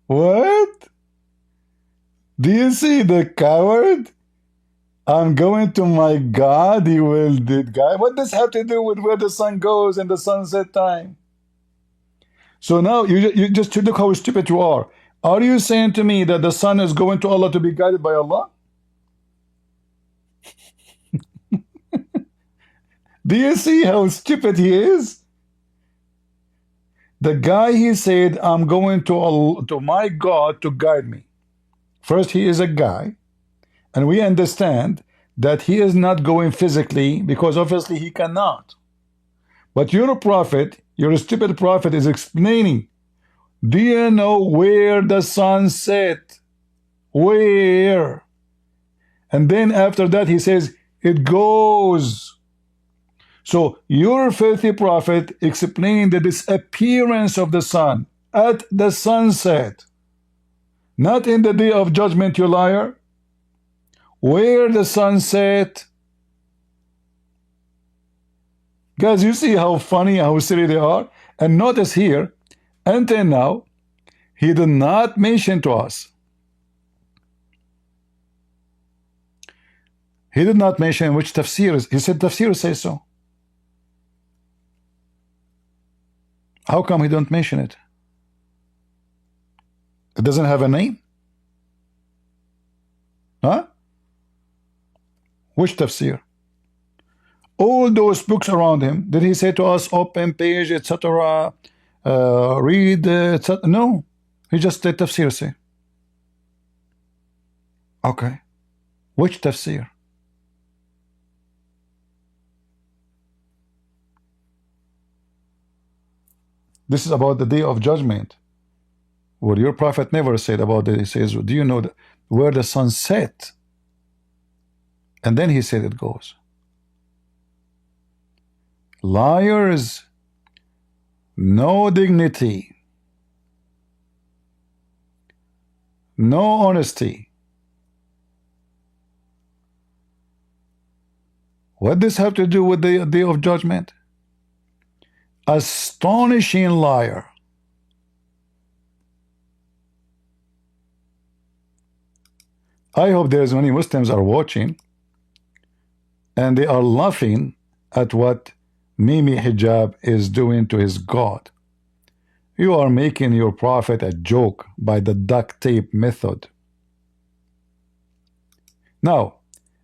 What? Do you see the coward? I'm going to my God, He will guide. What does have to do with where the sun goes and the sunset time? So now you just look how stupid you are. Are you saying to me that the sun is going to Allah to be guided by Allah? Do you see how stupid he is? The guy, he said, I'm going to my God to guide me. First, he is a guy, and we understand that he is not going physically because obviously he cannot. But your prophet, your stupid prophet, is explaining, do you know where the sun set? Where? And then after that he says, it goes. So your filthy prophet explaining the disappearance of the sun at the sunset, not in the day of judgment, you liar. Where the sun set? Guys, you see how funny, how silly they are? And notice here, until now, he did not mention to us. He did not mention which tafsir is. He said tafsir says so. How come he don't mention it? It doesn't have a name? Huh? Which tafsir? All those books around him, did he say to us, open page, etc., read, etc.? No. He just said tafsir say. Okay. Which tafsir? This is about the day of judgment. What your prophet never said about it. He says, do you know where the sun set? And then he said it goes. Liars, no dignity, no honesty. What does this have to do with the day of judgment? Astonishing liar. I hope there's many Muslims are watching and they are laughing at what Mimi Hijab is doing to his God. You are making your prophet a joke by the duct tape method. Now,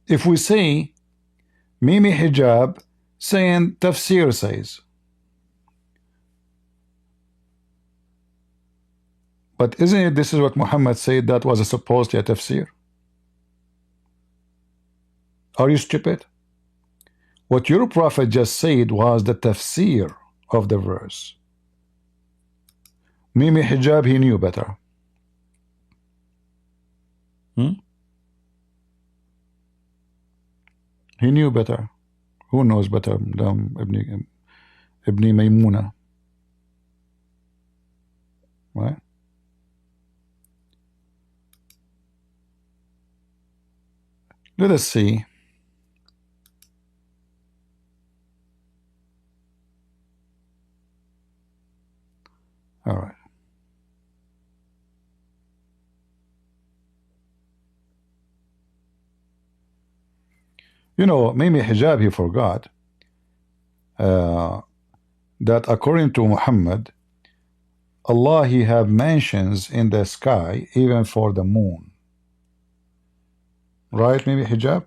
if we say Mimi Hijab saying tafsir says, but isn't it this is what Muhammad said that was supposedly a tafsir? Are you stupid? What your prophet just said was the tafsir of the verse. Mimi Hijab, he knew better. He knew better. Who knows better than Ibn Maymuna? Right? Let us see. All right. You know, Mimi Hijab, he forgot that according to Muhammad, Allah, he have mentions in the sky even for the moon. Right, Mimi Hijab?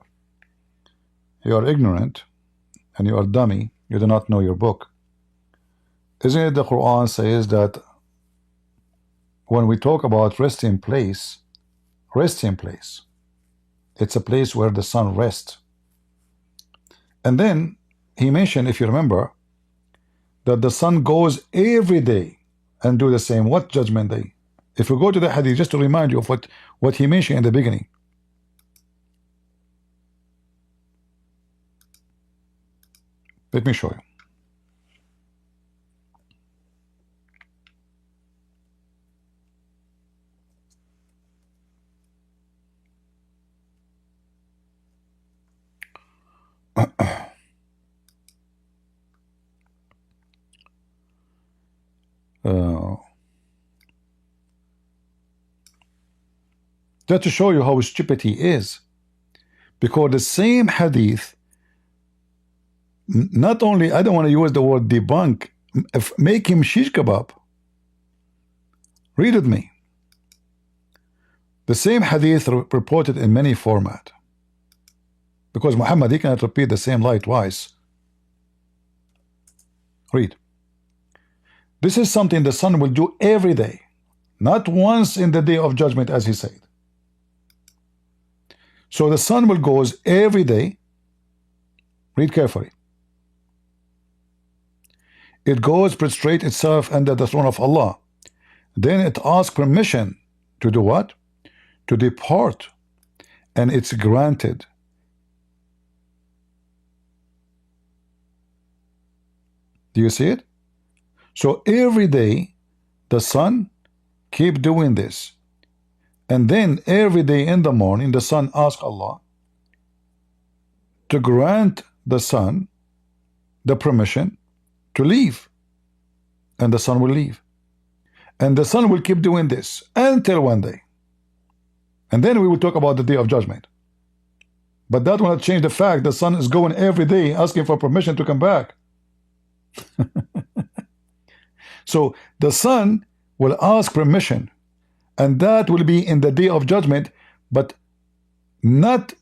You are ignorant and you are dummy. You do not know your book. Isn't it the Quran says that when we talk about resting place, it's a place where the sun rests. And then he mentioned, if you remember, that the sun goes every day and do the same. What judgment day? If we go to the hadith, just to remind you of what he mentioned in the beginning. Let me show you. Just to show you how stupid he is, because the same hadith, not only, I don't want to use the word debunk, make him shish kebab. Read with me. The same hadith reported in many format, because Muhammad, he cannot repeat the same lie twice. Read. This is something the sun will do every day, not once in the day of judgment, as he said. So the sun will goes every day. Read carefully. It goes prostrate itself under the throne of Allah. Then it asks permission to do what? To depart, and it's granted. Do you see it? So every day the sun keep doing this, and then every day in the morning the sun asks Allah to grant the sun the permission to leave, and the sun will leave, and the sun will keep doing this until one day, and then we will talk about the day of judgment. But that will not change the fact the sun is going every day asking for permission to come back. So the sun will ask permission, and that will be in the day of judgment, but not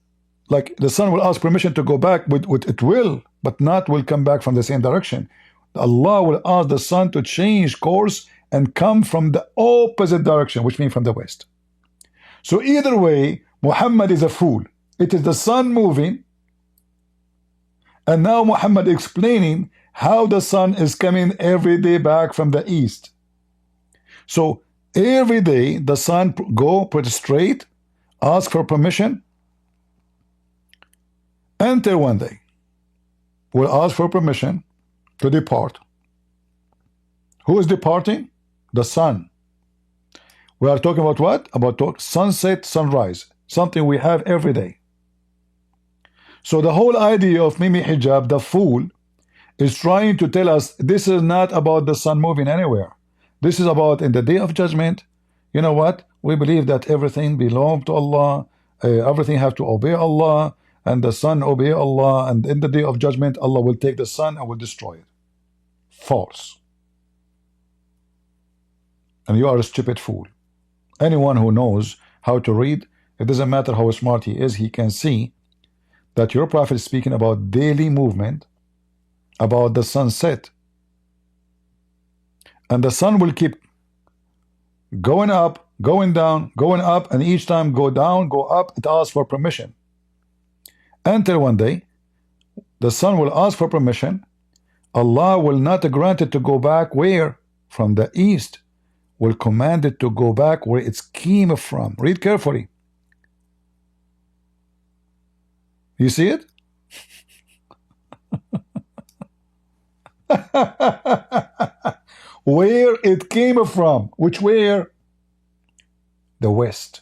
like the sun will ask permission to go back with it will, but not will come back from the same direction. Allah will ask the sun to change course and come from the opposite direction, which means from the west. So either way, Muhammad is a fool. It is the sun moving, and now Muhammad explaining how the sun is coming every day back from the east. So every day the sun go pretty straight, ask for permission, until one day will ask for permission to depart. Who is departing? The sun. We are talking about what? About sunset, sunrise, something we have every day. So the whole idea of Mimi Hijab, the fool, is trying to tell us this is not about the sun moving anywhere. This is about in the day of judgment. You know what? We believe that everything belongs to Allah. Everything have to obey Allah, and the sun obey Allah, and in the day of judgment Allah will take the sun and will destroy it. False. And you are a stupid fool. Anyone who knows how to read, it doesn't matter how smart he is, he can see that your prophet is speaking about daily movement, about the sunset, and the sun will keep going up, going down, going up, and each time go down, go up, it asks for permission. Until one day, the sun will ask for permission. Allah will not grant it to go back where? From the east. Will command it to go back where it came from. Read carefully. You see it? Where it came from. Which where? The west.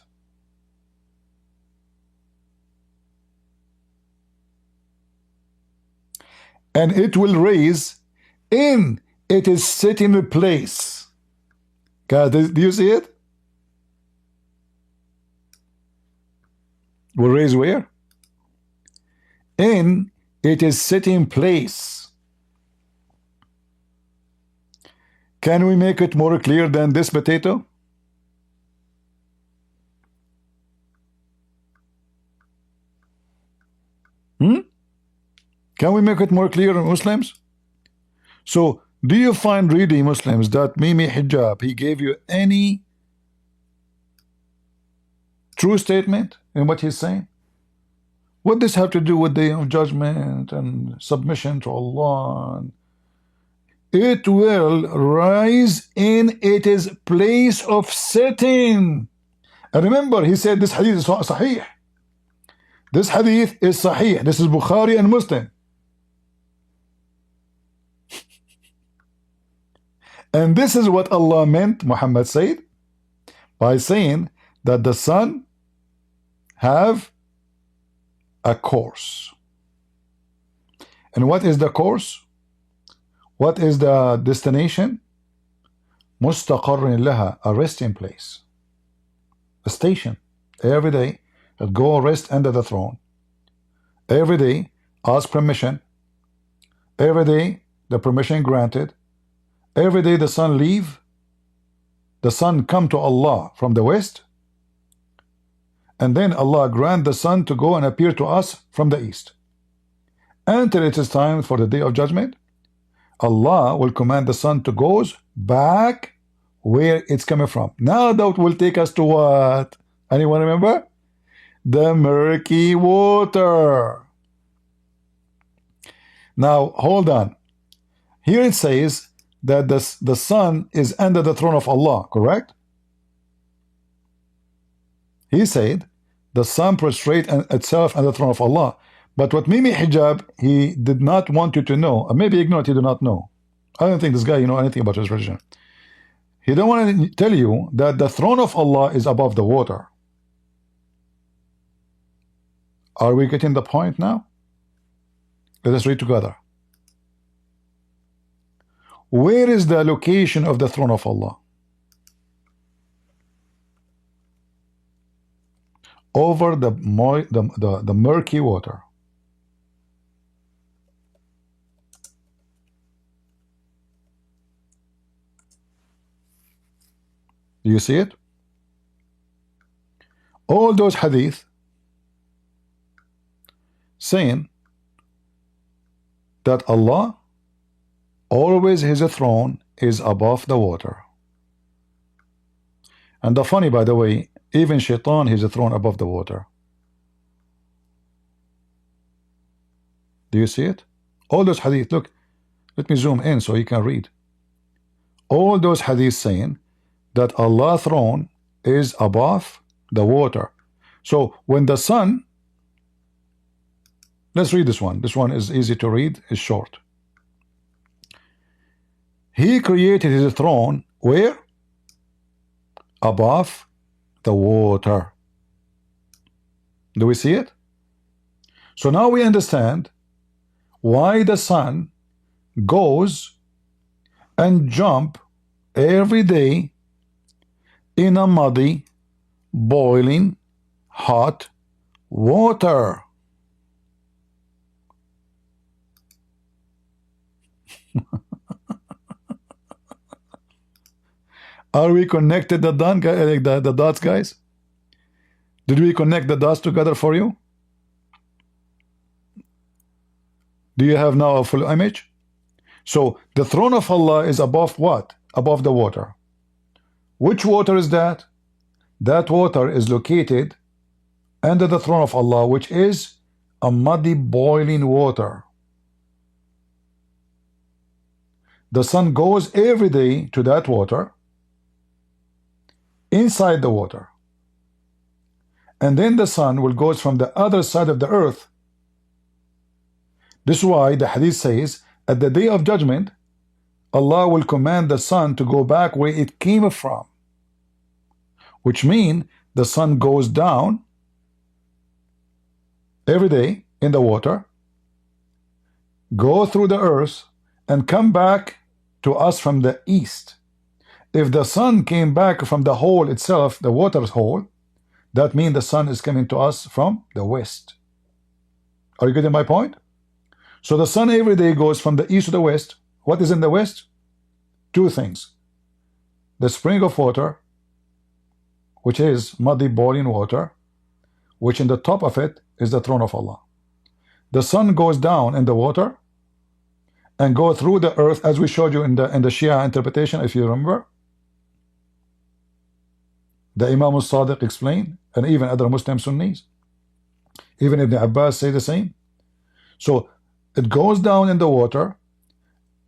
And it will raise in its sitting place. Guys, do you see it? Will raise where? In its sitting place. Can we make it more clear than this, potato? Can we make it more clear, Muslims? So, do you find really, Muslims, that Mimi Hijab, he gave you any true statement in what he's saying? What does have to do with the judgment and submission to Allah? It will rise in its place of sitting. And remember, he said this hadith is sahih. This hadith is sahih. This is Bukhari and Muslim. And this is what Allah meant, Muhammad said, by saying that the sun have a course. And what is the course? What is the destination? Mustaqarrin laha, a resting place. A station. Every day, it go rest under the throne. Every day, ask permission. Every day, the permission granted. Every day the sun leave, the sun come to Allah from the west, and then Allah grant the sun to go and appear to us from the east. Until it is time for the day of judgment, Allah will command the sun to go back where it's coming from. Now that will take us to what? Anyone remember? The murky water. Now hold on. Here it says that the sun is under the throne of Allah, correct? He said the sun prostrate itself under the throne of Allah. But what Mimi Hijab, he did not want you to know, or maybe ignorant, he did not know. I don't think this guy know anything about his religion. He don't want to tell you that the throne of Allah is above the water. Are we getting the point now? Let us read together. Where is the location of the throne of Allah? Over the murky water. Do you see it? All those hadith saying that Allah always his throne is above the water. And the funny, by the way, even Shaitan his throne above the water. Do you see it? All those hadith, look, let me zoom in so you can read. All those hadith saying that Allah's throne is above the water. So when the sun, let's read this one. This one is easy to read, is short. He created his throne where? Above the water. Do we see it? So now we understand why the sun goes and jump every day in a muddy, boiling, hot water. Are we connected the dots, guys? Did we connect the dots together for you? Do you have now a full image? So the throne of Allah is above what? Above the water. Which water is that? That water is located under the throne of Allah, which is a muddy boiling water. The sun goes every day to that water, inside the water, and then the sun will go from the other side of the earth. This is why the hadith says at the day of judgment Allah will command the sun to go back where it came from, which means the sun goes down every day in the water, go through the earth, and come back to us from the east. If the sun came back from the hole itself, the water's hole, that means the sun is coming to us from the west. Are you getting my point? So the sun every day goes from the east to the west. What is in the west? Two things. The spring of water, which is muddy boiling water, which in the top of it is the throne of Allah. The sun goes down in the water and go through the earth, as we showed you in the Shia interpretation, if you remember. The Imam al-Sadiq explained, and even other Muslim Sunnis, even Ibn Abbas say the same. So it goes down in the water,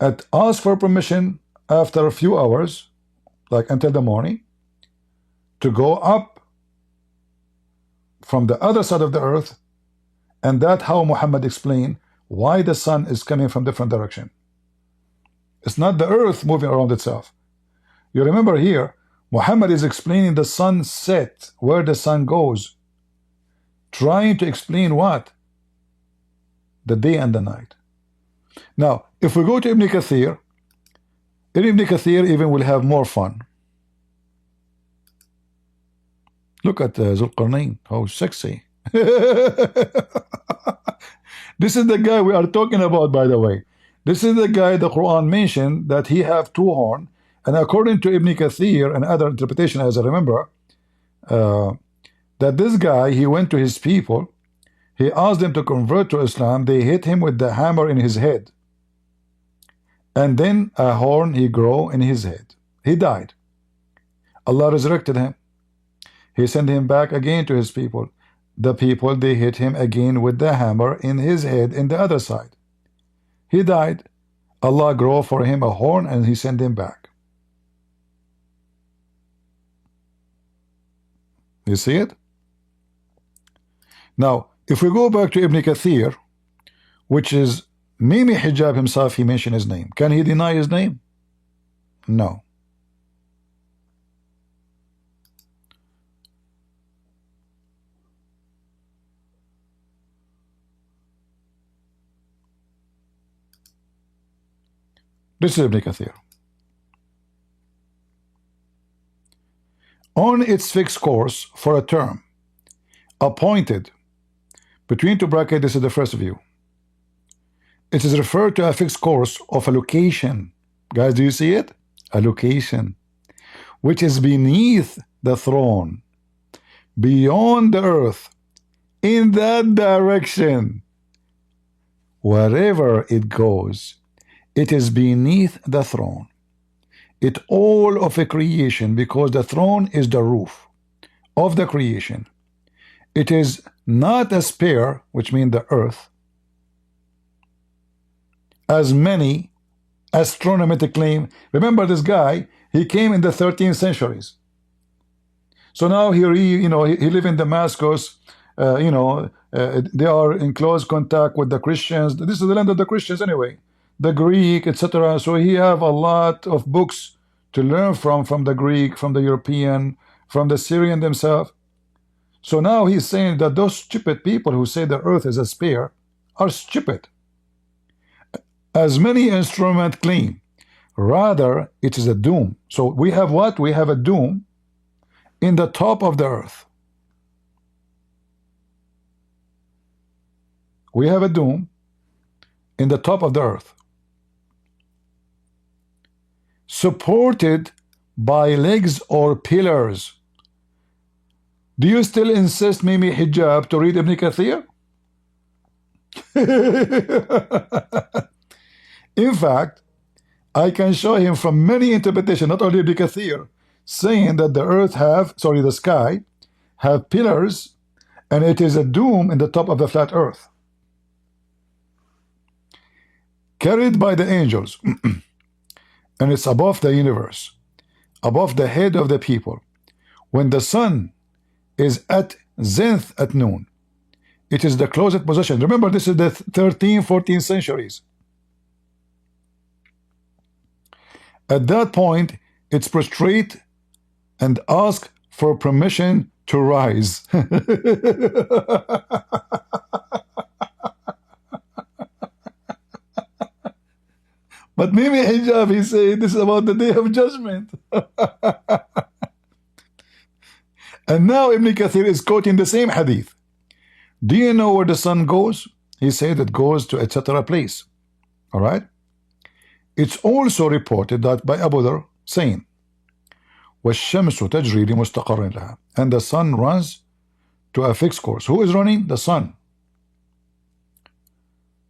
it asks for permission after a few hours, like until the morning, to go up from the other side of the earth. And that's how Muhammad explained why the sun is coming from different direction. It's not the earth moving around itself. You remember here, Muhammad is explaining the sunset, where the sun goes, trying to explain what? The day and the night. Now, if we go to Ibn Kathir even will have more fun. Look at Zul Qarnain, how sexy. This is the guy we are talking about, by the way. This is the guy the Quran mentioned that he have two horns, and according to Ibn Kathir and other interpretation, as I remember, that this guy, he went to his people, he asked them to convert to Islam, they hit him with the hammer in his head, and then a horn he grew in his head. He died. Allah resurrected him. He sent him back again to his people. The people, they hit him again with the hammer in his head in the other side. He died. Allah grew for him a horn and he sent him back. You see it? Now, if we go back to Ibn Kathir, which is Mimi Hijab himself, he mentioned his name. Can he deny his name? No. This is Ibn Kathir. On its fixed course for a term, appointed, between two brackets, this is the first view. It is referred to a fixed course of a location. Guys, do you see it? A location, which is beneath the throne, beyond the earth, in that direction. Wherever it goes, it is beneath the throne. It all of a creation, because the throne is the roof of the creation. It is not a sphere, which means the earth, as many astronomers claim. Remember this guy, he came in the 13th centuries. So now he live in Damascus, they are in close contact with the Christians. This is the land of the Christians anyway, the Greek, etc. So he have a lot of books to learn from the Greek, from the European, from the Syrian themselves. So now he's saying that those stupid people who say the earth is a sphere are stupid, as many instruments claim. Rather, it is a dome. So we have what? We have a dome in the top of the earth. We have a dome in the top of the earth, supported by legs or pillars. Do you still insist, Mimi Hijab, to read Ibn Kathir? In fact, I can show him from many interpretations, not only Ibn Kathir, saying that the sky have pillars, and it is a dome in the top of the flat earth, carried by the angels, and it's above the universe, above the head of the people. When the sun is at zenith at noon, it is the closest position. Remember, this is the 13th, 14th centuries. At that point, it's prostrate and ask for permission to rise. But maybe Hijab, he said this is about the day of judgment. And now Ibn Kathir is quoting the same hadith. Do you know where the sun goes? He said it goes to etc. place. All right. It's also reported that by Abu Dhar saying, وَالشَّمْسُ تَجْرِي لِمُسْتَقَرٍ لَهَا, and the sun runs to a fixed course. Who is running? The sun.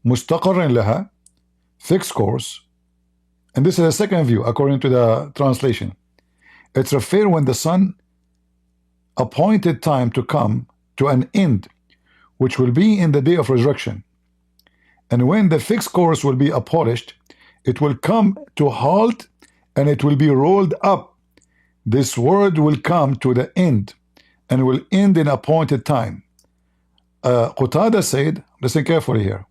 مُسْتَقَرٍ لَهَا, fixed course. And this is a second view according to the translation. It's referred when the sun appointed time to come to an end, which will be in the day of resurrection. And when the fixed course will be abolished, it will come to halt and it will be rolled up. This word will come to the end and will end in appointed time. Qatada said, listen carefully here,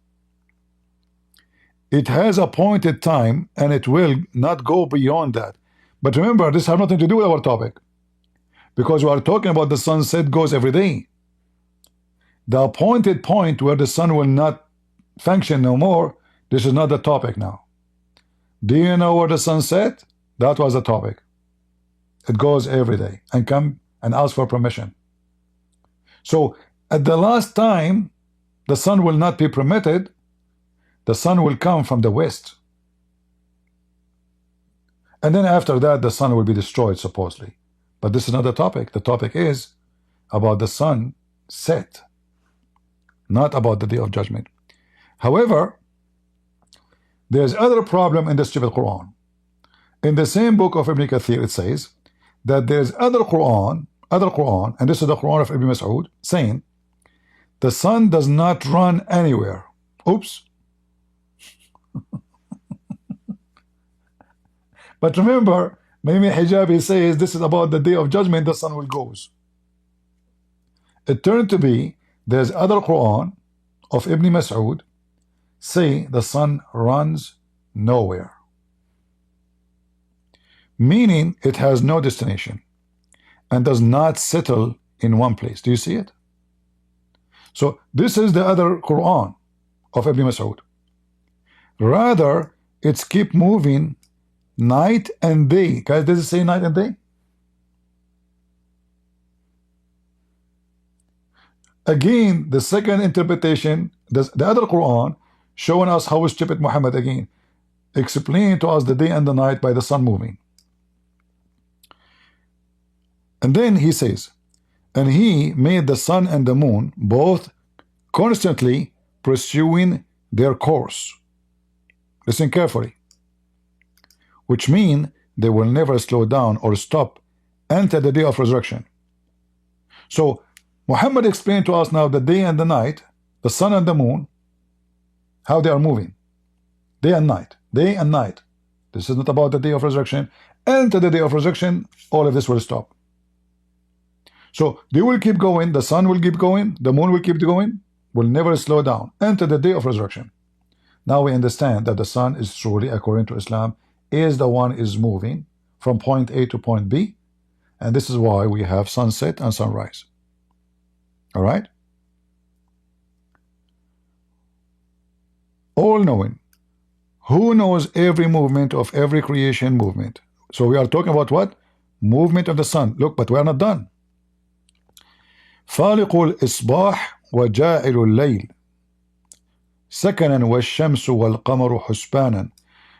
it has appointed time and it will not go beyond that. But remember, this has nothing to do with our topic, because we are talking about the sunset goes every day. The appointed point where the sun will not function no more, this is not the topic now. Do you know where the sun set? That was the topic. It goes every day and come and ask for permission. So at the last time, the sun will not be permitted. The sun will come from the west. And then after that, the sun will be destroyed, supposedly. But this is not the topic. The topic is about the sun set, not about the day of judgment. However, there's other problem in the stupid Quran. In the same book of Ibn Kathir, it says that there's other Quran, and this is the Quran of Ibn Mas'ud, saying the sun does not run anywhere. Oops. But remember, maybe Hijabi says this is about the day of judgment, the sun will goes. It turned to be there's other Quran of Ibn Mas'ud say the sun runs nowhere, meaning it has no destination and does not settle in one place. Do you see it? So this is the other Quran of Ibn Mas'ud. Rather, it's keep moving night and day. Guys, does it say night and day? Again, the second interpretation, the other Quran, showing us how stupid Muhammad again, explaining to us the day and the night by the sun moving. And then he says, and he made the sun and the moon both constantly pursuing their course. Listen carefully. Which mean they will never slow down or stop until the day of resurrection. So Muhammad explained to us now the day and the night, the sun and the moon, how they are moving. Day and night. Day and night. This is not about the day of resurrection. Until the day of resurrection, all of this will stop. So they will keep going, the sun will keep going, the moon will keep going, will never slow down until the day of resurrection. Now we understand that the sun is truly, according to Islam, is the one is moving from point A to point B, and this is why we have sunset and sunrise. All right? All knowing. Who knows every movement of every creation movement? So we are talking about what? Movement of the sun. Look, but we are not done. فالق الإصباح وجاعل الليل سكنا والشمس والقمر حسبانا.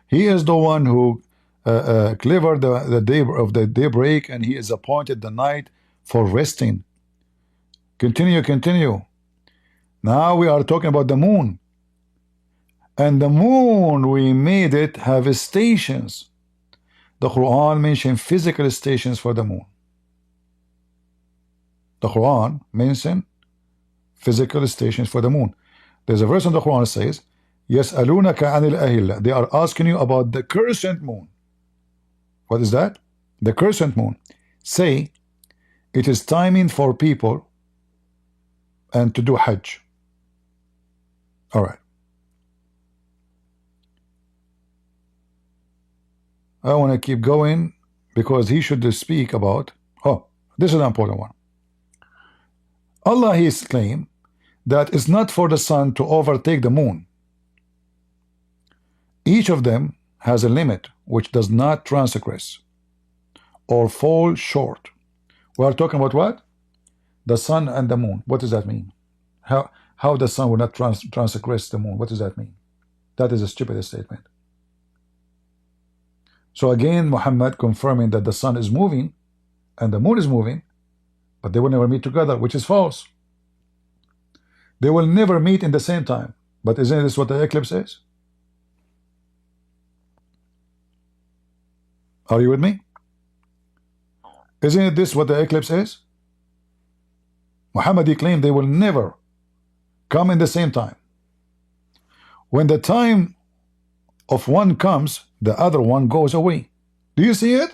He is the one who clevered the day of the daybreak, and he is appointed the night for resting. Continue. Now we are talking about the moon. And the moon, we made it have stations. The Quran mentioned physical stations for the moon. The Quran mentioned physical stations for the moon. There's a verse in the Quran that says, يَسْأَلُونَكَ عَنِ الْأَهِلَّةِ. They are asking you about the crescent moon. What is that? The crescent moon. Say, it is timing for people and to do Hajj. All right. I want to keep going because he should speak about, oh, this is an important one. Allah, he claimed that it's not for the sun to overtake the moon. Each of them has a limit which does not transgress or fall short. We are talking about what? The sun and the moon. What does that mean? How the sun will not transgress the moon? What does that mean? That is a stupid statement. So again, Muhammad confirming that the sun is moving and the moon is moving, but they will never meet together, which is false. They will never meet in the same time. But isn't this what the eclipse is? Are you with me? Isn't this what the eclipse is? Muhammad claimed they will never come in the same time. When the time of one comes, the other one goes away. Do you see it?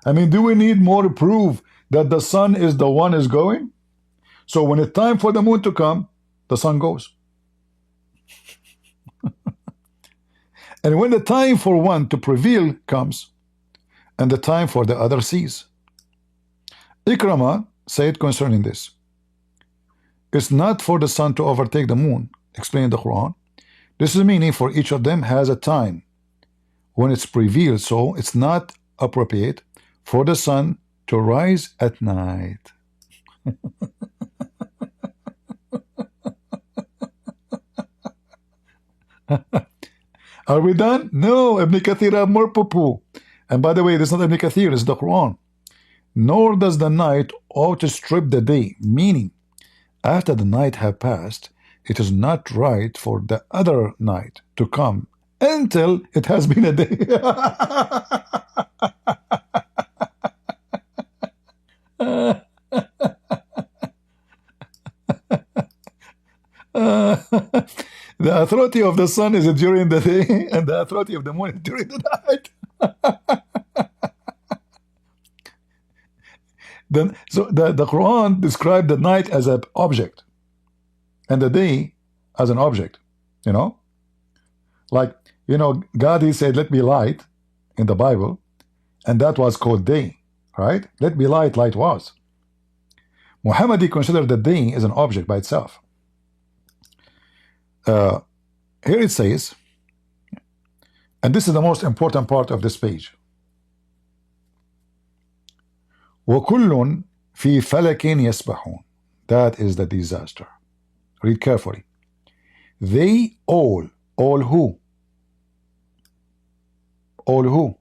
I mean, do we need more proof that the sun is the one is going? So when it's time for the moon to come, the sun goes. And when the time for one to prevail comes, and the time for the other cease. Ikrama said concerning this, it's not for the sun to overtake the moon, explained the Quran. This is meaning for each of them has a time when it's prevailed, so it's not appropriate for the sun to rise at night. Are we done? No, Ibn Kathir have more poo-poo. And by the way, this is not Ibn Kathir, it's the Quran. Nor does the night outstrip the day, meaning after the night have passed, it is not right for the other night to come until it has been a day. The authority of the sun is during the day, and the authority of the moon is during the night. Then, so the Quran described the night as an object and the day as an object, you know, like, you know, God, he said, let me light in the Bible, and that was called day, right? Let me light, light was. Muhammad, he considered the day as an object by itself. Here it says, and this is the most important part of this page, وَكُلٌّ فِي فَلَكٍ يَسْبَحُونَ. That is the disaster. Read carefully. They all who? All who?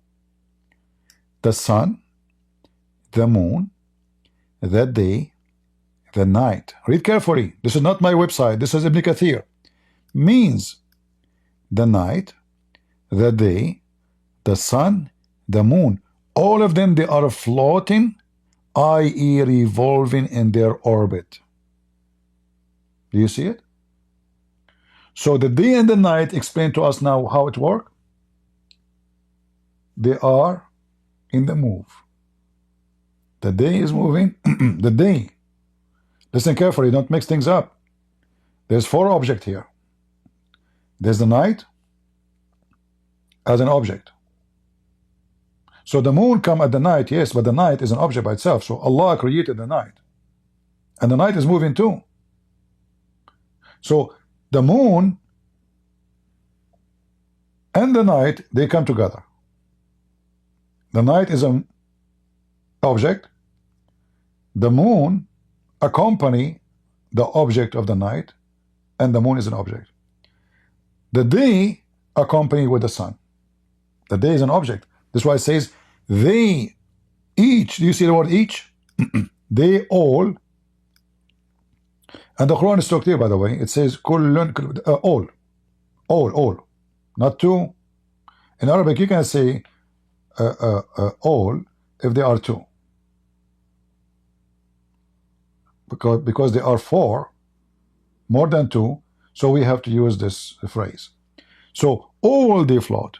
The sun, the moon, the day, the night. Read carefully. This is not my website. This is Ibn Kathir. Means the night, the day, the sun, the moon. All of them, they are floating, i.e. revolving in their orbit. Do you see it? So the day and the night explain to us now how it works. They are in the move. The day is moving. The day. Listen carefully, don't mix things up. There's 4 objects here. There's the night as an object. So the moon come at the night, yes, but the night is an object by itself. So Allah created the night. And the night is moving too. So the moon and the night, they come together. The night is an object. The moon accompany the object of the night, and the moon is an object. The day accompany with the sun. The day is an object. That's why it says they each. Do you see the word each? They all And the Quran is so clear, by the way. It says all, not two. In Arabic, you can say all if they are two, because they are four, more than two. So we have to use this phrase. So all they float,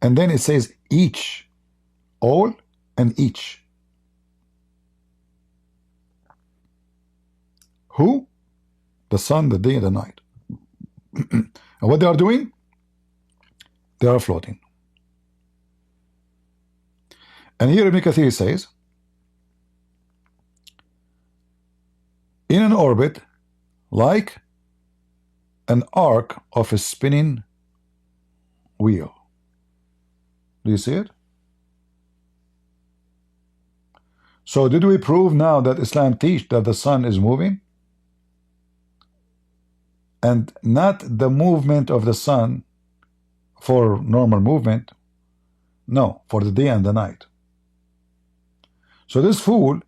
and then it says each, all and each. Who? The sun, the day, and the night. And what they are doing? They are floating. And here Ibn Kathir says, in an orbit like an arc of a spinning wheel. Do you see it? So did we prove now that Islam teach that the sun is moving? And not the movement of the sun for normal movement. No, for the day and the night. So this fool,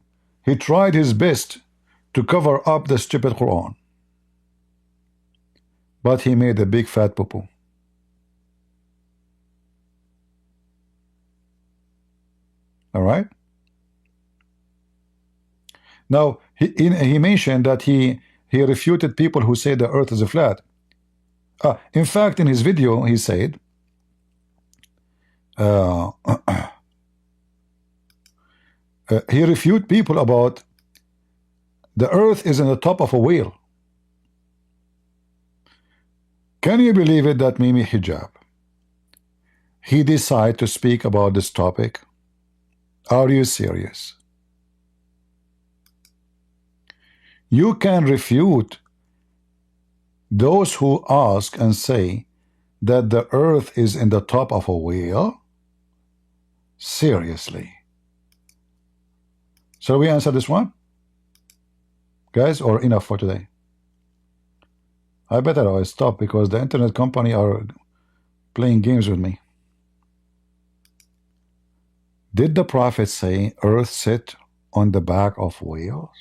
he tried his best to cover up the stupid Quran. But he made a big fat poo-poo. All right? Now, he mentioned that he refuted people who say the earth is flat. In fact, in his video, he said, he refuted people about the earth is in the top of a wheel. Can you believe it that Mimi Hijab, he decided to speak about this topic? Are you serious? You can refute those who ask and say that the earth is in the top of a wheel? Seriously? Shall we answer this one, guys, or enough for today? I better stop because the internet company are playing games with me. Did the Prophet say earth sit on the back of whales?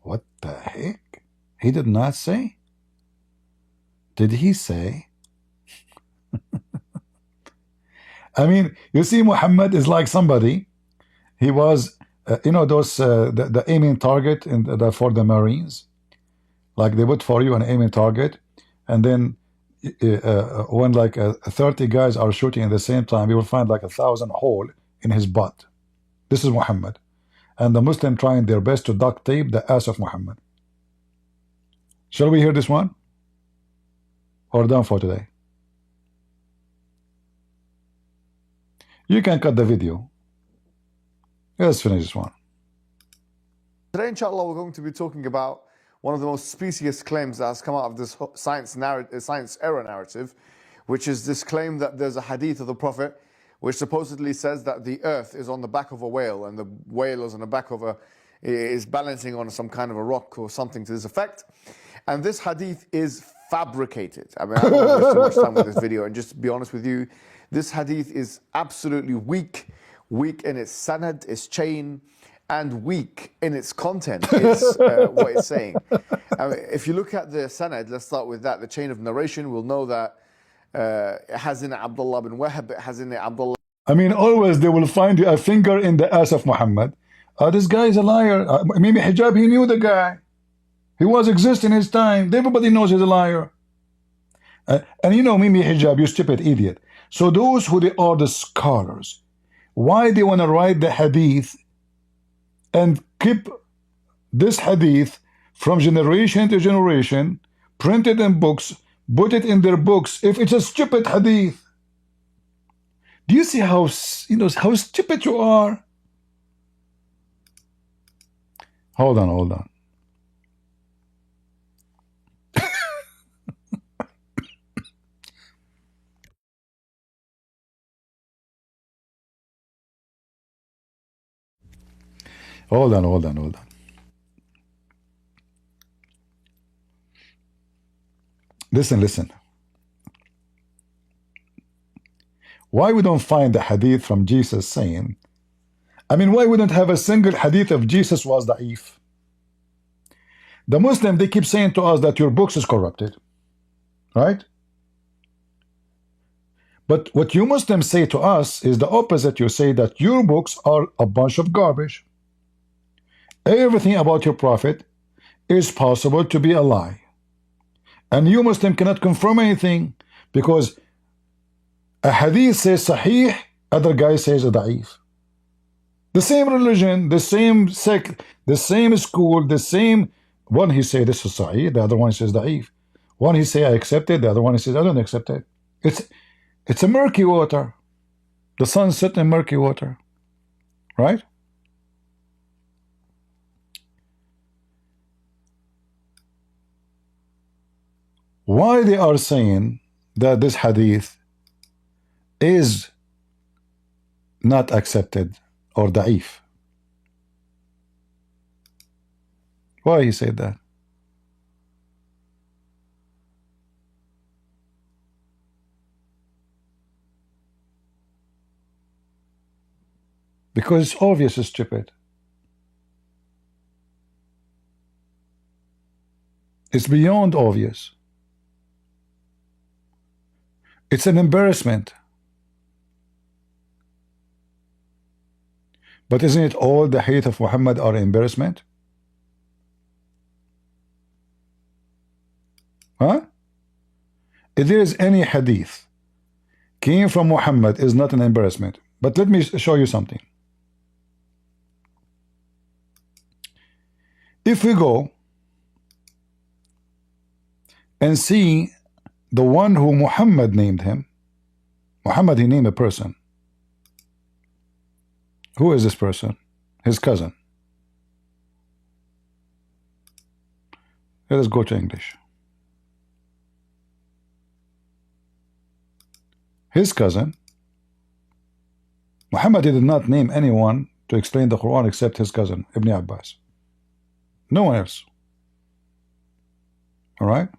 What the heck? He did not say. Did he say? I mean, you see, Muhammad is like somebody. He was, you know, those the aiming target for the Marines. Like they put for you an aiming target, and then when like 30 guys are shooting at the same time, you will find like 1,000 hole in his butt. This is Muhammad. And the Muslim trying their best to duct tape the ass of Muhammad. Shall we hear this one? Or done for today? You can cut the video. Let's finish this one. Today, inshallah, we're going to be talking about one of the most specious claims that has come out of this science error narrative, which is this claim that there's a hadith of the Prophet which supposedly says that the earth is on the back of a whale and the whale is on the back of is balancing on some kind of a rock or something to this effect. And this hadith is fabricated. I mean, I don't want to waste too much time with this video, and just to be honest with you, this hadith is absolutely weak in its sanad, its chain, and weak in its content, is what it's saying. I mean, if you look at the sanad, let's start with that. The chain of narration, we'll know that it has in it Abdullah bin Wahab, it has in it Abdullah. I mean, always they will find a finger in the ass of Muhammad. This guy is a liar. Maybe Hijab, he knew the guy. He was existing in his time. Everybody knows he's a liar. And you know, Mimi Hijab, you stupid idiot. So those who they are the scholars, why they want to write the hadith and keep this hadith from generation to generation, print it in books, put it in their books, if it's a stupid hadith? Do you see how, you know, how stupid you are? Hold on. Hold on. Listen. Why we don't find the hadith from Jesus saying, I mean, why we don't have a single hadith of Jesus was da'if? The Muslim, they keep saying to us that your books is corrupted, right? But what you Muslims say to us is the opposite. You say that your books are a bunch of garbage. Everything about your prophet is possible to be a lie. And you Muslim cannot confirm anything because a hadith says sahih, other guy says da'if. The same religion, the same sect, the same school, the same. One he say this is sahih, the other one says da'if. One he say I accept it, the other one he says I don't accept it. It's a murky water. The sun set in murky water, right? Why they are saying that this hadith is not accepted or da'if? Why he said that? Because it's obvious, it's stupid. It's beyond obvious. It's an embarrassment. But isn't it all the hadith of Muhammad are embarrassment? Huh? If there is any hadith came from Muhammad is not an embarrassment. But let me show you something. If we go and see the one who Muhammad named him, Muhammad, he named a person. Who is this person? His cousin. Let us go to English. His cousin. Muhammad did not name anyone to explain the Quran except his cousin, Ibn Abbas. No one else. All right?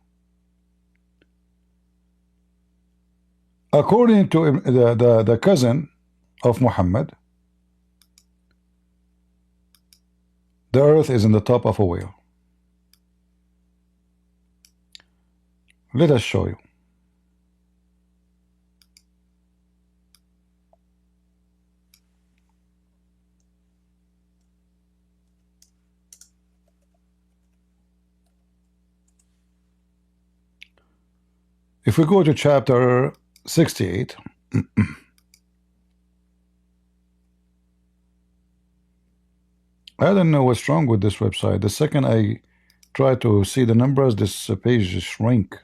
According to the cousin of Muhammad, the earth is in the top of a whale. Let us show you. If we go to chapter 68, I don't know what's wrong with this website. The second I try to see the numbers, this page shrink.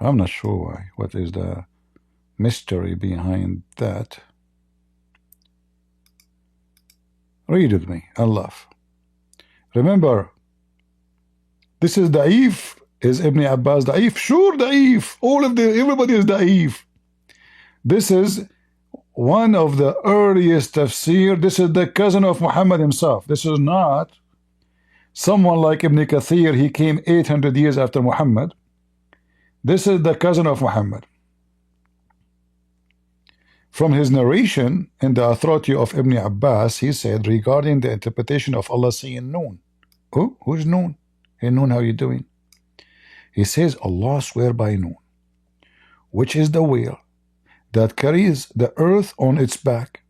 I'm not sure why. What is the mystery behind that? Read with me. I love. Remember, this is da'if. Is Ibn Abbas da'if? Sure, da'if. Everybody is da'if. This is one of the earliest tafsir. This is the cousin of Muhammad himself. This is not someone like Ibn Kathir. He came 800 years after Muhammad. This is the cousin of Muhammad. From his narration in the authority of Ibn Abbas, he said regarding the interpretation of Allah saying Noon. Oh, who's Noon? Hey Noon, how you doing? He says Allah swear by Noon, which is the whale that carries the earth on its back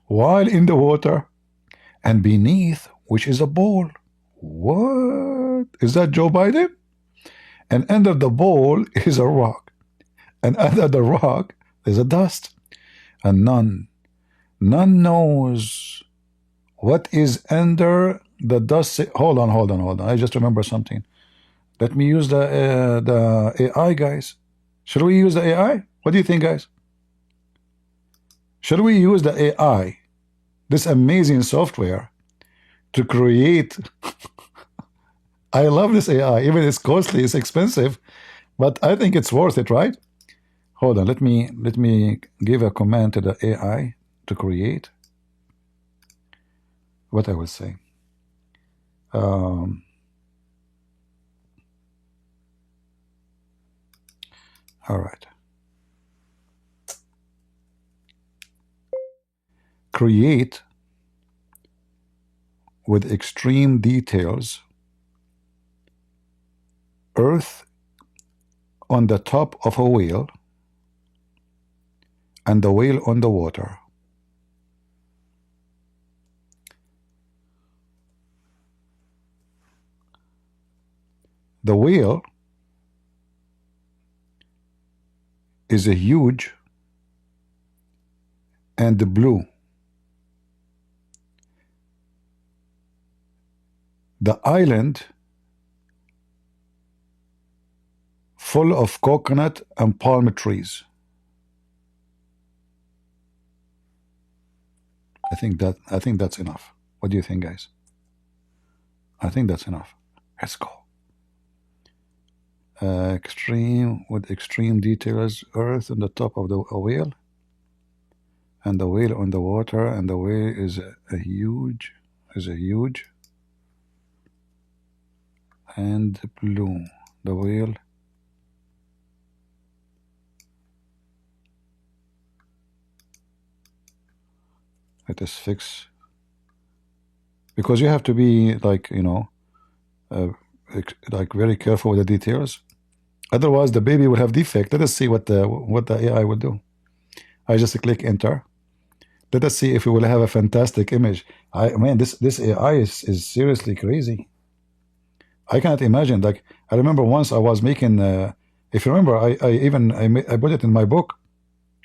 while in the water, and beneath which is a bowl. What? Is that Joe Biden? And under the bowl is a rock, and under the rock is a dust, and none knows what is under the dust. Hold on. I just remember something. Let me use the AI, guys. Should we use the AI? What do you think, guys? Should we use the AI, this amazing software, to create? I love this AI. Even it's costly, it's expensive, but I think it's worth it, right? Hold on. Let me give a command to the AI to create what I will say. All right. Create with extreme details earth on the top of a whale and the whale on the water. The whale is a huge and blue. The island full of coconut and palm trees. I think that's enough. What do you think, guys? I think that's enough. Let's go. Extreme with extreme details. Earth on the top of the whale, and the whale on the water, and the whale is a huge and blue. The whale let us fix, because you have to be like, you know, like very careful with the details, otherwise the baby will have defect. Let us see what the AI will do. I just click enter. Let us see if we will have a fantastic image. Man, this AI is seriously crazy. I can't imagine. Like, I remember once I was making if you remember, I put it in my book,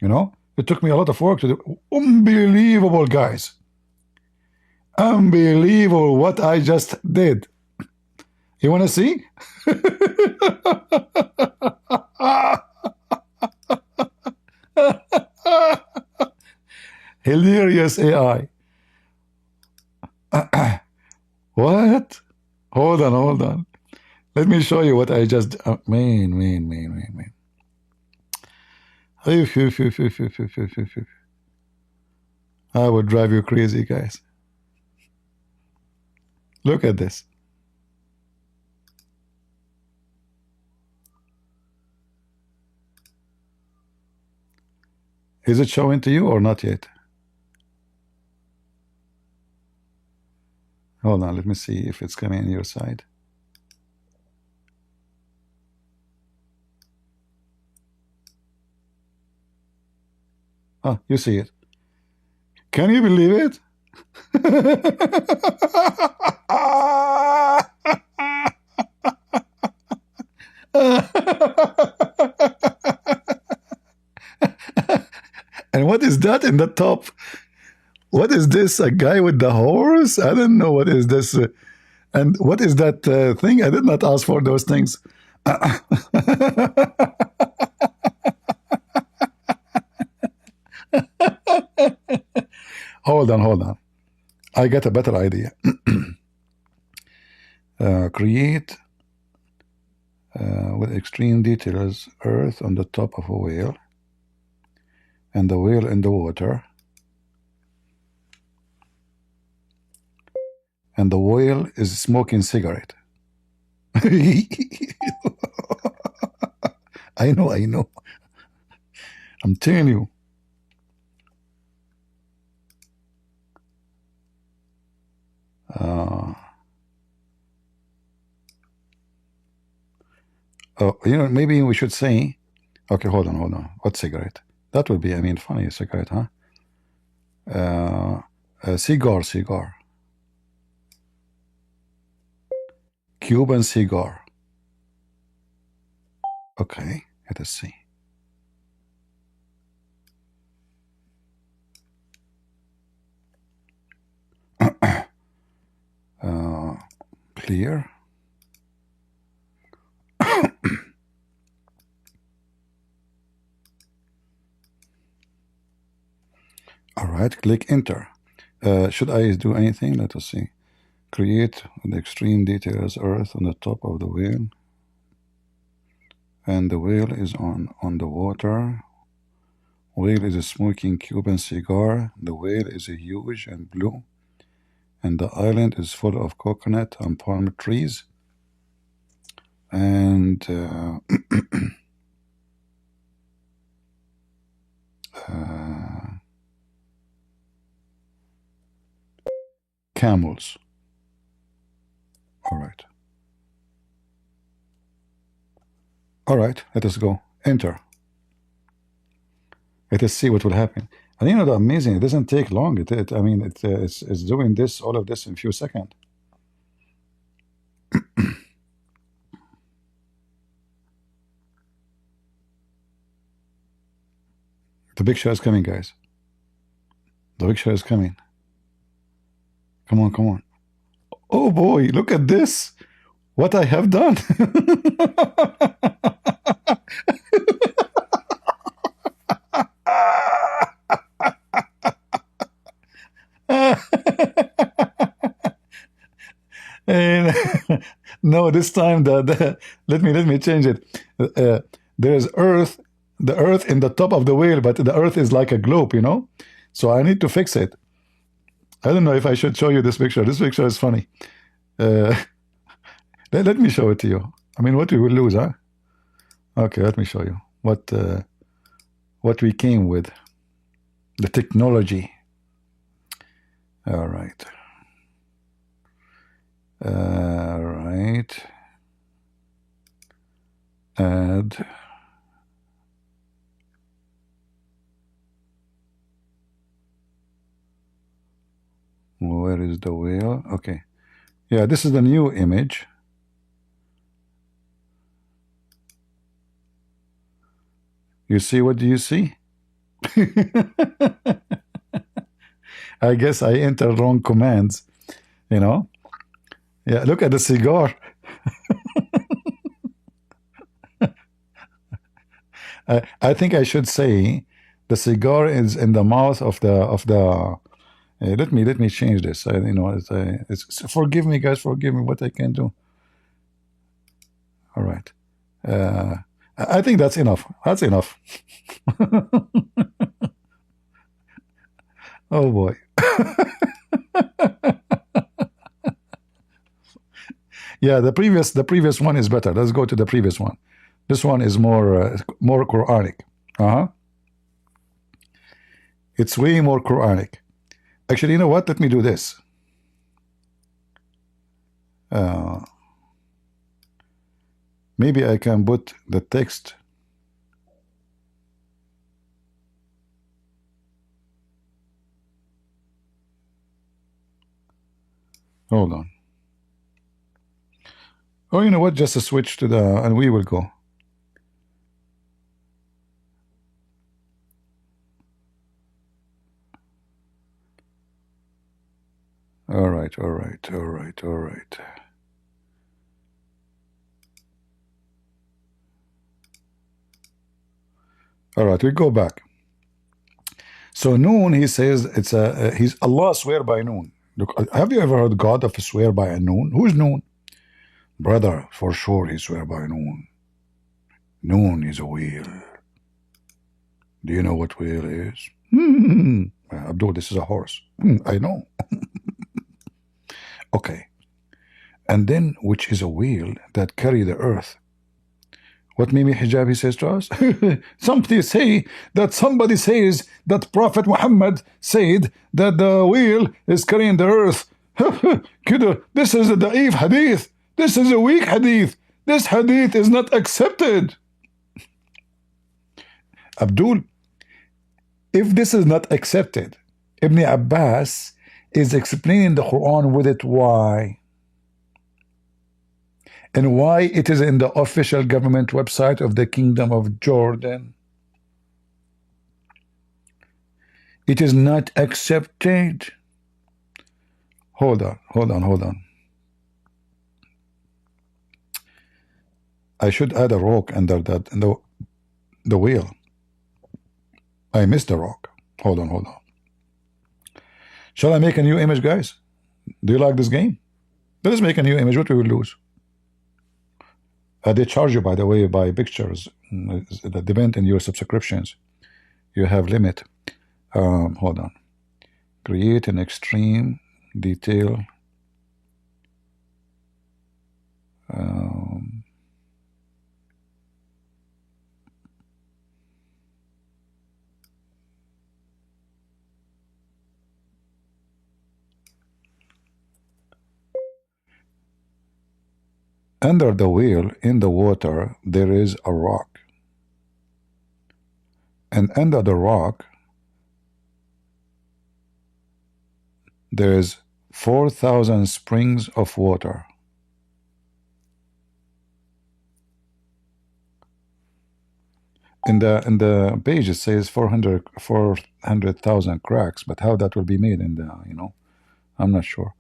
you know. It took me a lot of work to do. Unbelievable, guys. Unbelievable what I just did. You want to see? Hilarious AI. What? Hold on. Let me show you what I just. Man. I would drive you crazy, guys. Look at this. Is it showing to you or not yet? Hold on, let me see if it's coming on your side. Oh, you see it. Can you believe it? And what is that in the top? What is this? A guy with the horse? I don't know what is this. And what is that thing? I did not ask for those things. Hold on. I got a better idea. Create with extreme details earth on the top of a whale and the whale in the water, and the whale is smoking cigarette. I know. I'm telling you. You know, maybe we should say, okay, hold on. What cigarette? That would be, I mean, funny cigarette, huh? Cigar. Cuban cigar. Okay, let us see. Clear. All right, click enter. Should I do anything? Let us see. Create with extreme details earth on the top of the whale, and the whale is on the water. Whale is a smoking Cuban cigar. The whale is a huge and blue, and the island is full of coconut and palm trees. And camels. All right. All right, let us go. Enter. Let us see what will happen. And you know the amazing, it doesn't take long. I mean, it's doing this, all of this in a few seconds. The picture is coming, guys. The picture is coming. Come on, come on. Oh boy, look at this. What I have done. And no, this time let me change it. There's Earth, the Earth in the top of the whale, but the Earth is like a globe, you know. So I need to fix it. I don't know if I should show you this picture. This picture is funny. Let me show it to you. I mean, what we will lose, huh? Okay, let me show you what we came with. The technology. All right. All right. Add. Where is the whale? Okay. Yeah, this is the new image. You see, what do you see? I guess I entered wrong commands, you know. Yeah, look at the cigar. I think I should say the cigar is in the mouth of the. Let me change this. You know, it's forgive me, guys. Forgive me. What I can do. All right. I think that's enough. That's enough. Oh boy. Yeah, the previous one is better. Let's go to the previous one. This one is more Quranic. It's way more Quranic. Actually, you know what? Let me do this. Maybe I can put the text. Hold on. Oh, you know what? Just a switch to the, and we will go. All right, all right, all right, all right. All right, we go back. So Noon, he says it's he's Allah swear by Noon. Look, have you ever heard God of swear by a Noon? Who's Noon? Brother, for sure he swear by Noon. Noon is a whale. Do you know what whale is? Abdul, this is a horse. I know. Okay. And then, which is a whale that carry the earth. What Mimi Hijab he says to us? Somebody says that Prophet Muhammad said that the wheel is carrying the earth. This is a da'if hadith. This is a weak hadith. This hadith is not accepted. Abdul, if this is not accepted, Ibn Abbas is explaining the Quran with it. Why? And why it is in the official government website of the Kingdom of Jordan. It is not accepted. Hold on. I should add a rock under that, the wheel. I missed the rock. Hold on. Shall I make a new image, guys? Do you like this game? Let us make a new image. What we will lose? They charge you, by the way, by pictures. That depend on your subscriptions. You have limit. Hold on. Create an extreme detail. Under the wheel, in the water, there is a rock. And under the rock, there is 4,000 springs of water. In the page it says 400,000 cracks, but how that will be made in the, I'm not sure.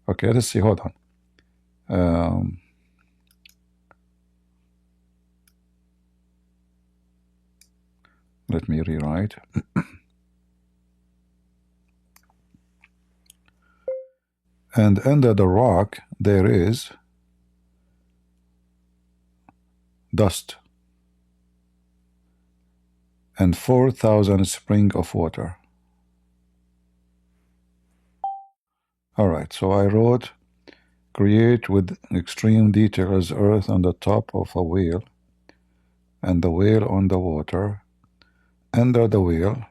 Okay, let's see. Hold on. Let me rewrite. And under the rock there is dust and 4,000 spring of water. Alright, so I wrote, create with extreme details earth on the top of a whale, and the whale on the water. Under the whale,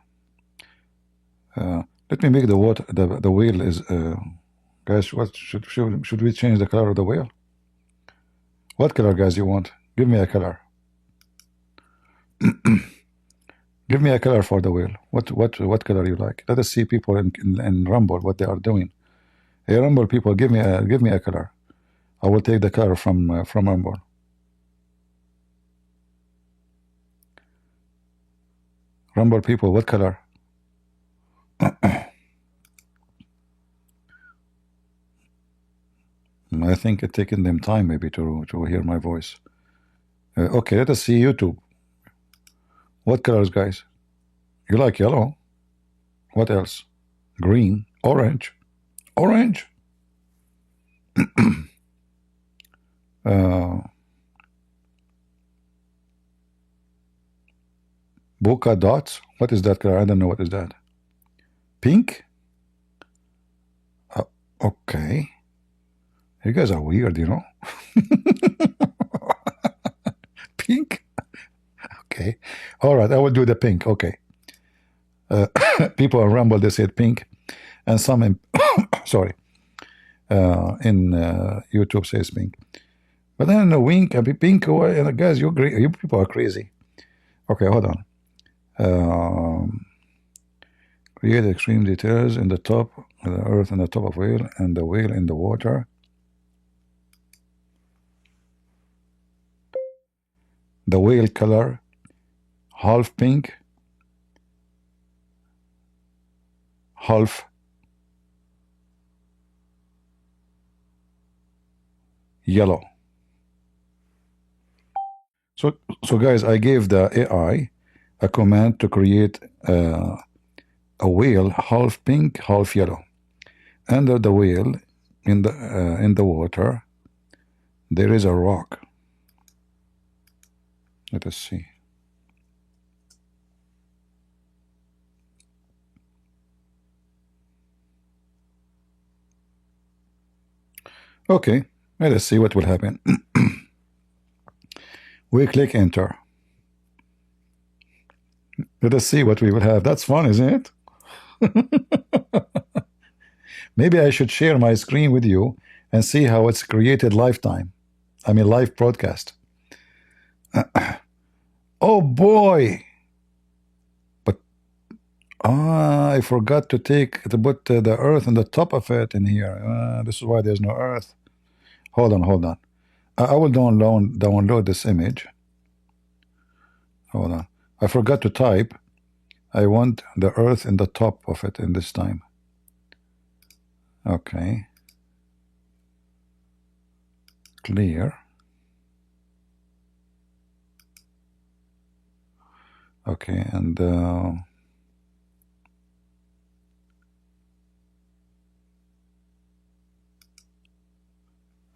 let me make the water, the whale is, guys, what should we change the color of the whale? What color, guys, you want? Give me a color. Give me a color for the whale. What color you like? Let us see people in Rumble what they are doing. Hey, Rumble people, give me a color. I will take the color from Rumble. Rumble people, what color? I think it's taking them time maybe to hear my voice. Okay, let us see YouTube. What colors, guys? You like yellow? What else? Green, orange, orange. Polka dots. What is that color? I don't know what is that. Pink. Okay. You guys are weird, Pink. Okay. All right. I will do the pink. Okay. People on Rumble, they said pink, and some in sorry, in YouTube says pink. But then the wink, pink. Guys, you people are crazy. Okay, hold on. Create extreme details in the top, the earth in the top of whale, and the whale in the water. The whale color, half pink, half yellow. So guys, I gave the AI a command to create a whale half pink, half yellow. Under the whale, in the water, there is a rock. Let us see. Okay, let us see what will happen. We click enter. Let us see what we will have. That's fun, isn't it? Maybe I should share my screen with you and see how it's created lifetime. I mean live broadcast. Oh boy! But I forgot to put the earth on the top of it in here. This is why there's no earth. Hold on. I will download this image. Hold on. I forgot to type. I want the earth in the top of it in this time. Okay. Clear. Okay, and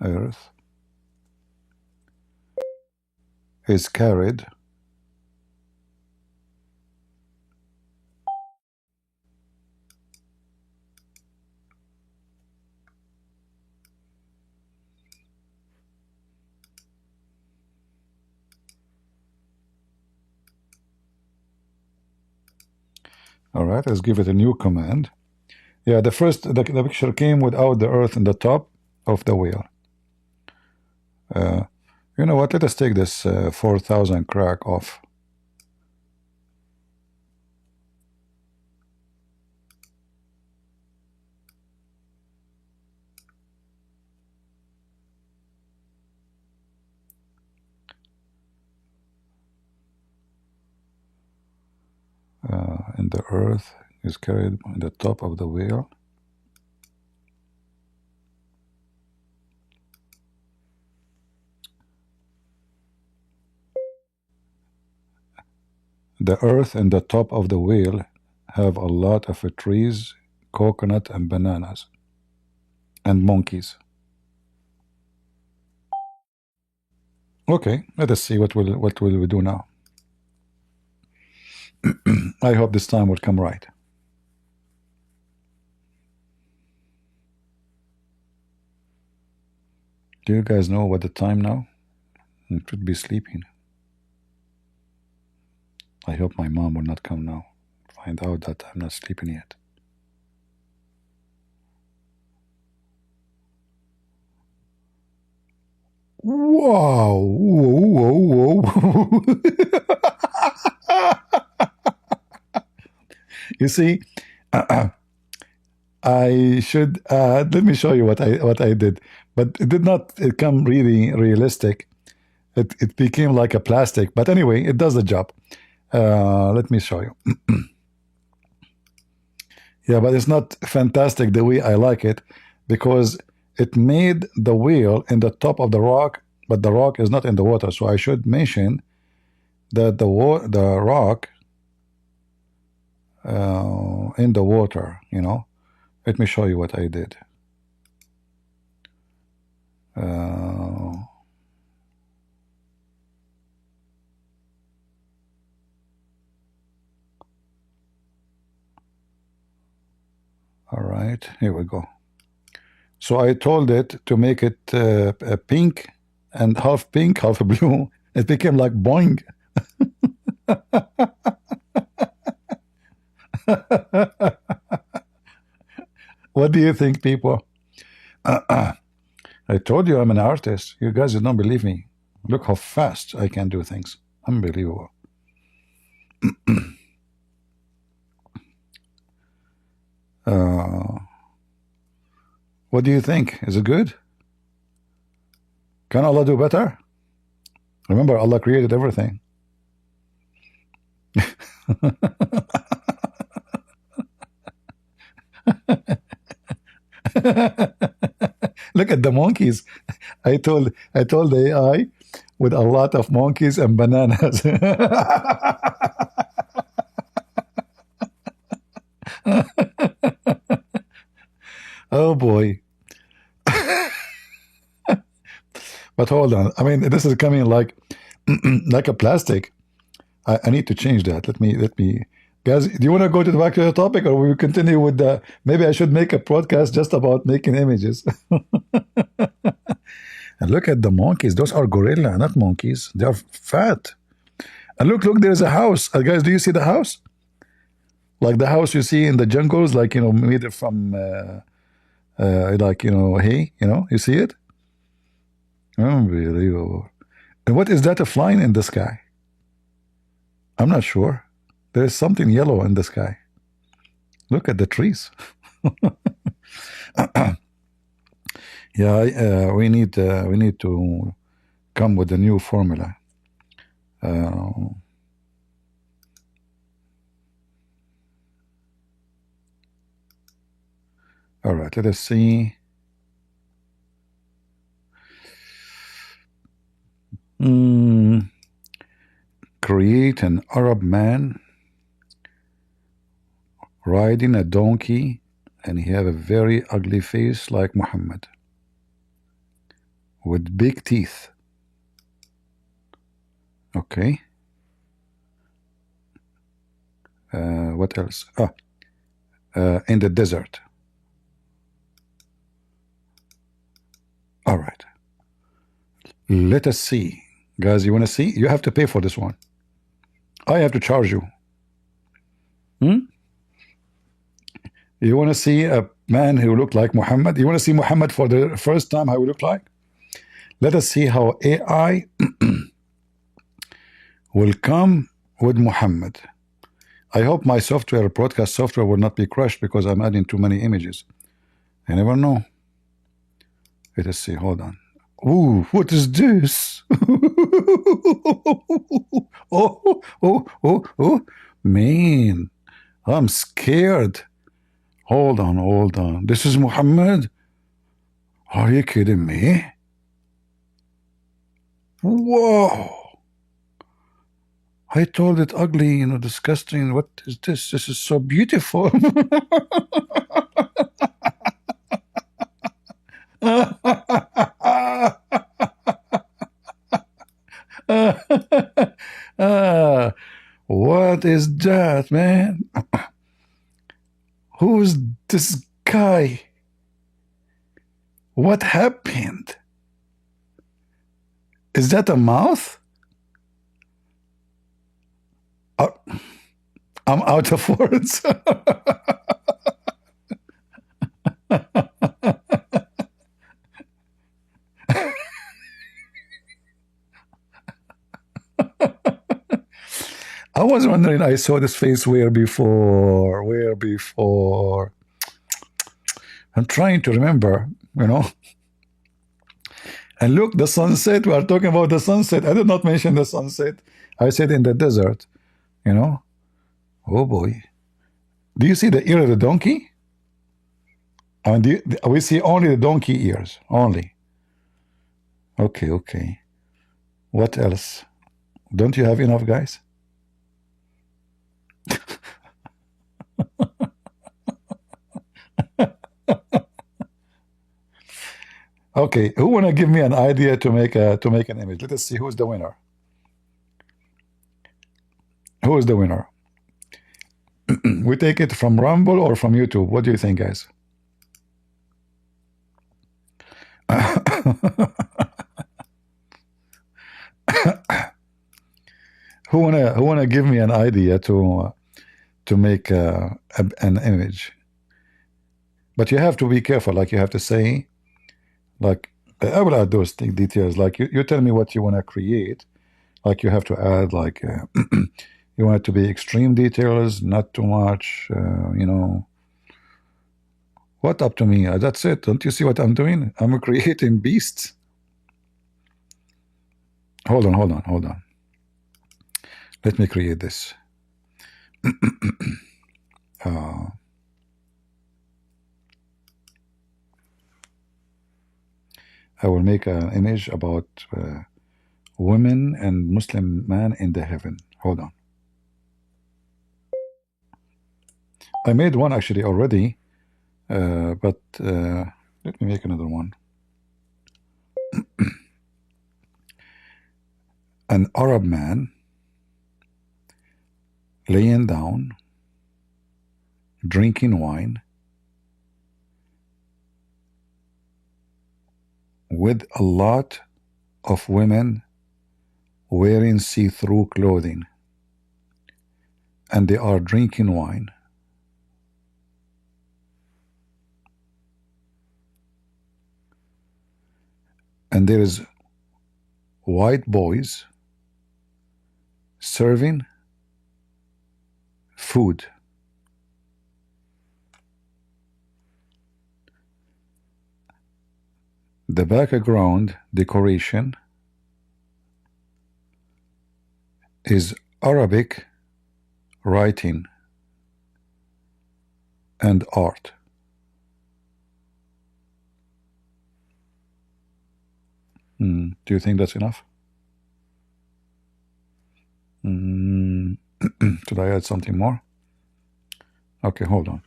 earth is carried all right, let's give it a new command. Yeah, the picture came without the earth in the top of the wheel. You know what? Let us take this 4,000 crack off. And the earth is carried on the top of the wheel. The earth and the top of the wheel have a lot of trees, coconut and bananas, and monkeys. Okay, let us see what will we do now. I hope this time will come right. Do you guys know what the time now? It should be sleeping. I hope my mom will not come now. Find out that I'm not sleeping yet. Wow! Whoa, whoa, whoa. You see, I should let me show you what I did, but it did not come really realistic. It became like a plastic, but anyway, it does the job. Let me show you. Yeah, but it's not fantastic the way I like it, because it made the wheel in the top of the rock, but the rock is not in the water. So I should mention that the rock in the water, you know. Let me show you what I did. All right, here we go. So I told it to make it pink, and half pink, half blue. It became like boing. What do you think, people? I told you I'm an artist. You guys don't believe me. Look how fast I can do things. Unbelievable. What do you think? Is it good? Can Allah do better? Remember, Allah created everything. Look at the monkeys. I told the AI with a lot of monkeys and bananas. Oh boy. But hold on. I mean, this is coming like like a plastic. I need to change that. Let me guys, do you want to go back to the topic, or we continue with the, maybe I should make a podcast just about making images. And look at the monkeys. Those are gorilla, not monkeys. They are fat. And look, there's a house. Guys, do you see the house? Like the house you see in the jungles, like, you know, made from like, you know, hay, you know, you see it? Unbelievable. And what is that, a flying in the sky? I'm not sure. There's something yellow in the sky. Look at the trees. Yeah, we need to come with a new formula. All right, let us see. Create an Arab man riding a donkey, and he have a very ugly face like Muhammad, with big teeth. Okay. What else? In the desert. All right. Let us see. Guys, you want to see? You have to pay for this one. I have to charge you. You want to see a man who looked like Muhammad? You want to see Muhammad for the first time, how he looked like? Let us see how AI will come with Muhammad. I hope my software, broadcast software, will not be crushed because I'm adding too many images. I never know. Let us see. Hold on. Ooh, what is this? Oh, man, I'm scared. Hold on. This is Muhammad? Are you kidding me? Whoa. I told it ugly, disgusting. What is this? This is so beautiful. What is that, man? Who's this guy? What happened? Is that a mouth? I'm out of words. I was wondering, I saw this face where before? Where before? I'm trying to remember, And look, the sunset. We are talking about the sunset. I did not mention the sunset. I said in the desert, Oh boy. Do you see the ear of the donkey? We see only the donkey ears, only. Okay. What else? Don't you have enough, guys? Okay, who wanna give me an idea to make an image? Let us see who's the winner. Who is the winner? We take it from Rumble or from YouTube? What do you think, guys? Who wanna give me an idea to make an image? But you have to be careful. Like you have to say, like I will add those details. Like you tell me what you want to create. Like you have to add like you want it to be extreme details, not too much. What up to me? That's it. Don't you see what I'm doing? I'm creating beasts. Hold on. Let me create this. I will make an image about women and Muslim man in the heaven. Hold on. I made one actually already, but let me make another one. An Arab man laying down, drinking wine, with a lot of women wearing see-through clothing, and they are drinking wine. And there is white boys serving food. The background decoration is Arabic writing and art. Do you think that's enough? Should I add something more? Okay, hold on.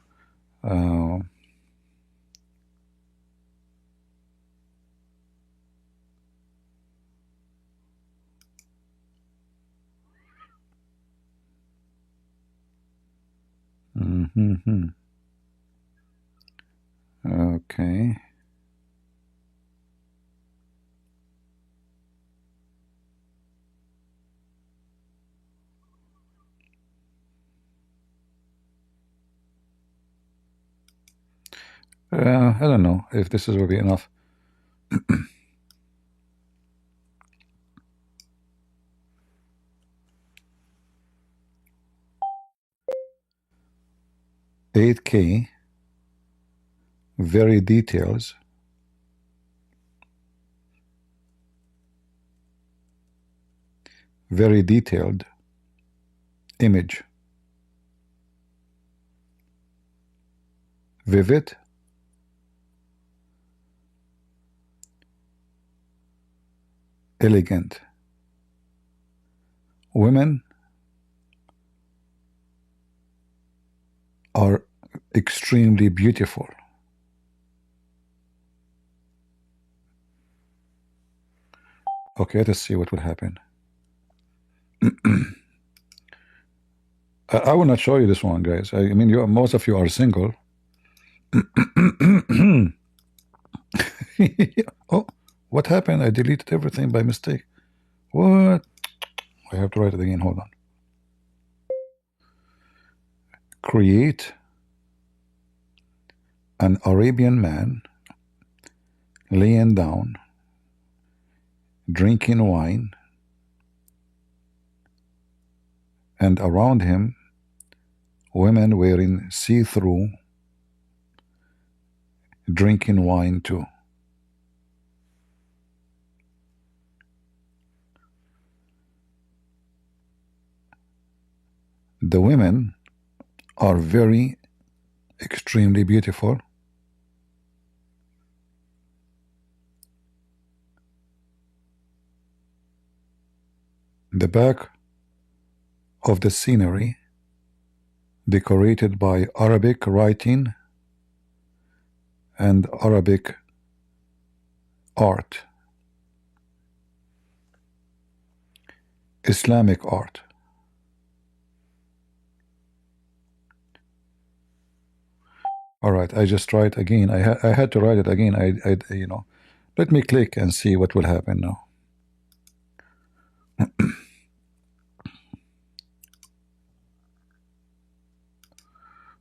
Okay. I don't know if this will be enough. 8K, very details, very detailed image, vivid, elegant. Women are extremely beautiful. Okay, let's see what will happen. I will not show you this one, guys. I mean, most of you are single. Oh, what happened? I deleted everything by mistake. What? I have to write it again. Hold on. Create an Arabian man laying down, drinking wine, and around him women wearing see-through, drinking wine too. The women are very extremely beautiful. The back of the scenery decorated by Arabic writing and Arabic art, Islamic art. All right, I just write again. I had to write it again. You know, let me click and see what will happen now.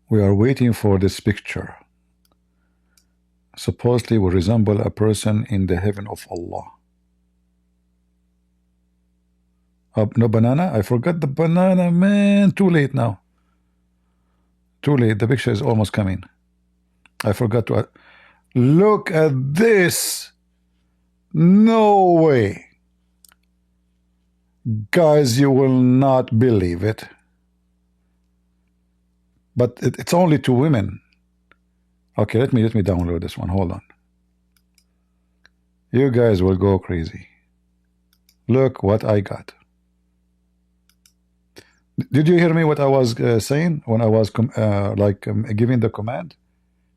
We are waiting for this picture. Supposedly will resemble a person in the heaven of Allah. No banana? I forgot the banana, man. Too late now. Too late. The picture is almost coming. I forgot to. Look at this. No way. Guys, you will not believe it. But it's only 2 women. Okay, let me download this one. Hold on. You guys will go crazy. Look what I got. Did you hear me what I was saying when I was giving the command?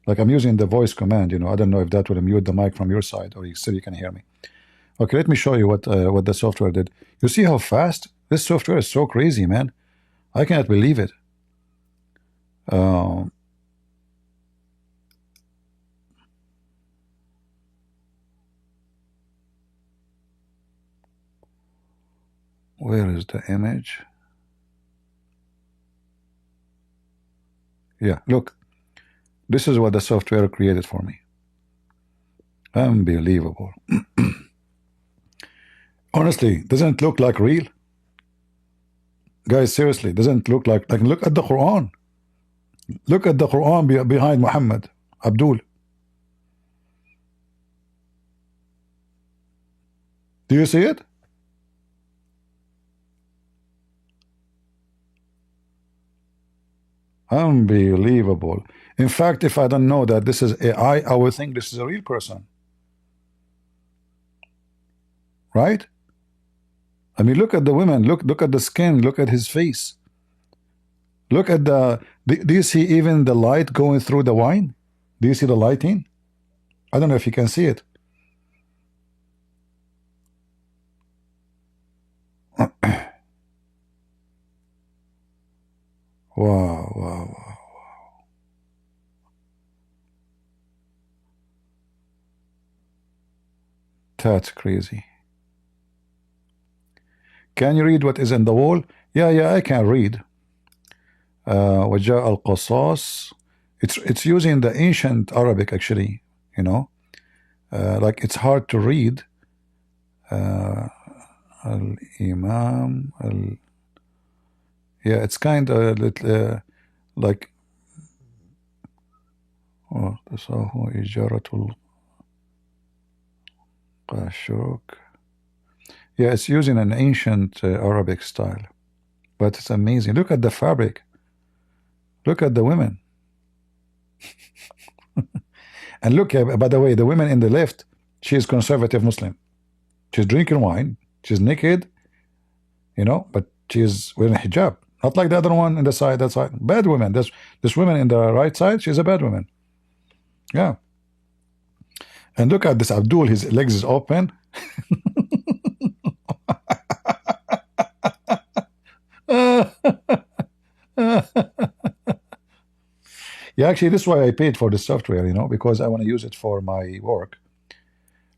Like I'm using the voice command, you know. I don't know if that will mute the mic from your side or you still you can hear me. Okay, let me show you what the software did. You see how fast? This software is so crazy, man. I cannot believe it. Where is the image? Yeah, look. This is what the software created for me. Unbelievable. Honestly, doesn't it look like real? Guys, seriously, doesn't it look like look at the Quran. Look at the Quran behind Muhammad, Abdul. Do you see it? Unbelievable. In fact, if I don't know that this is AI, I would think this is a real person. Right? I mean, look at the women. Look at the skin. Look at his face. Look at the. Do you see even the light going through the wine? Do you see the lighting? I don't know if you can see it. Wow, wow, wow. That's crazy. Can you read what is in the wall? Yeah, I can read. وجاء القصاص. It's using the ancient Arabic actually, you know. Like it's hard to read. Al-Imam. Yeah, it's kind of like تساهو إجارة القاشوق. Yeah, it's using an ancient Arabic style, but it's amazing. Look at the fabric. Look at the women. And look, by the way, the women in the left, she is conservative Muslim. She's drinking wine. She's naked, you know, but she's wearing a hijab. Not like the other one in the side, that side. Bad woman. This woman in the right side, she's a bad woman. Yeah. And look at this Abdul, his legs is open. Yeah, actually, this is why I paid for the software, you know, because I want to use it for my work.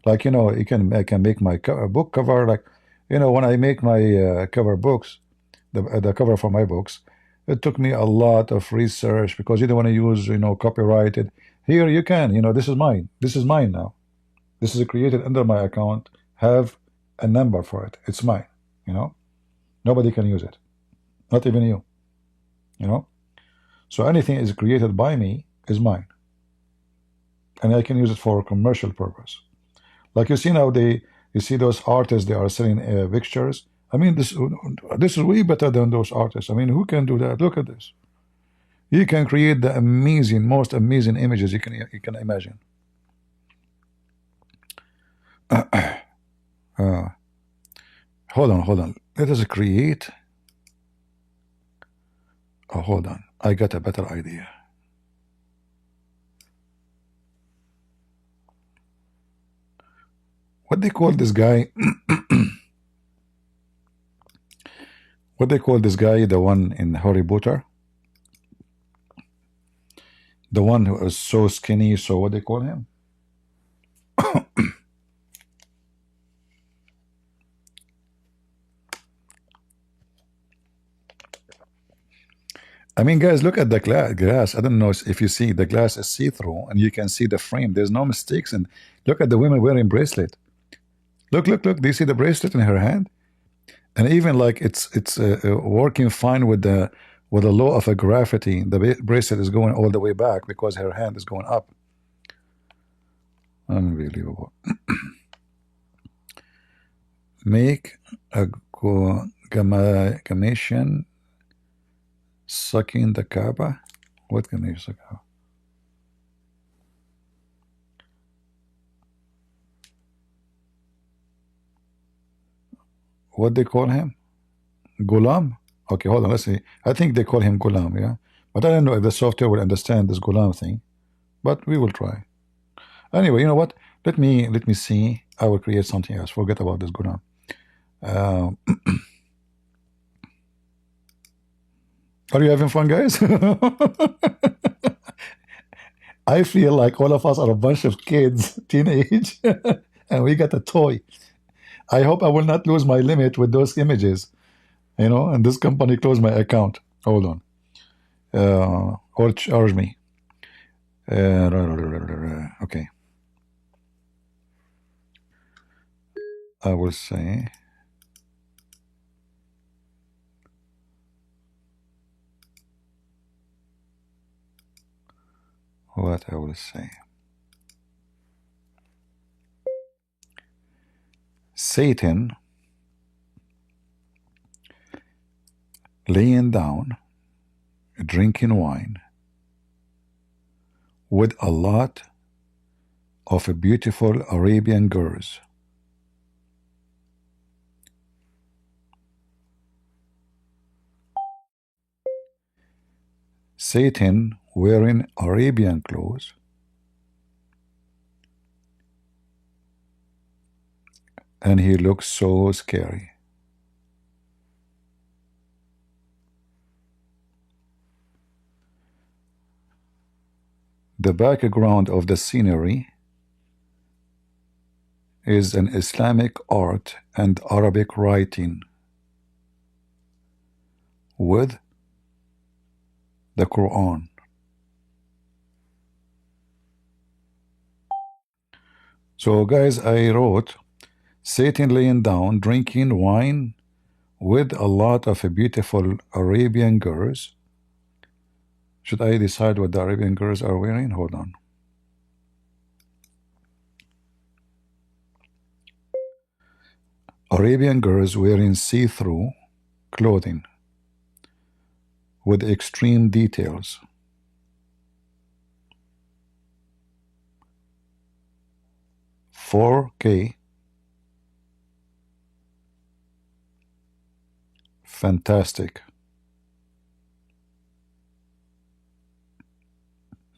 Like, you know, I can make my book cover, like, you know, when I make my cover books, the cover for my books, it took me a lot of research because you don't want to use, you know, copyrighted. Here you can, you know, this is mine. This is mine now. This is created under my account. Have a number for it. It's mine, you know. Nobody can use it. Not even you, you know. So anything is created by me is mine. And I can use it for commercial purpose. Like you see now, you see those artists, they are selling pictures. I mean, this is way better than those artists. I mean, who can do that? Look at this. You can create the amazing, most amazing images you can imagine. Hold on. Let us create. Oh, hold on. I got a better idea. What they call this guy? What they call this guy? The one in Harry Potter? The one who is so skinny. So what they call him? I mean, guys, look at the glass. I don't know if you see the glass is see-through, and you can see the frame. There's no mistakes. And look at the women wearing bracelet. Look. Do you see the bracelet in her hand? And even like it's working fine with the law of a gravity. The bracelet is going all the way back because her hand is going up. Unbelievable. Make a gamation sucking the Kaaba. What can you suck? What they call him? Ghulam? Okay, hold on, let's see. I think they call him Ghulam, yeah? But I don't know if the software will understand this Ghulam thing. But we will try. Anyway, you know what? Let me see. I will create something else. Forget about this Ghulam. Are you having fun, guys? I feel like all of us are a bunch of kids, teenage, and we got a toy. I hope I will not lose my limit with those images, you know, and this company closed my account. Hold on. Or charge me. Okay. I will say. What I will say. Satan laying down, drinking wine with a lot of beautiful Arabian girls. Satan wearing Arabian clothes and he looks so scary. The background of the scenery is an Islamic art and Arabic writing with the Quran. So guys, I wrote Satan laying down, drinking wine with a lot of beautiful Arabian girls. Should I decide what the Arabian girls are wearing? Hold on. Arabian girls wearing see-through clothing with extreme details. $4K. Fantastic.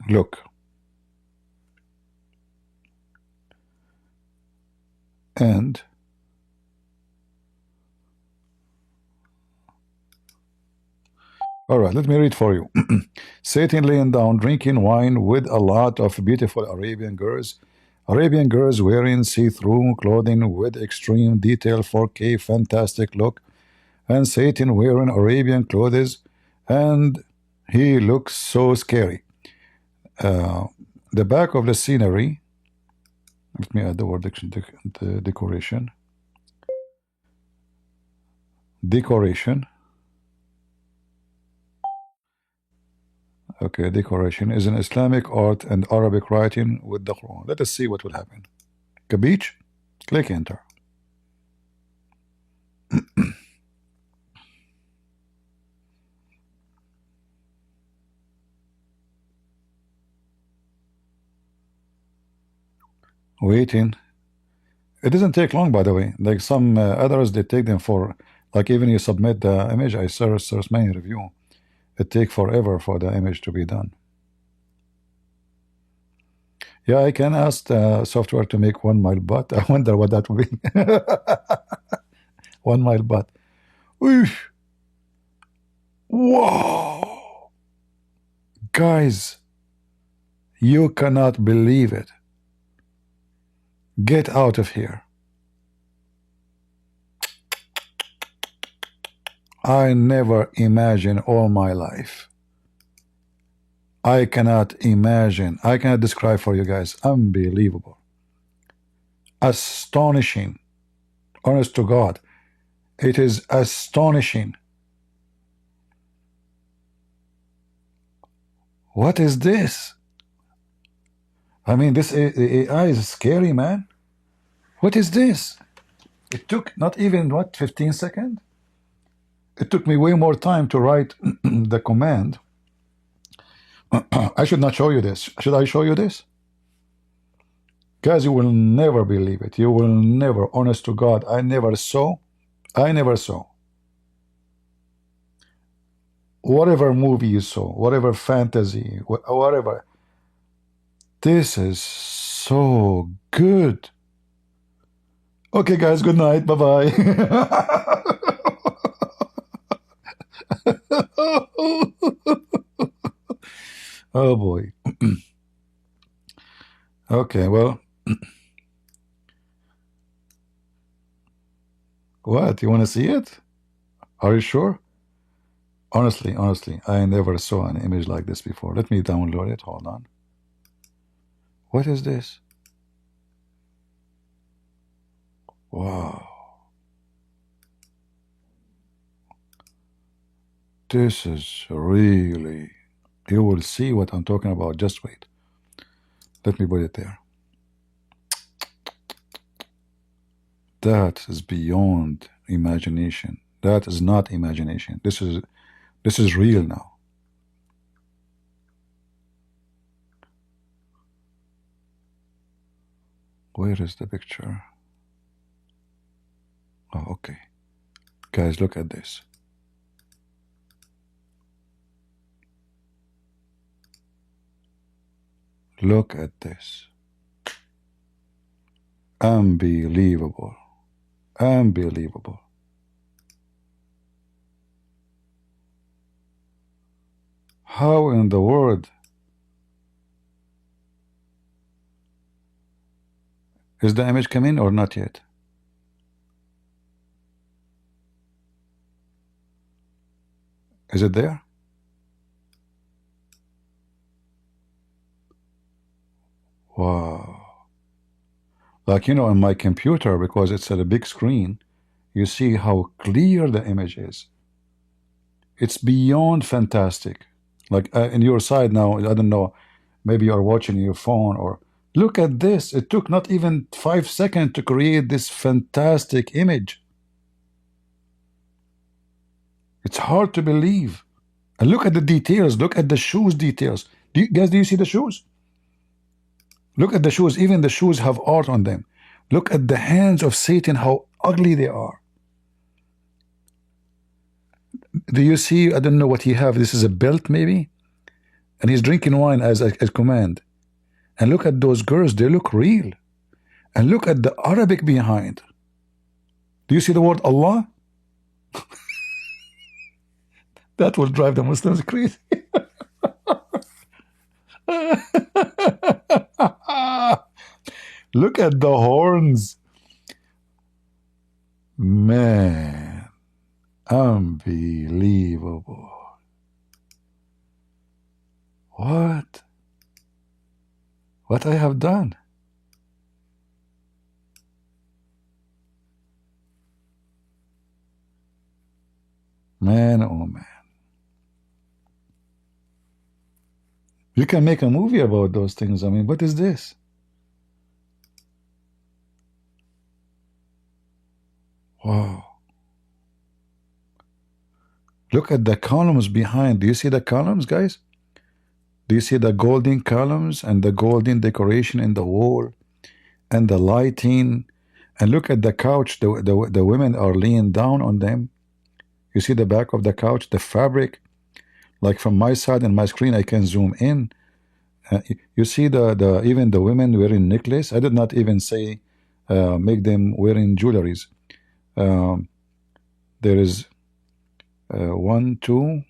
Look. And all right, let me read for you. Satan laying down, drinking wine with a lot of beautiful Arabian girls. Arabian girls wearing see-through clothing with extreme detail, 4K, fantastic look. And Satan wearing Arabian clothes, and he looks so scary. The back of the scenery, let me add the word decoration. Decoration. Okay, decoration is an Islamic art and Arabic writing with the Quran. Let us see what will happen. Capiche? Click enter. Waiting. It doesn't take long, by the way. Like some others, they take them for, like even you submit the image, I search many review. It take forever for the image to be done. Yeah, I can ask the software to make 1 mile butt. I wonder what that will be. 1 mile butt. Oof. Whoa! Guys, you cannot believe it. Get out of here. I never imagined all my life. I cannot imagine. I cannot describe for you guys. Unbelievable. Astonishing. Honest to God. It is astonishing. What is this? I mean, this AI is scary, man. What is this? It took not even, what, 15 seconds? It took me way more time to write the command. I should not show you this. Should I show you this? Guys, you will never believe it. You will never, honest to God, I never saw. Whatever movie you saw, whatever fantasy, whatever. This is so good. Okay, guys, good night. Bye-bye. Oh, boy. Okay, well. What? You want to see it? Are you sure? Honestly, I never saw an image like this before. Let me download it. Hold on. What is this? Wow. This is really... You will see what I'm talking about. Just wait. Let me put it there. That is beyond imagination. That is not imagination. This is real now. Where is the picture? Oh, okay. Guys, look at this. Look at this. Unbelievable. Unbelievable. How in the world is the image coming or not yet? Is it there? Wow. Like, you know, on my computer, because it's at a big screen, you see how clear the image is. It's beyond fantastic. Like in your side now, I don't know, maybe you're watching your phone or look at this. It took not even 5 seconds to create this fantastic image. It's hard to believe. And look at the details. Look at the shoes details. Guys, do you see the shoes? Look at the shoes. Even the shoes have art on them. Look at the hands of Satan, how ugly they are. Do you see? I don't know what he have. This is a belt maybe, and he's drinking wine as a command. And look at those girls. They look real. And look at the Arabic behind. Do you see the word Allah? That will drive the Muslims crazy. Look at the horns. Man, unbelievable. What I have done? Man, oh man. You can make a movie about those things. I mean, what is this? Wow. Look at the columns behind. Do you see the columns, guys? Do you see the golden columns and the golden decoration in the wall and the lighting? And look at the couch. The women are laying down on them. You see the back of the couch, the fabric. Like from my side and my screen, I can zoom in. You see even the women wearing necklace. I did not even say make them wearing jewelries. There is 1, 2,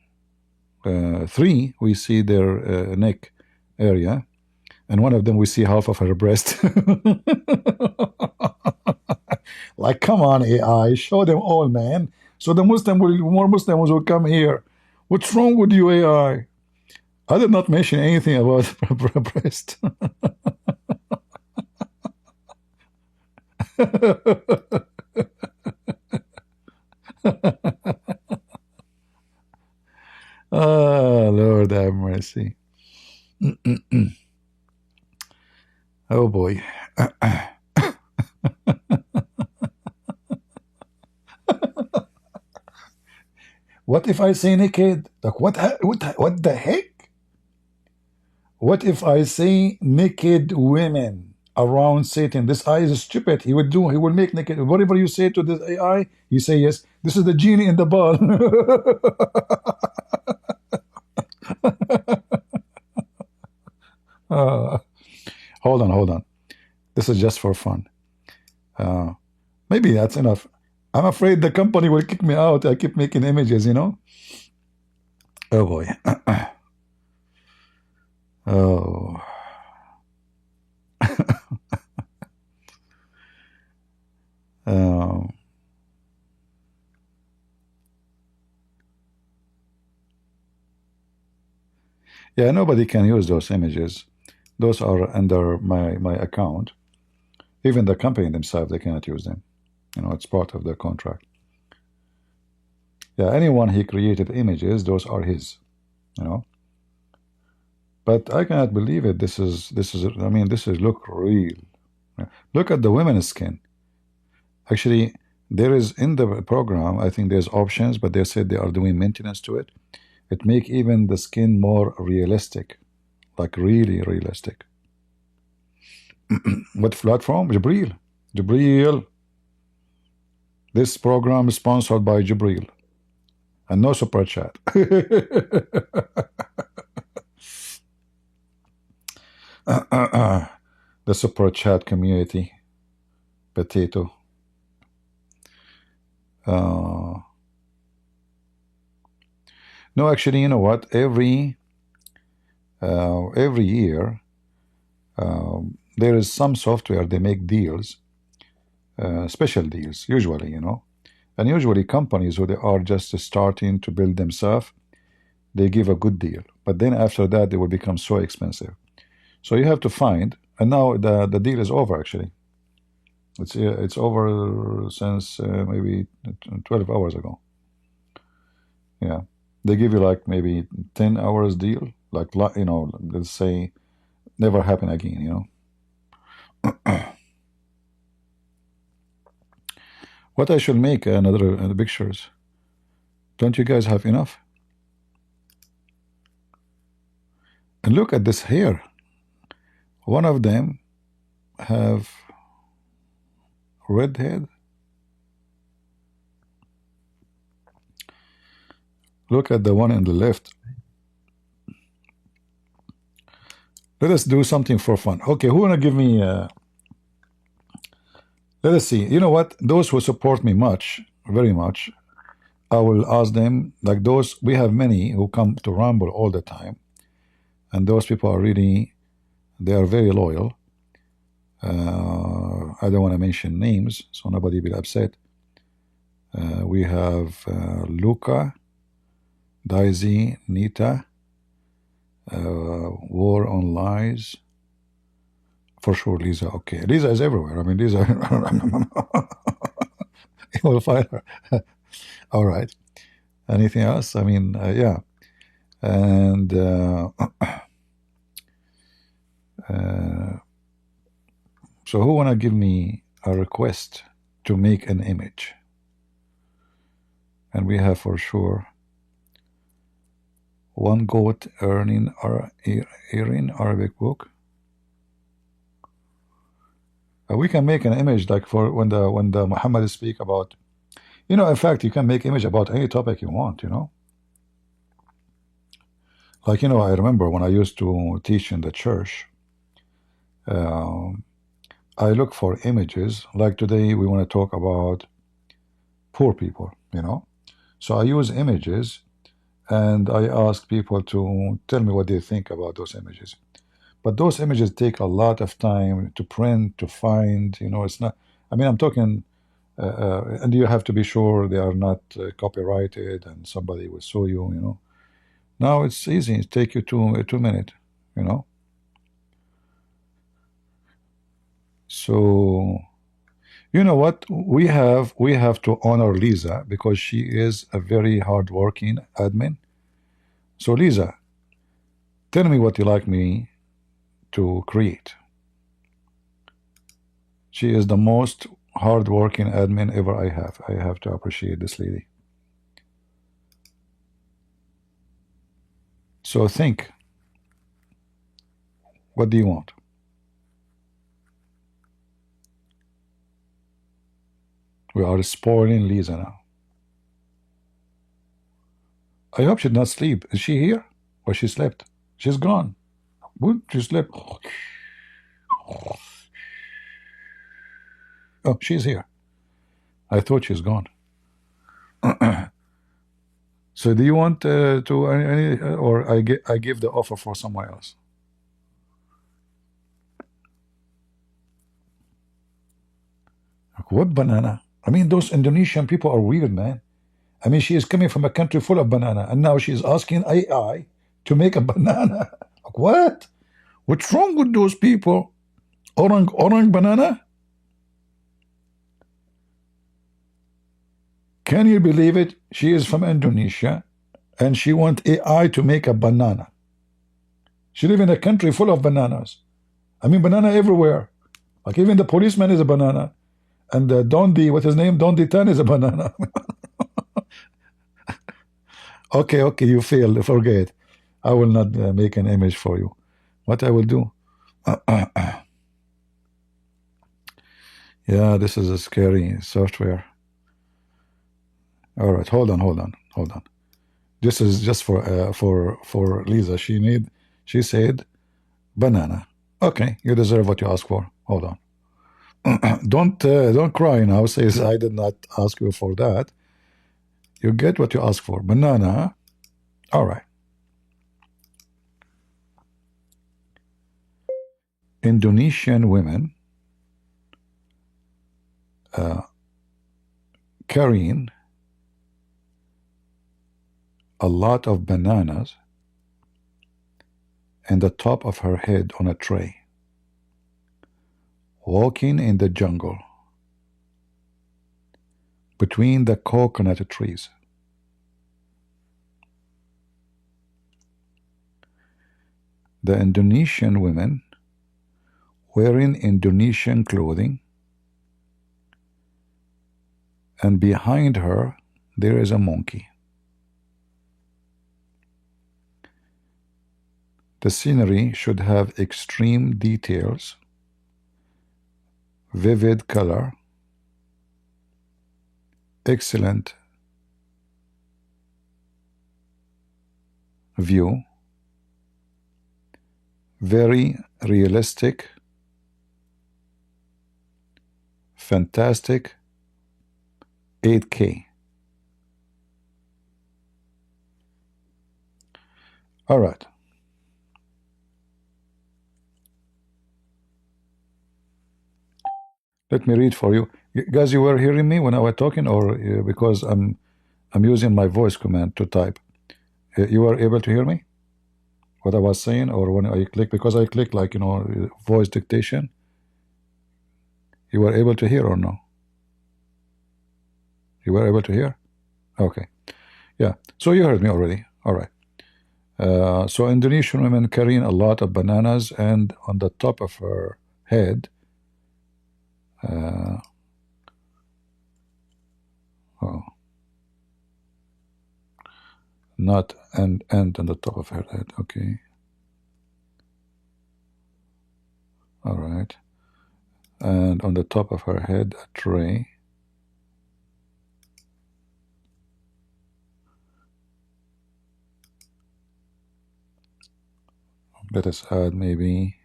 3. We see their neck area, and one of them we see half of her breast. Like, come on, AI, show them all, man. So the more Muslims will come here. What's wrong with you, AI? I did not mention anything about breast. Oh, Lord have mercy. Oh boy. What if I say naked? Like what the heck? What if I say naked women around Satan? This AI is stupid. He will make naked. Whatever you say to this AI, you say yes. This is the genie in the ball. Hold on. This is just for fun. Maybe that's enough. I'm afraid the company will kick me out. I keep making images, you know. Oh boy. Oh. Yeah, nobody can use those images. Those are under my account. Even the company themselves, they cannot use them. You know, it's part of the contract. Yeah, anyone he created images, those are his. You know. But I cannot believe it. This is. I mean, this is look real. Look at the women's skin. Actually, there is in the program. I think there's options, but they said they are doing maintenance to it. It make even the skin more realistic, like really realistic. What platform? Jibril. Jibril. This program is sponsored by Jibril. And no super chat. The super chat community. Potato. No, actually, you know what? Every year, there is some software, they make deals, special deals, usually, you know. And usually companies who they are just starting to build themselves, they give a good deal. But then after that, they will become so expensive. So you have to find, and now the deal is over, actually. It's over since maybe 12 hours ago. Yeah. They give you like maybe 10 hours deal, like, you know, let's say never happen again, you know. What I should make another pictures Don't you guys have enough? And look at this hair. One of them have red head. Look at the one on the left. Let us do something for fun. Okay, who wanna give me? Let us see. You know what? Those who support me much, very much, I will ask them. Like those, we have many who come to Rumble all the time, and those people are really, they are very loyal. I don't want to mention names, so nobody will be upset. We have Luca, Daisy, Nita, War on Lies. For sure, Lisa. Okay, Lisa is everywhere. I mean, Lisa. You will find her. All right. Anything else? I mean, yeah. And so, who wanna give me a request to make an image? And we have for sure one goat earning Arabic book. We can make an image like for when the Muhammad speak about, you know, in fact, you can make image about any topic you want, you know. Like, you know, I remember when I used to teach in the church, I look for images. Like today, we want to talk about poor people, you know. So I use images, and I ask people to tell me what they think about those images. But those images take a lot of time to print, to find, you know, it's not, I mean, I'm talking, and you have to be sure they are not copyrighted and somebody will sue you, you know. Now it's easy, it take you 2 minutes, you know. So, you know what, we have to honor Lisa because she is a very hardworking admin. So Lisa, tell me what you like me to create. She is the most hardworking admin ever I have. I have to appreciate this lady. So think, what do you want? We are spoiling Lisa now. I hope she did not sleep. Is she here? Or she slept? She's gone. What? She slept. Oh, she's here. I thought she's gone. So do you want to any or I give the offer for somewhere else? Like, what banana? I mean, those Indonesian people are weird, man. I mean, she is coming from a country full of banana, and now she's asking AI to make a banana. Like, what? What's wrong with those people? Orang banana? Can you believe it? She is from Indonesia, and she wants AI to make a banana. She lives in a country full of bananas. I mean, banana everywhere. Like even the policeman is a banana. And Dondi, what's his name? Dondi Tan is a banana. Okay, you failed. Forget. I will not make an image for you. What I will do? Yeah, this is a scary software. All right, hold on. This is just for Lisa. She said banana. Okay, you deserve what you asked for. Hold on. Don't cry now. Says I did not ask you for that. You get what you asked for. Banana. All right. Indonesian women carrying a lot of bananas and the top of her head on a tray, walking in the jungle between the coconut trees. The Indonesian women wearing Indonesian clothing, and behind her there is a monkey. The scenery should have extreme details, vivid color, excellent view, very realistic, fantastic, 8K. All right. Let me read for you. Guys, you were hearing me when I was talking, or because I'm using my voice command to type? You were able to hear me? What I was saying, or when I click, because I click like, voice dictation, you were able to hear or no? You were able to hear? Okay. Yeah. So you heard me already. All right. So Indonesian women carrying a lot of bananas, and on the top of her head, oh, not and on the top of her head. Okay. All right. And on the top of her head, a tray. Let us add maybe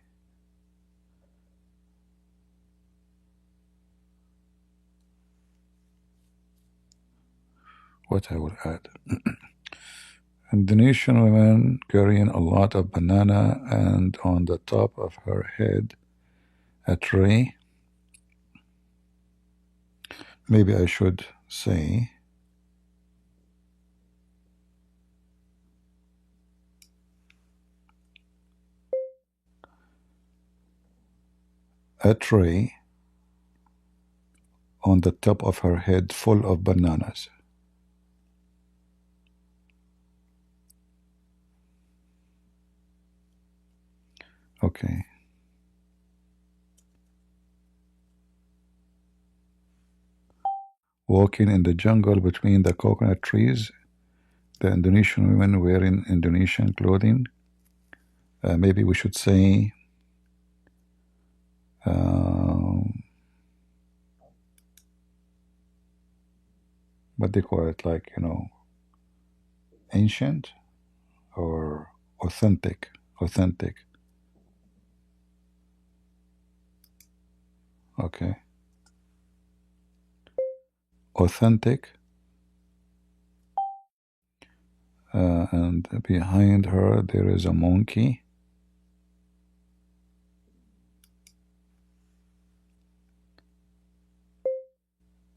what I will add. Indonesian women carrying a lot of banana, and on the top of her head, a tray. Maybe I should say a tray on the top of her head full of bananas. Okay. Walking in the jungle between the coconut trees, the Indonesian women wearing Indonesian clothing. Maybe we should say what they call it, like, ancient or authentic. Okay. Authentic. And behind her there is a monkey.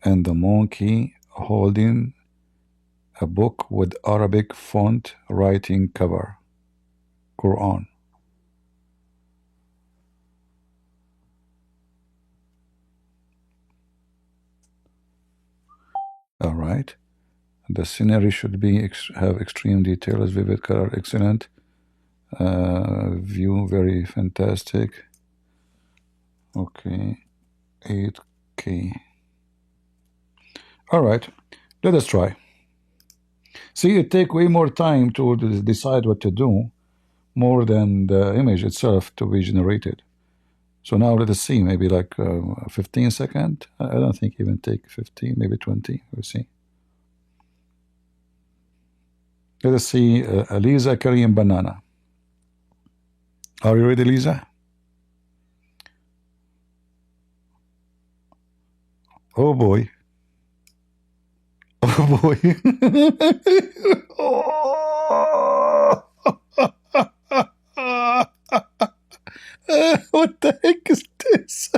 And the monkey holding a book with Arabic font writing cover, Quran. All right. The scenery should be have extreme details, vivid color, excellent view, very fantastic. Okay, 8K. All right, let us try. See, it take way more time to decide what to do, more than the image itself to be generated. So now let us see, maybe like 15 seconds. I don't think even take 15, maybe 20. We'll see. Let us see Lisa carrying banana. Are you ready, Lisa? Oh boy. Oh boy. Oh. What the heck is this?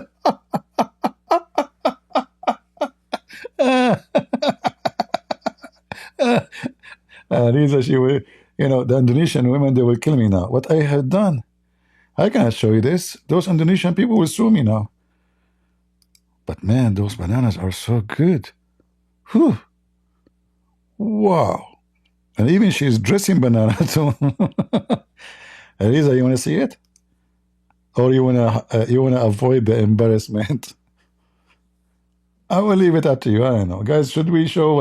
Lisa, she will, the Indonesian women, they will kill me now. What I had done, I cannot show you this. Those Indonesian people will sue me now. But man, those bananas are so good. Whew. Wow. And even she's dressing banana too. Lisa, you want to see it? Or you wanna avoid the embarrassment? I will leave it up to you. I don't know. Guys, should we show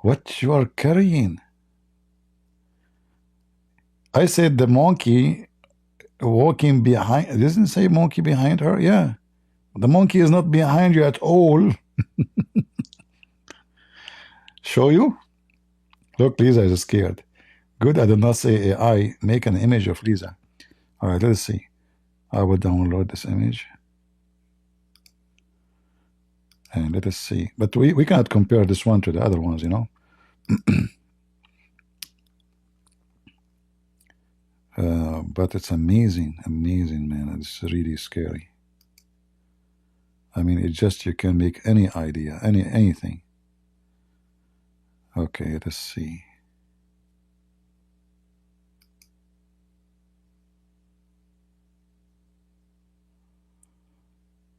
what you are carrying? I said the monkey walking behind. It doesn't say monkey behind her. Yeah, the monkey is not behind you at all. Show you? Look, Lisa is scared. Good, I did not say AI. Make an image of Lisa. All right, let's see. I will download this image. And let us see. But we cannot compare this one to the other ones, you know. But it's amazing, amazing, man. It's really scary. I mean, it's just you can make any idea, anything. Okay, let's see.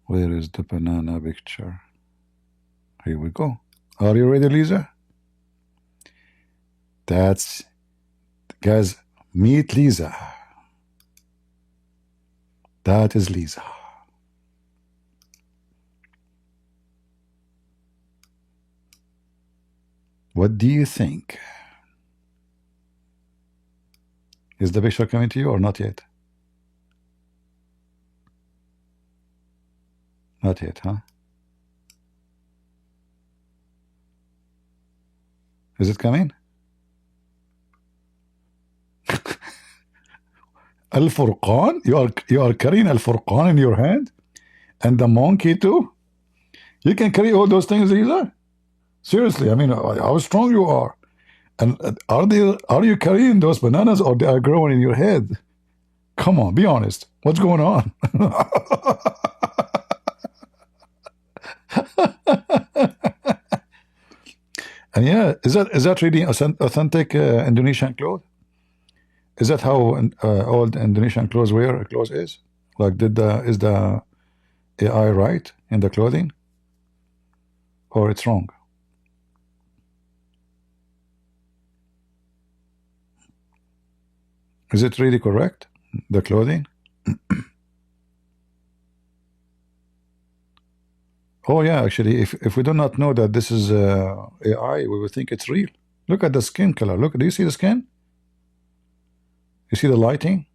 Where is the banana picture? Here we go. Are you ready, Lisa? That's, guys, meet Lisa. That is Lisa. What do you think? Is the picture coming to you or not yet? Not yet, huh? Is it coming? Al-Furqan? You are carrying Al-Furqan in your hand? And the monkey too? You can carry all those things, Lisa? Seriously, I mean, how strong you are. And are you carrying those bananas or they are growing in your head? Come on, be honest. What's going on? And yeah, is that really authentic Indonesian clothes? Is that how old Indonesian clothes is? Like, is the AI right in the clothing, or it's wrong? Is it really correct, the clothing? Oh yeah, actually, if we do not know that this is AI, we would think it's real. Look at the skin color. Look, do you see the skin? You see the lighting?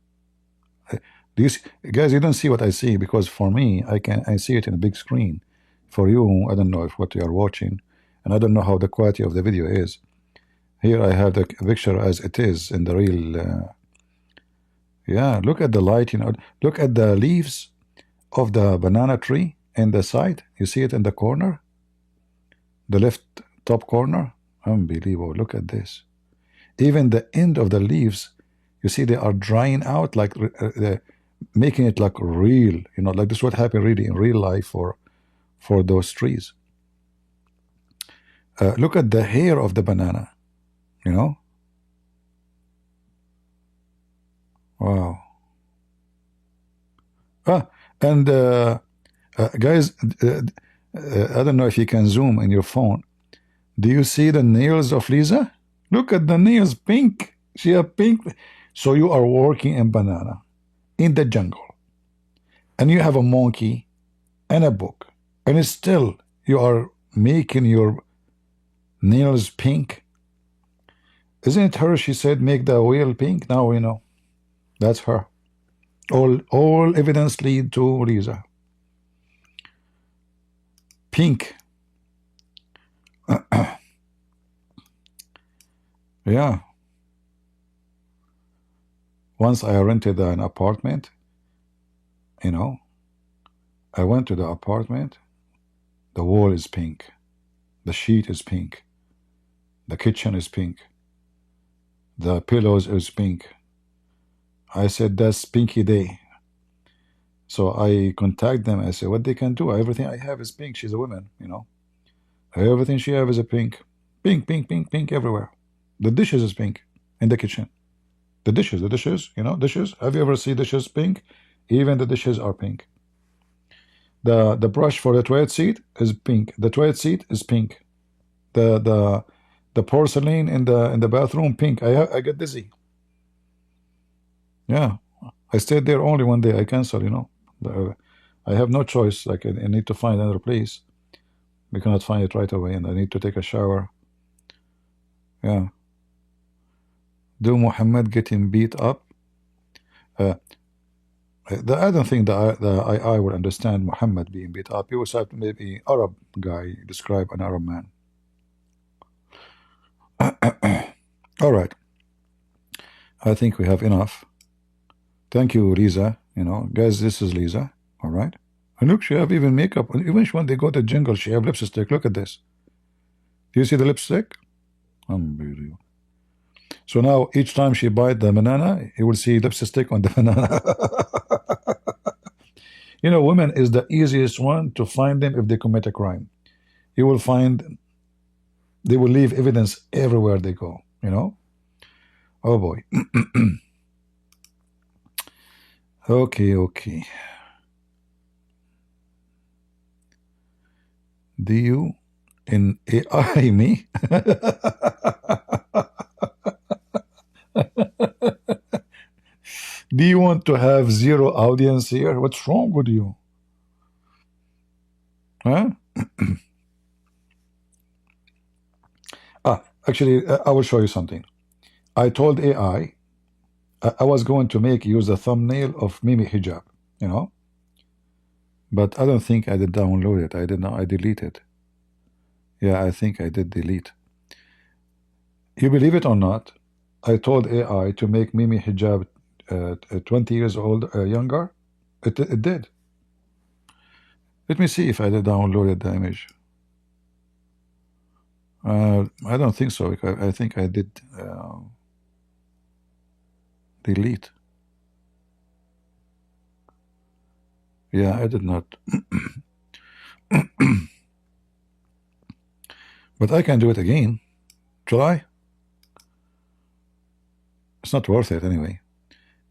Do you see, guys? You don't see what I see, because for me, I see it in a big screen. For you, I don't know if what you are watching, and I don't know how the quality of the video is. Here I have the picture as it is in the real. Yeah, look at the lighting. Look at the leaves of the banana tree in the side. You see it in the corner, the left top corner. Unbelievable. Look at this. Even the end of the leaves, you see they are drying out, like making it like real, you know, like this would happen really in real life for those trees. Look at the hair of the banana, you know. Wow. And guys, I don't know if you can zoom in your phone. Do you see the nails of Lisa? Look at the nails, pink. She have pink. So you are working in banana, in the jungle, and you have a monkey and a book, and still you are making your nails pink. Isn't it her? She said, make the whale pink. Now we know. That's her. All evidence lead to Lisa. Pink. Yeah. Once I rented an apartment, you know, I went to the apartment. The wall is pink. The sheet is pink. The kitchen is pink. The pillows is pink. I said, that's pinky day. So I contact them. I say, what they can do? Everything I have is pink. She's a woman, you know. Everything she have is a pink. Pink, pink, pink, pink everywhere. The dishes is pink in the kitchen. The dishes, you know, dishes. Have you ever seen dishes pink? Even the dishes are pink. The brush for the toilet seat is pink. The toilet seat is pink. The porcelain in the bathroom pink. I get dizzy. Yeah, I stayed there only one day. I cancel, you know. I have no choice. Like, I need to find another place. We cannot find it right away, and I need to take a shower. Yeah. Do Muhammad getting beat up? Uh, I don't think the AI will understand Muhammad being beat up. He was have maybe Arab guy describe an Arab man. All right. I think we have enough. Thank you, Lisa. You know, guys, this is Lisa. All right. And look, she have even makeup. And even when they go to jingle, she have lipstick. Look at this. Do you see the lipstick? Unbelievable. So now each time she bite the banana, you will see lipstick on the banana. You know, women is the easiest one to find them if they commit a crime. You will find they will leave evidence everywhere they go, you know? Oh boy. Okay. Do you in AI me? Do you want to have zero audience here? What's wrong with you? Huh? Actually, I will show you something. I told AI I was going to use a thumbnail of Mimi Hijab, you know, but I don't think I did download it. I did not. I deleted. Yeah, I think I did delete. You believe it or not? I told AI to make Mimi Hijab 20 years old, younger. It did. Let me see if I did downloaded the image. I don't think so. I think I did delete. Yeah, I did not. But I can do it again. Shall I? It's not worth it anyway.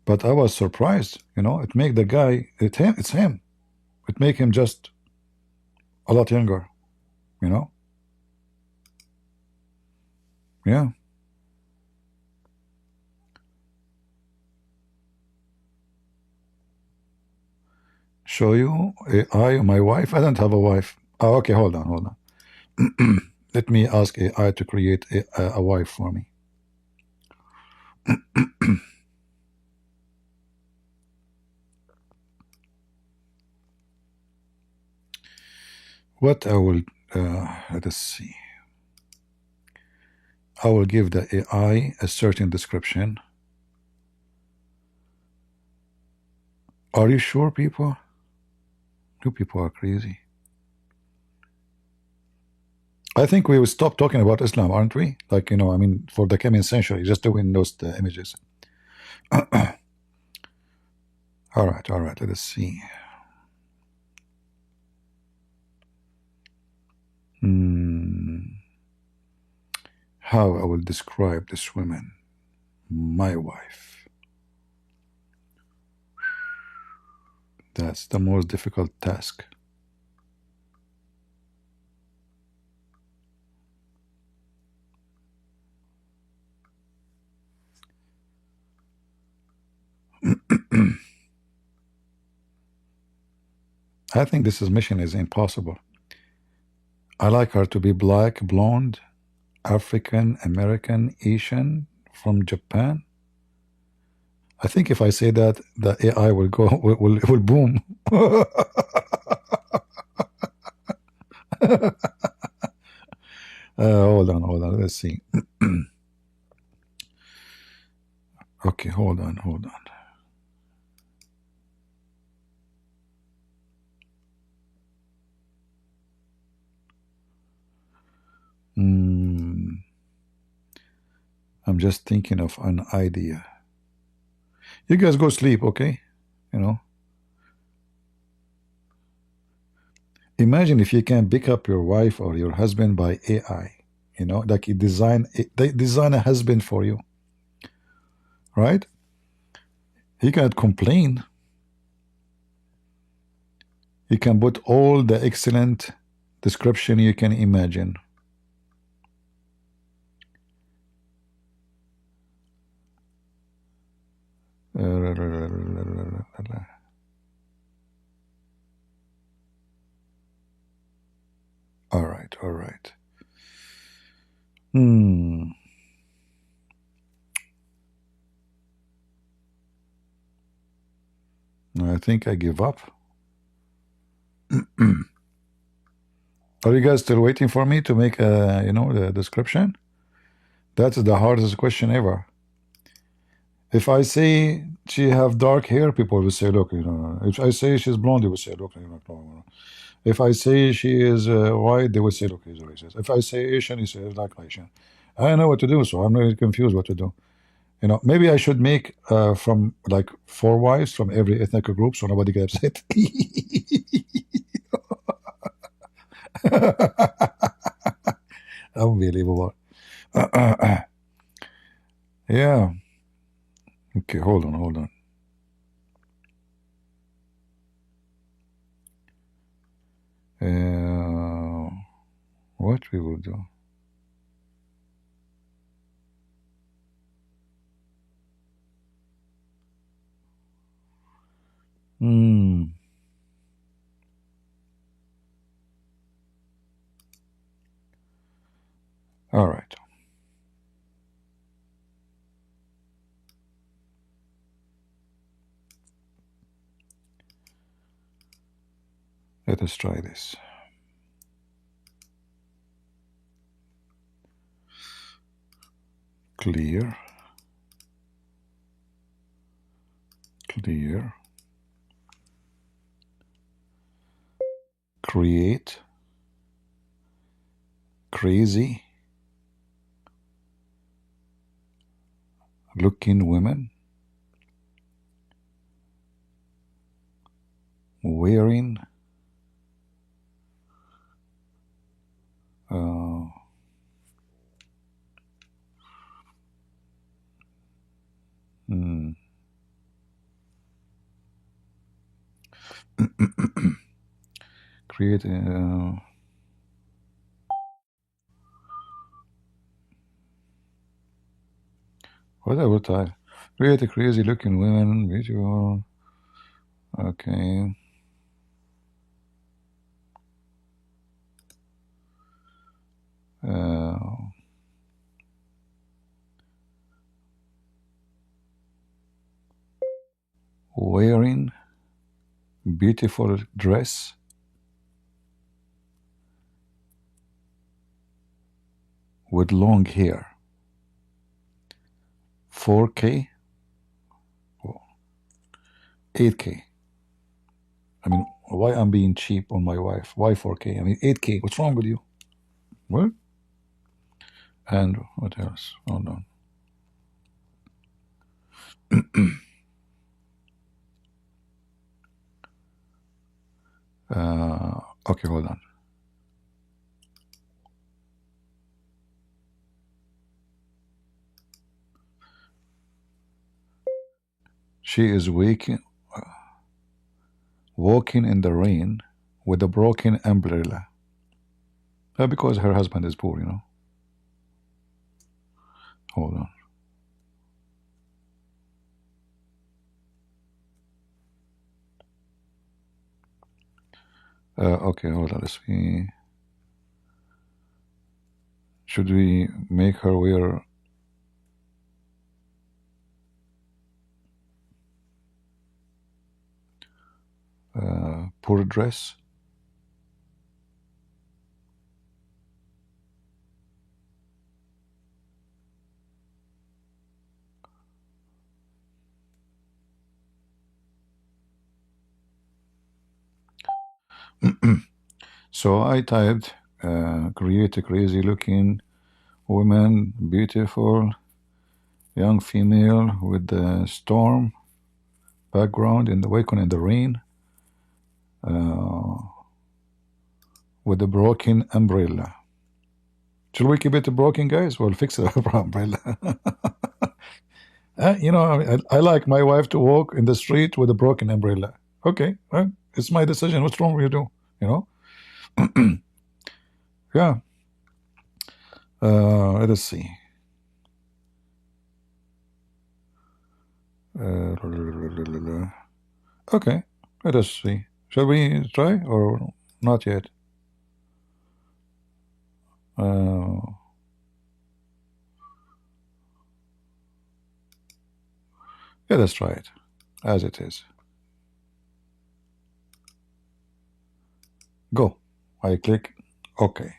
But I was surprised, you know. It make the guy. It's him. It make him just a lot younger, you know. Yeah. Show you AI, my wife. I don't have a wife. Oh, okay, hold on. Let me ask AI to create a wife for me. What I will, let us see. I will give the AI a certain description. Are you sure, people? You people are crazy. I think we will stop talking about Islam, aren't we? Like, you know, I mean, for the coming century, just doing those images. All right, let us see. How I will describe this woman, my wife. That's the most difficult task. I think this mission is impossible. I like her to be black, blonde, African, American, Asian, from Japan. I think if I say that, the AI will go, will boom. Hold on. Let's see. Okay, hold on. I'm just thinking of an idea. You guys go sleep, okay? You know. Imagine if you can pick up your wife or your husband by AI. You know, like they design a husband for you, right? He can't complain. He can put all the excellent description you can imagine. All right. I think I give up. Are you guys still waiting for me to make a, the description? That's the hardest question ever. If I say she have dark hair, people will say, look, If I say she's blonde, they will say, look, no. If I say she is white, they will say, look, he's a racist. If I say Asian, he says like Asian. I don't know what to do, so I'm really confused what to do. Maybe I should make from like 4 wives from every ethnic group, so nobody gets upset. Unbelievable. Yeah. Okay, hold on. What we will do? All right. Let us try this. Clear. Create. Crazy looking women wearing create whatever type. Create a crazy looking women, visual. Okay. Wearing beautiful dress with long hair. 4K, 8K. I mean, why I'm being cheap on my wife? Why 4K? I mean, 8K. What's wrong with you? What? And what else? Hold on. Okay, hold on. She is walking in the rain with a broken umbrella. Because her husband is poor, Hold on. Okay, hold on. Let's see. Should we make her wear poor dress? So I typed create a crazy looking woman, beautiful young female with the storm background in the waking in the rain with a broken umbrella. Should we keep it broken, guys? We'll fix the umbrella. I like my wife to walk in the street with a broken umbrella. Okay, well, it's my decision. What's wrong with you? Yeah. Let us see. Okay, let us see. Shall we try or not yet? Yeah, let's try it as it is. Go. I click OK.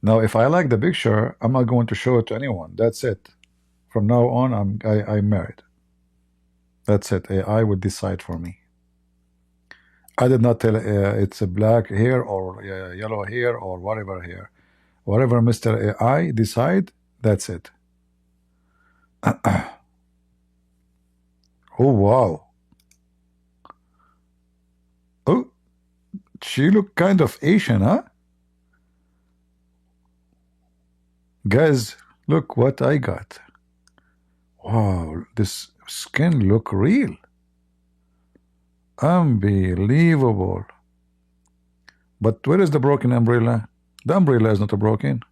Now, if I like the picture, I'm not going to show it to anyone. That's it. From now on, I'm married. That's it. AI would decide for me. I did not tell it's a black hair or yellow hair or whatever hair. Whatever Mr. AI decide, that's it. Oh, wow. Oh, she looked kind of Asian, huh? Guys, look what I got. Wow, this skin look real. Unbelievable. But where is the broken umbrella? The umbrella is not broken.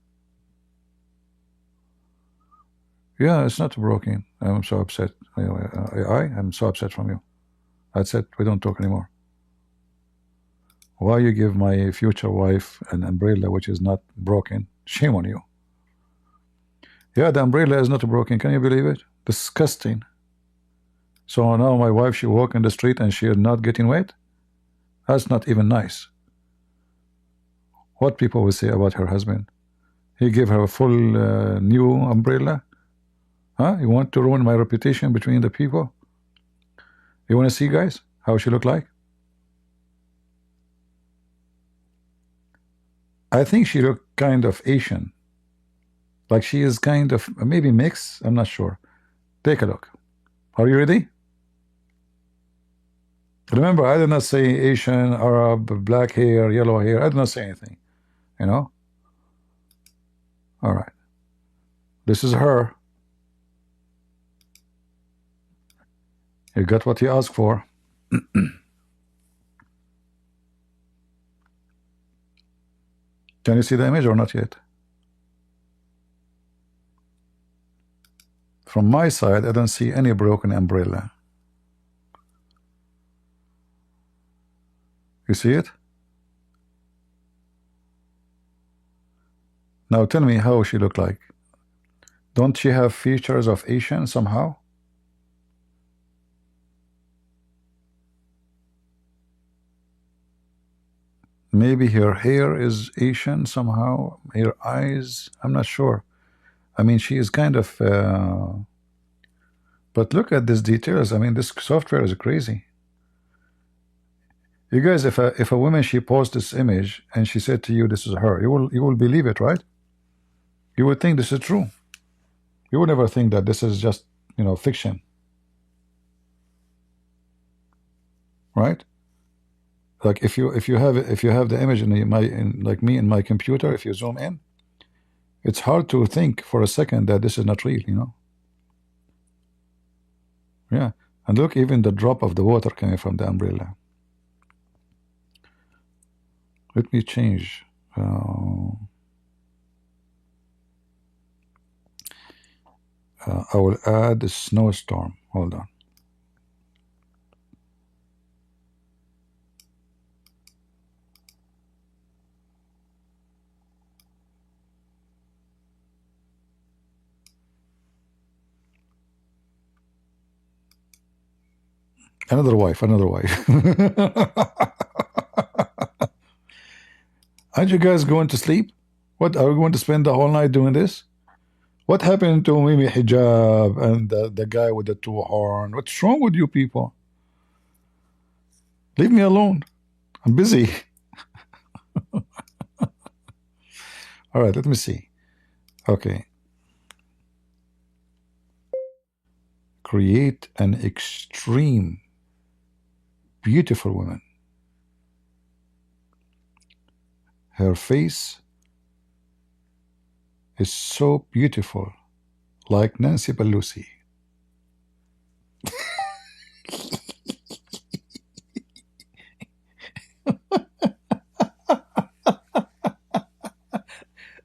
Yeah, it's not broken. I'm so upset. I'm so upset from you. That's it. We don't talk anymore. Why you give my future wife an umbrella which is not broken? Shame on you. Yeah, the umbrella is not broken. Can you believe it? Disgusting. So now my wife, she walk in the street and she is not getting wet? That's not even nice. What people will say about her husband? He gave her a full new umbrella? Huh? You want to ruin my reputation between the people? You want to see, guys, how she look like? I think she look kind of Asian. Like she is kind of maybe mixed. I'm not sure. Take a look. Are you ready? Remember, I did not say Asian, Arab, black hair, yellow hair. I did not say anything. You know? All right. This is her. You got what you asked for. Can you see the image or not yet? From my side, I don't see any broken umbrella. You see it? Now tell me how she look like. Don't she have features of Asian somehow? Maybe her hair is Asian somehow. Her eyes, I'm not sure. I mean, she is kind of... but look at these details. I mean, this software is crazy. You guys, if a woman, she posts this image and she said to you, this is her, you will believe it, right? You would think this is true. You would never think that this is just, you know, fiction. Right? Like if you have the image like me in my computer, if you zoom in, it's hard to think for a second that this is not real, you know. Yeah, and look, even the drop of the water coming from the umbrella. Let me change. I will add a snowstorm. Hold on. Another wife. Aren't you guys going to sleep? What, are we going to spend the whole night doing this? What happened to Mimi Hijab and the guy with the two horn? What's wrong with you people? Leave me alone. I'm busy. All right, let me see. Okay. Create an extreme beautiful woman. Her face is so beautiful, like Nancy Pelosi.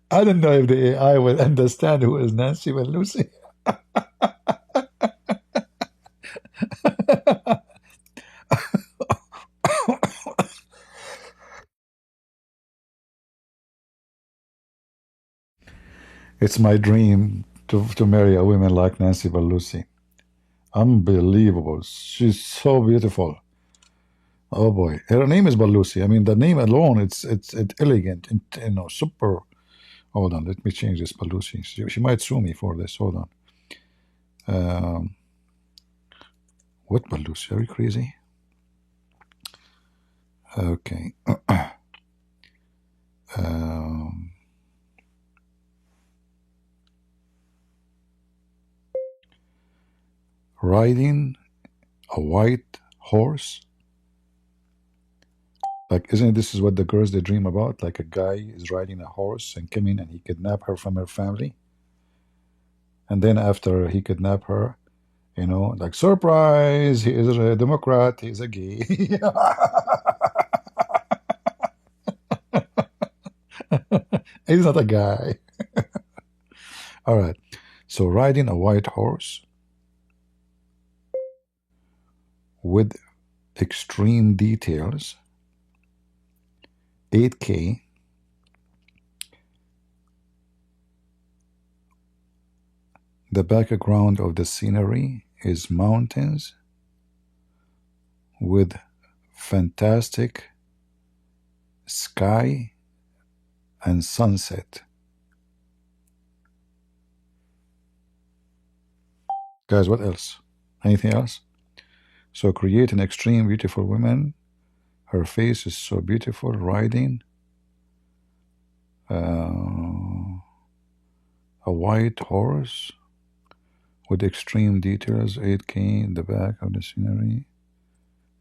I don't know if the AI will understand who is Nancy Pelosi. It's my dream to marry a woman like Nancy Pelosi. Unbelievable. She's so beautiful. Oh boy, her name is Balusi. I mean, the name alone, it's elegant, and super. Hold on, let me change this Balusi. She might sue me for this. Hold on. What Balusi? Are you crazy? Okay. Riding a white horse. Like, isn't this is what the girls they dream about? Like a guy is riding a horse and coming and he kidnap her from her family. And then after he kidnap her, like surprise, he is a Democrat, he's a gay. He's not a guy. All right. So riding a white horse with extreme details, 8K. The background of the scenery is mountains with fantastic sky and sunset. Guys, what else? Anything else? So create an extreme beautiful woman. Her face is so beautiful, riding a white horse with extreme details, 8K in the back of the scenery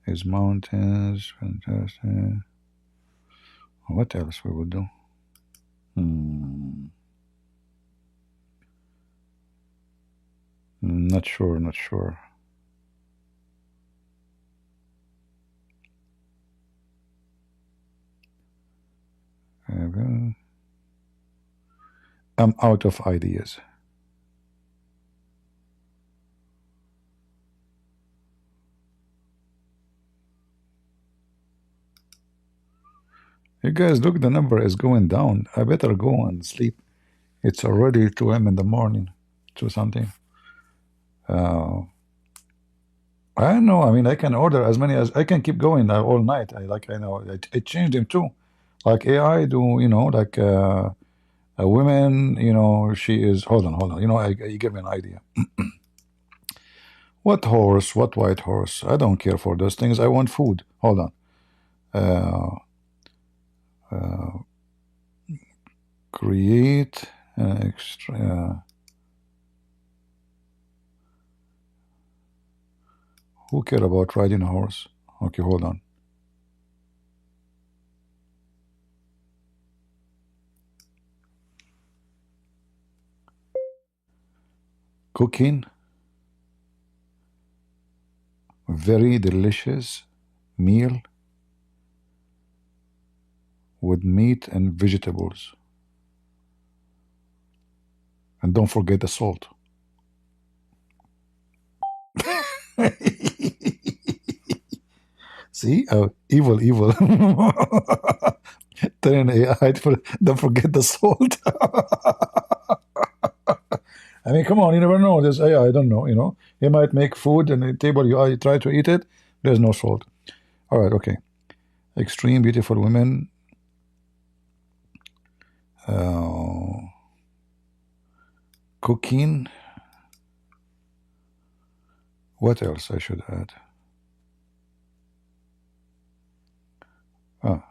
is mountains, fantastic. What else we would do? Not sure, not sure. I'm out of ideas. You guys, look, the number is going down. I better go and sleep. It's already 2 a.m. in the morning, 2 something. I don't know. I mean, I can order as many as I can keep going all night. I changed them too. Like AI do, like a woman, she is. Hold on. You give me an idea. What horse? What white horse? I don't care for those things. I want food. Hold on. Create an extra. Who care about riding a horse? Okay, hold on. Cooking very delicious meal with meat and vegetables. And don't forget the salt. See? Evil, evil. Turn AI, don't forget the salt. I mean, come on, you never know. There's AI, I don't know, He might make food and the table, you try to eat it, there's no salt. All right, okay. Extreme beautiful women. Cooking. What else I should add?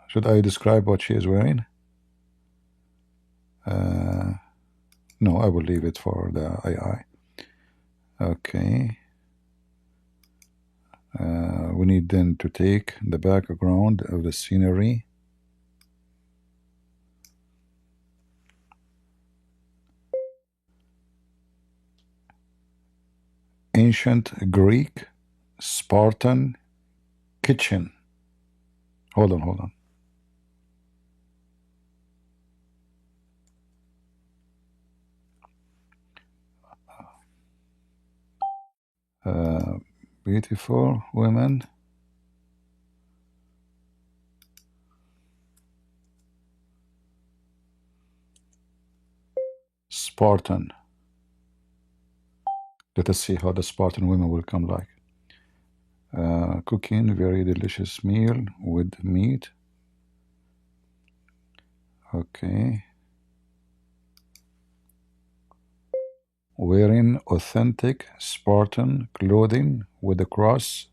Should I describe what she is wearing? No, I will leave it for the AI. Okay. We need then to take the background of the scenery. Ancient Greek, Spartan kitchen. Hold on. Beautiful women. Spartan. Let us see how the Spartan women will come like. Cooking very delicious meal with meat. Okay. Wearing authentic Spartan clothing with a cross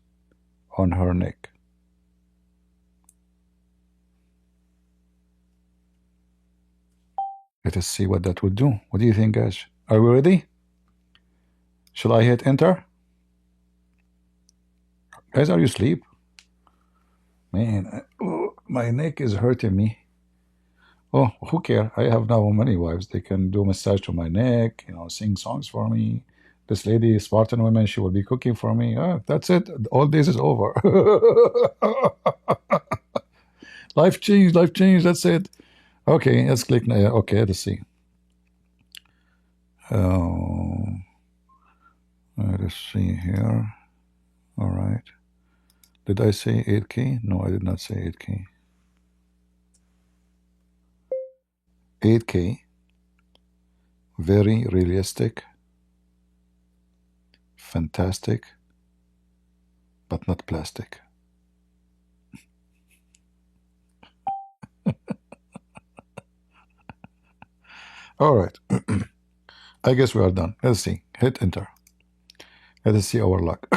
on her neck. Let us see what that would do. What do you think, guys? Are we ready? Shall I hit enter? Guys, are you asleep? Man, my neck is hurting me. Oh, who care? I have now many wives. They can do massage to my neck, sing songs for me. This lady, Spartan woman, she will be cooking for me. That's it. All this is over. Life changed, life changed. That's it. Okay, let's click. Okay, let's see. Let's see here. All right. Did I say 8K? No, I did not say 8K. 8K. Very realistic. Fantastic. But not plastic. All right. I guess we are done. Let's see. Hit enter. Let us see our luck.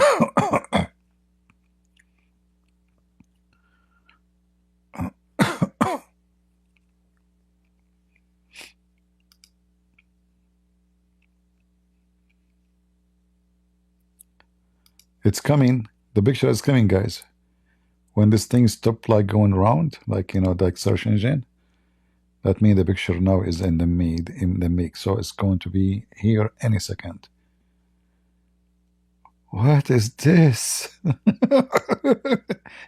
It's coming. The picture is coming, guys. When this thing stopped like going around, like the search engine, that means the picture now is in the mix. So it's going to be here any second. What is this?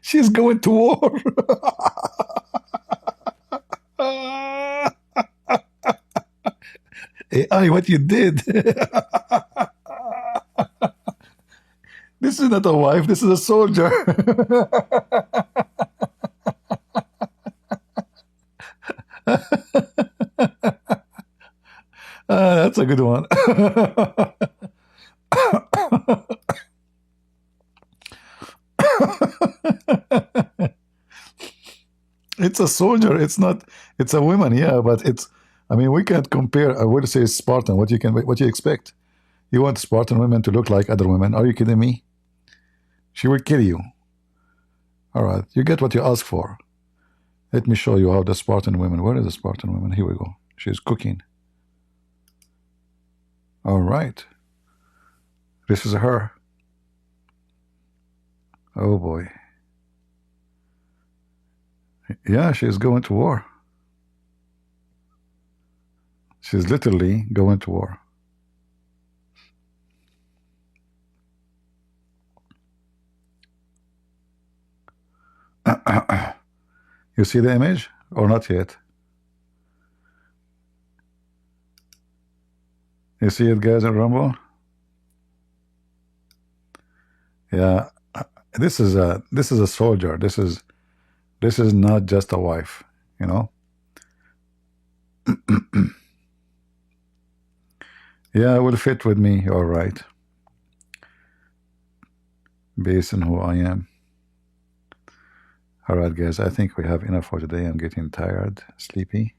She's going to war. AI, what you did? This is not a wife, this is a soldier. That's a good one. It's a soldier, it's not, it's a woman, yeah, but it's, we can't compare. I would say Spartan. What you expect? You want Spartan women to look like other women? Are you kidding me? She will kill you. All right, you get what you ask for. Let me show you how the Spartan women. Where is the Spartan woman? Here we go. She's cooking. All right. This is her. Oh boy. Yeah, she's going to war. She's literally going to war. You see the image or not yet? You see it, guys, in Rumble? Yeah, this is a soldier. This is not just a wife, Yeah, it will fit with me, all right, based on who I am. All right, guys, I think we have enough for today. I'm getting tired, sleepy.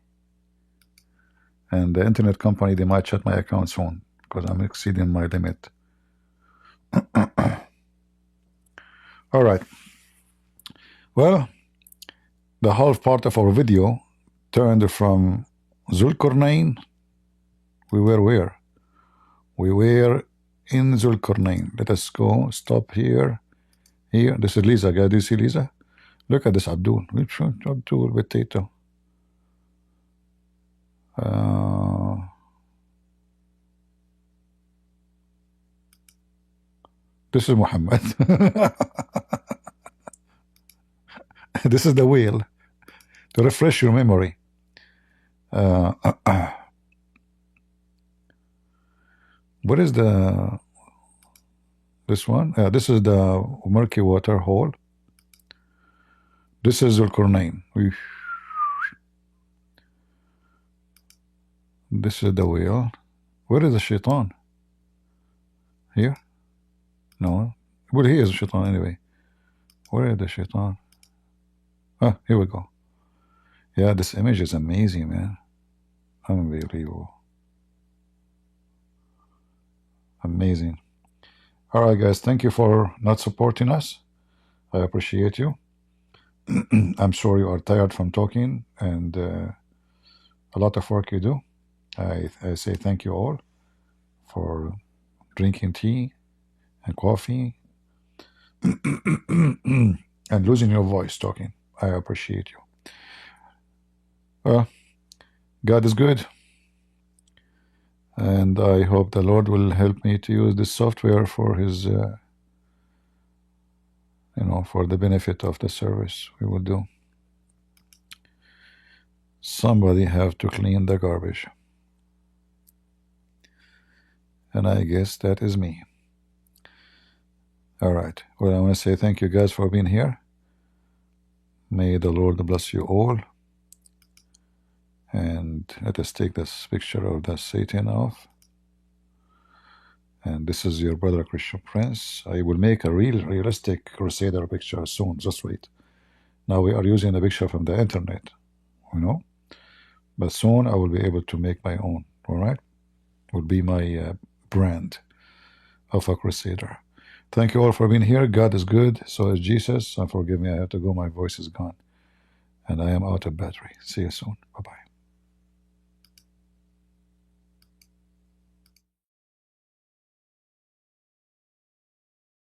And the internet company, they might shut my account soon because I'm exceeding my limit. All right. Well, the half part of our video turned from Qarnain. We were where? We were in Qarnain. Let us go. Stop here. Here. This is Lisa, guys. Do you see Lisa? Look at this Abdul. Which one? Abdul potato. This is Muhammad. This is the wheel to refresh your memory. What is this one? This is the murky water hole. This is Qarnain. This is the wheel. Where is the shaitan? Here? No. Well, he is a shaitan anyway. Where is the shaitan? Ah, here we go. Yeah, this image is amazing, man. Unbelievable. Amazing. All right, guys. Thank you for not supporting us. I appreciate you. I'm sure you are tired from talking and a lot of work you do. I say thank you all for drinking tea and coffee and losing your voice talking. I appreciate you. God is good, and I hope the Lord will help me to use this software for His, for the benefit of the service we will do. Somebody have to clean the garbage, and I guess that is me. All right. Well, I want to say thank you guys for being here. May the Lord bless you all. And let us take this picture of the Satan off. And this is your brother Christian Prince. I will make a realistic Crusader picture soon. Just wait. Now we are using a picture from the internet, but soon I will be able to make my own. All right, it will be my brand of a Crusader. Thank you all for being here. God is good. So is Jesus. And forgive me, I have to go. My voice is gone, and I am out of battery. See you soon. Bye bye.